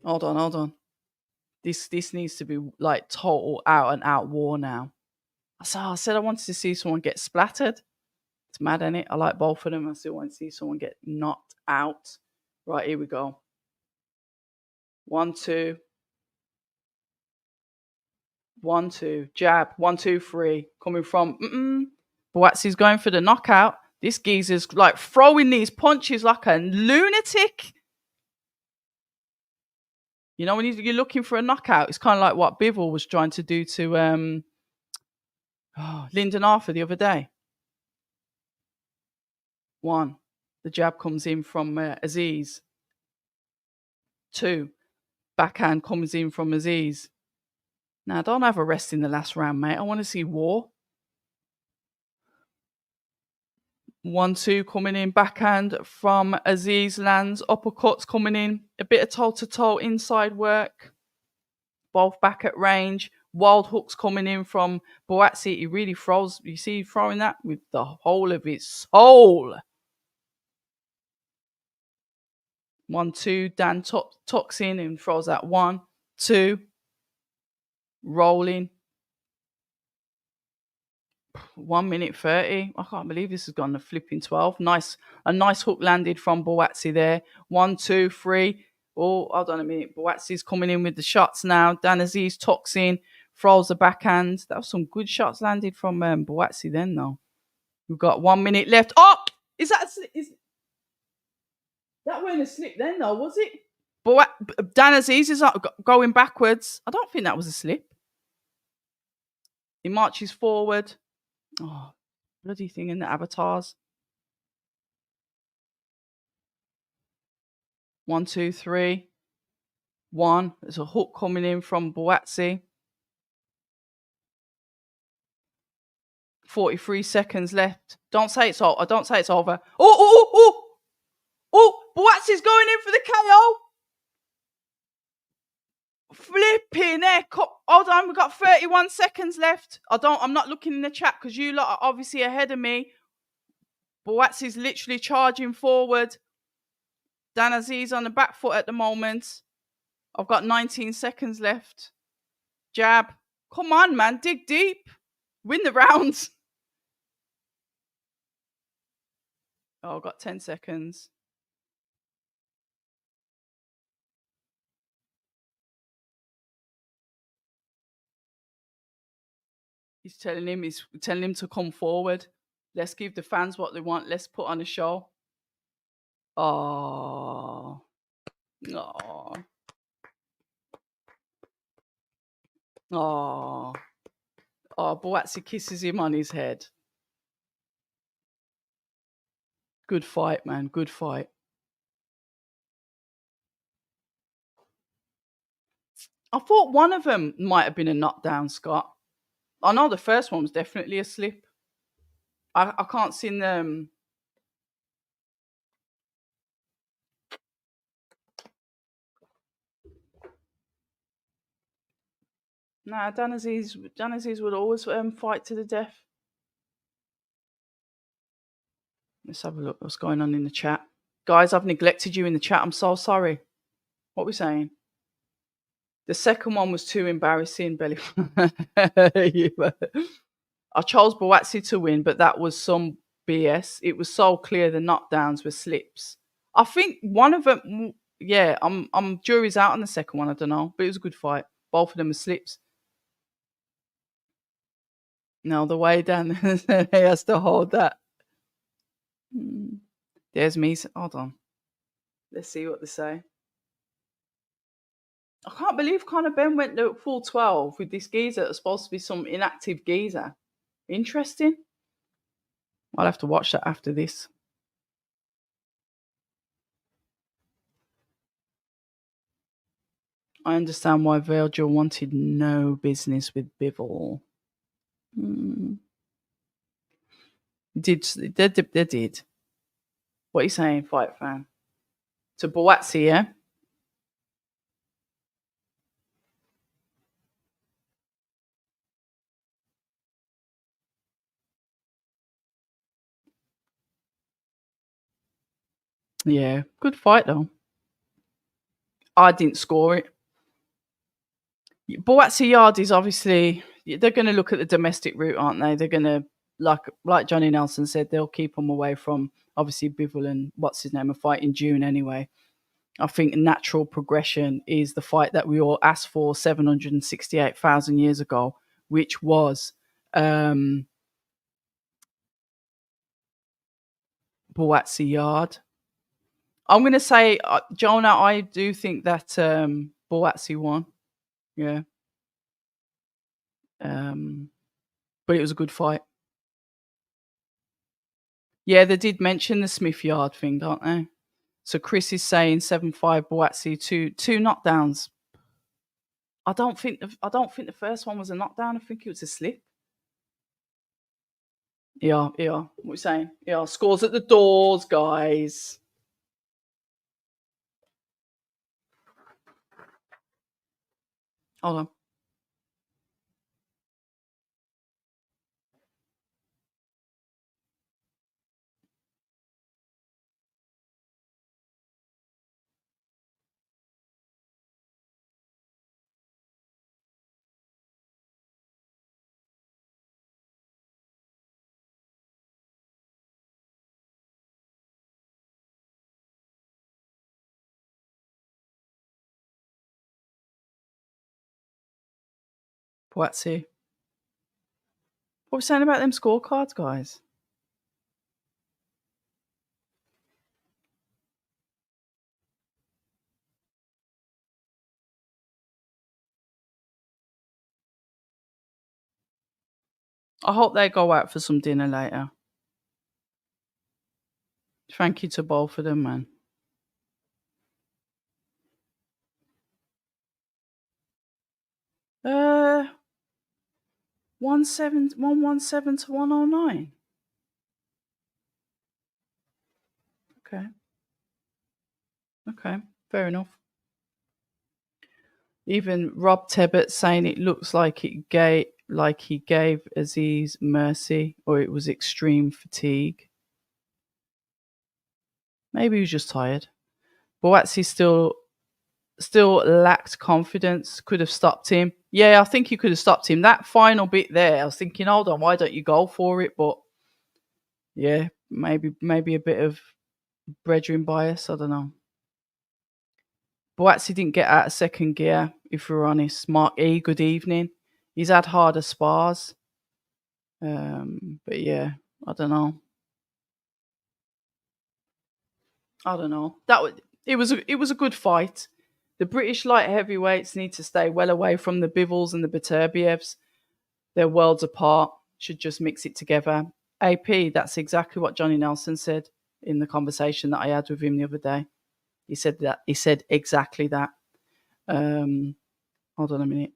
Hold on. This needs to be like total out and out war now. So I said I wanted to see someone get splattered. It's mad, isn't it? I like both of them. I still want to see someone get knocked out. Right, here we go. 1, 2. 1, 2. Jab. 1, 2, 3. Coming from Buatsi's going for the knockout. This geezer's like throwing these punches like a lunatic. When you're looking for a knockout, it's kind of like what Bivol was trying to do to Lyndon Arthur the other day. 1. The jab comes in from Azeez. 2. Backhand comes in from Azeez. Now, don't have a rest in the last round, mate. I want to see war. 1, 2 coming in. Backhand from Azeez lands. Uppercuts coming in. A bit of toe-to-toe inside work. Both back at range. Wild hooks coming in from Buatsi. He really throws. You see, throwing that with the whole of his soul. 1-2. Dan Toxin and throws that 1-2. Rolling. 1 minute 30. I can't believe this has gone to flipping 12. A nice hook landed from Buatsi there. 1-2-3. Oh, hold on a minute. Buatsi's coming in with the shots now. Dan Azeez Toxin throws the backhand. That was some good shots landed from Buatsi then, though. We've got 1 minute left. Oh, is that that weren't a slip then, though, was it? Dan Azeez is going backwards. I don't think that was a slip. He marches forward. Oh, bloody thing in the avatars. 1, 2, 3. 1. There's a hook coming in from Buatsi. 43 seconds left. Don't say it's over. Don't say it's over. Oh, Buatsi's going in for the KO. Flipping heck. Hold on, we've got 31 seconds left. I'm not looking in the chat because you lot are obviously ahead of me. Buatsi's literally charging forward. Dan Azeez on the back foot at the moment. I've got 19 seconds left. Jab. Come on, man. Dig deep. Win the round. Oh, I've got 10 seconds. He's telling him to come forward. Let's give the fans what they want. Let's put on a show. Oh. Oh. Oh. Oh, Buatsi kisses him on his head. Good fight, man. Good fight. I thought one of them might have been a knockdown, Scott. I know the first one was definitely a slip. I can't see them. Nah, Dan Azeez would always fight to the death. Let's have a look what's going on in the chat. Guys, I've neglected you in the chat. I'm so sorry. What are we saying? The second one was too embarrassing, Belly. I chose Buatsi to win, but that was some BS. It was so clear the knockdowns were slips. I think one of them, yeah, I'm jury's out on the second one. I don't know, but it was a good fight. Both of them were slips. No, the way down, he has to hold that. There's me. Hold on. Let's see what they say. I can't believe Conor Ben went to full 12 with this geezer that's supposed to be some inactive geezer. Interesting. I'll have to watch that after this. I understand why Virgil wanted no business with Bivol. They did. What are you saying, fight fan? To Buatsi, yeah? Yeah, good fight though. I didn't score it. Buatsi Yard is obviously, they're going to look at the domestic route, aren't they? They're going to, like Johnny Nelson said, they'll keep them away from, obviously, Bivol and what's his name, a fight in June anyway. I think natural progression is the fight that we all asked for 768,000 years ago, which was Buatsi Yard. I'm going to say, Jonah, I do think that Buatsi won. Yeah. But it was a good fight. Yeah, they did mention the Smith Yard thing, don't they? So Chris is saying 7-5 Buatsi, two knockdowns. I don't think the first one was a knockdown. I think it was a slip. Yeah. What are we saying? Yeah, scores at the doors, guys. Hold on. Buatsi. What are we saying about them scorecards, guys? I hope they go out for some dinner later. Thank you to both of them, man. Uh, 117 to 109. Okay. Okay. Fair enough. Even Rob Tebbett saying it looks like he gave Azeez mercy, or it was extreme fatigue. Maybe he was just tired. Buatsi still lacked confidence. Could have stopped him. Yeah, I think you could have stopped him. That final bit there, I was thinking, hold on, why don't you go for it? But yeah, maybe a bit of brethren bias. I don't know. Buatsi didn't get out of second gear, if we're honest. Mark E, good evening. He's had harder spars. But yeah, I don't know. It was a good fight. The British light heavyweights need to stay well away from the Bivals and the Beterbievs. They're worlds apart. Should just mix it together. AP, that's exactly what Johnny Nelson said in the conversation that I had with him the other day. He said that. He said exactly that. Hold on a minute.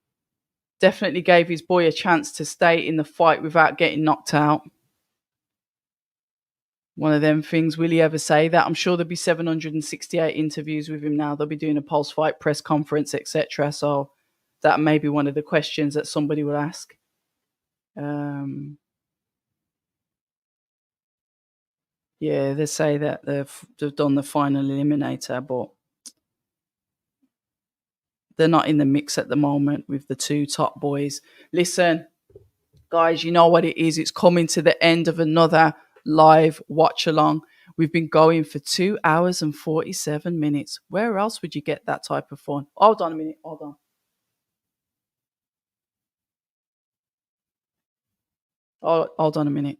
Definitely gave his boy a chance to stay in the fight without getting knocked out. One of them things. Will he ever say that? I'm sure there'll be 768 interviews with him now. They'll be doing a post-fight press conference, etc. So that may be one of the questions that somebody will ask. Yeah, they say that they've done the final eliminator, but they're not in the mix at the moment with the two top boys. Listen, guys, you know what it is. It's coming to the end of another live watch along. We've been going for 2 hours and 47 minutes. Where else would you get that type of fun? Hold on a minute. Hold on. Oh, hold on a minute.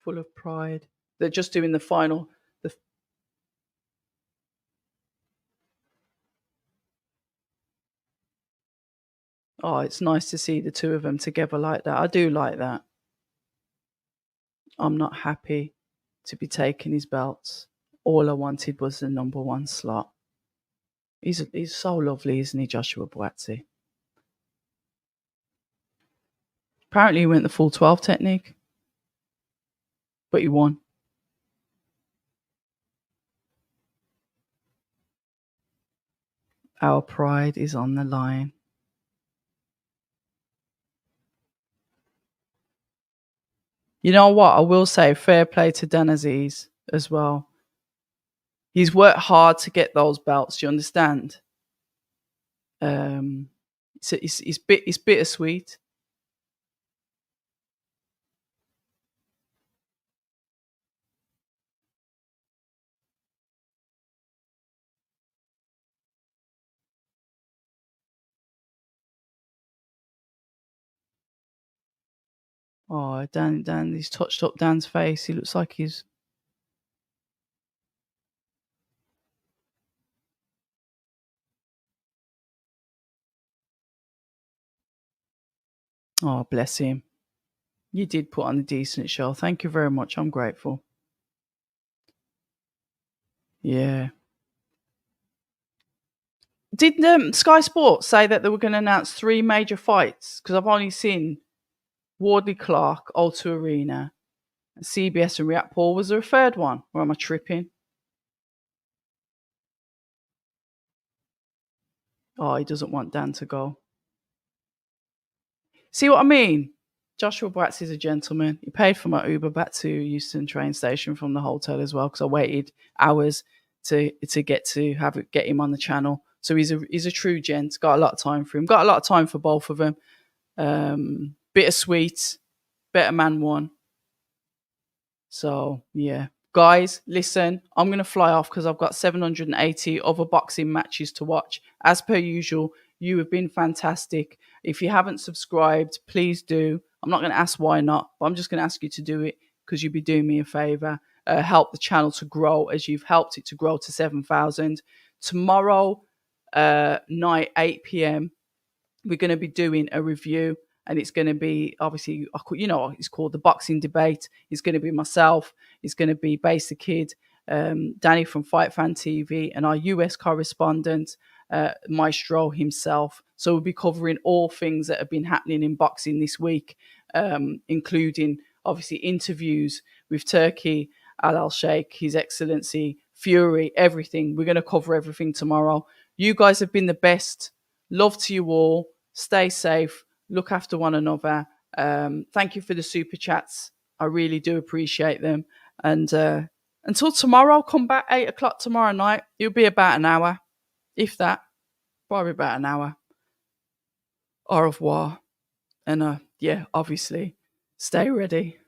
Full of pride. They're just doing the final. Oh, it's nice to see the two of them together like that. I do like that. I'm not happy to be taking his belts. All I wanted was the number one slot. He's so lovely, isn't he, Joshua Buatsi? Apparently, he went the full 12 technique, but he won. Our pride is on the line. You know what? I will say fair play to Dan Azeez as well. He's worked hard to get those belts. Do you understand? It's bittersweet. Oh, Dan, he's touched up Dan's face. He looks like he's. Oh, bless him. You did put on a decent show. Thank you very much. I'm grateful. Yeah. Did Sky Sports say that they were going to announce 3 major fights? Because I've only seen Wardley Clark, O2 Arena, CBS and Riyadh Paul. Was there a third one? Or am I tripping? Oh, he doesn't want Dan to go. See what I mean? Joshua Buatsi is a gentleman. He paid for my Uber back to Euston train station from the hotel as well because I waited hours to get him on the channel. So he's a true gent. Got a lot of time for him. Got a lot of time for both of them. Bittersweet. Better man won. So yeah. Guys, listen, I'm going to fly off because I've got 780 other boxing matches to watch. As per usual, you have been fantastic. If you haven't subscribed, please do. I'm not going to ask why not, but I'm just going to ask you to do it because you'd be doing me a favor. Help the channel to grow as you've helped it to grow to 7,000. Tomorrow night, 8 p.m., we're going to be doing a review, and it's going to be obviously, it's called the boxing debate. It's going to be myself, it's going to be Base the Kid, Danny from Fight Fan TV, and our US correspondent, Maestro himself. So we'll be covering all things that have been happening in boxing this week, including obviously interviews with Turkey, Al Sheikh, His Excellency, Fury, everything. We're going to cover everything tomorrow. You guys have been the best. Love to you all. Stay safe. Look after one another. Thank you for the super chats. I really do appreciate them. And until tomorrow, come back 8 o'clock tomorrow night. It'll be about an hour, if that. Probably about an hour. Au revoir. And yeah, obviously, stay ready.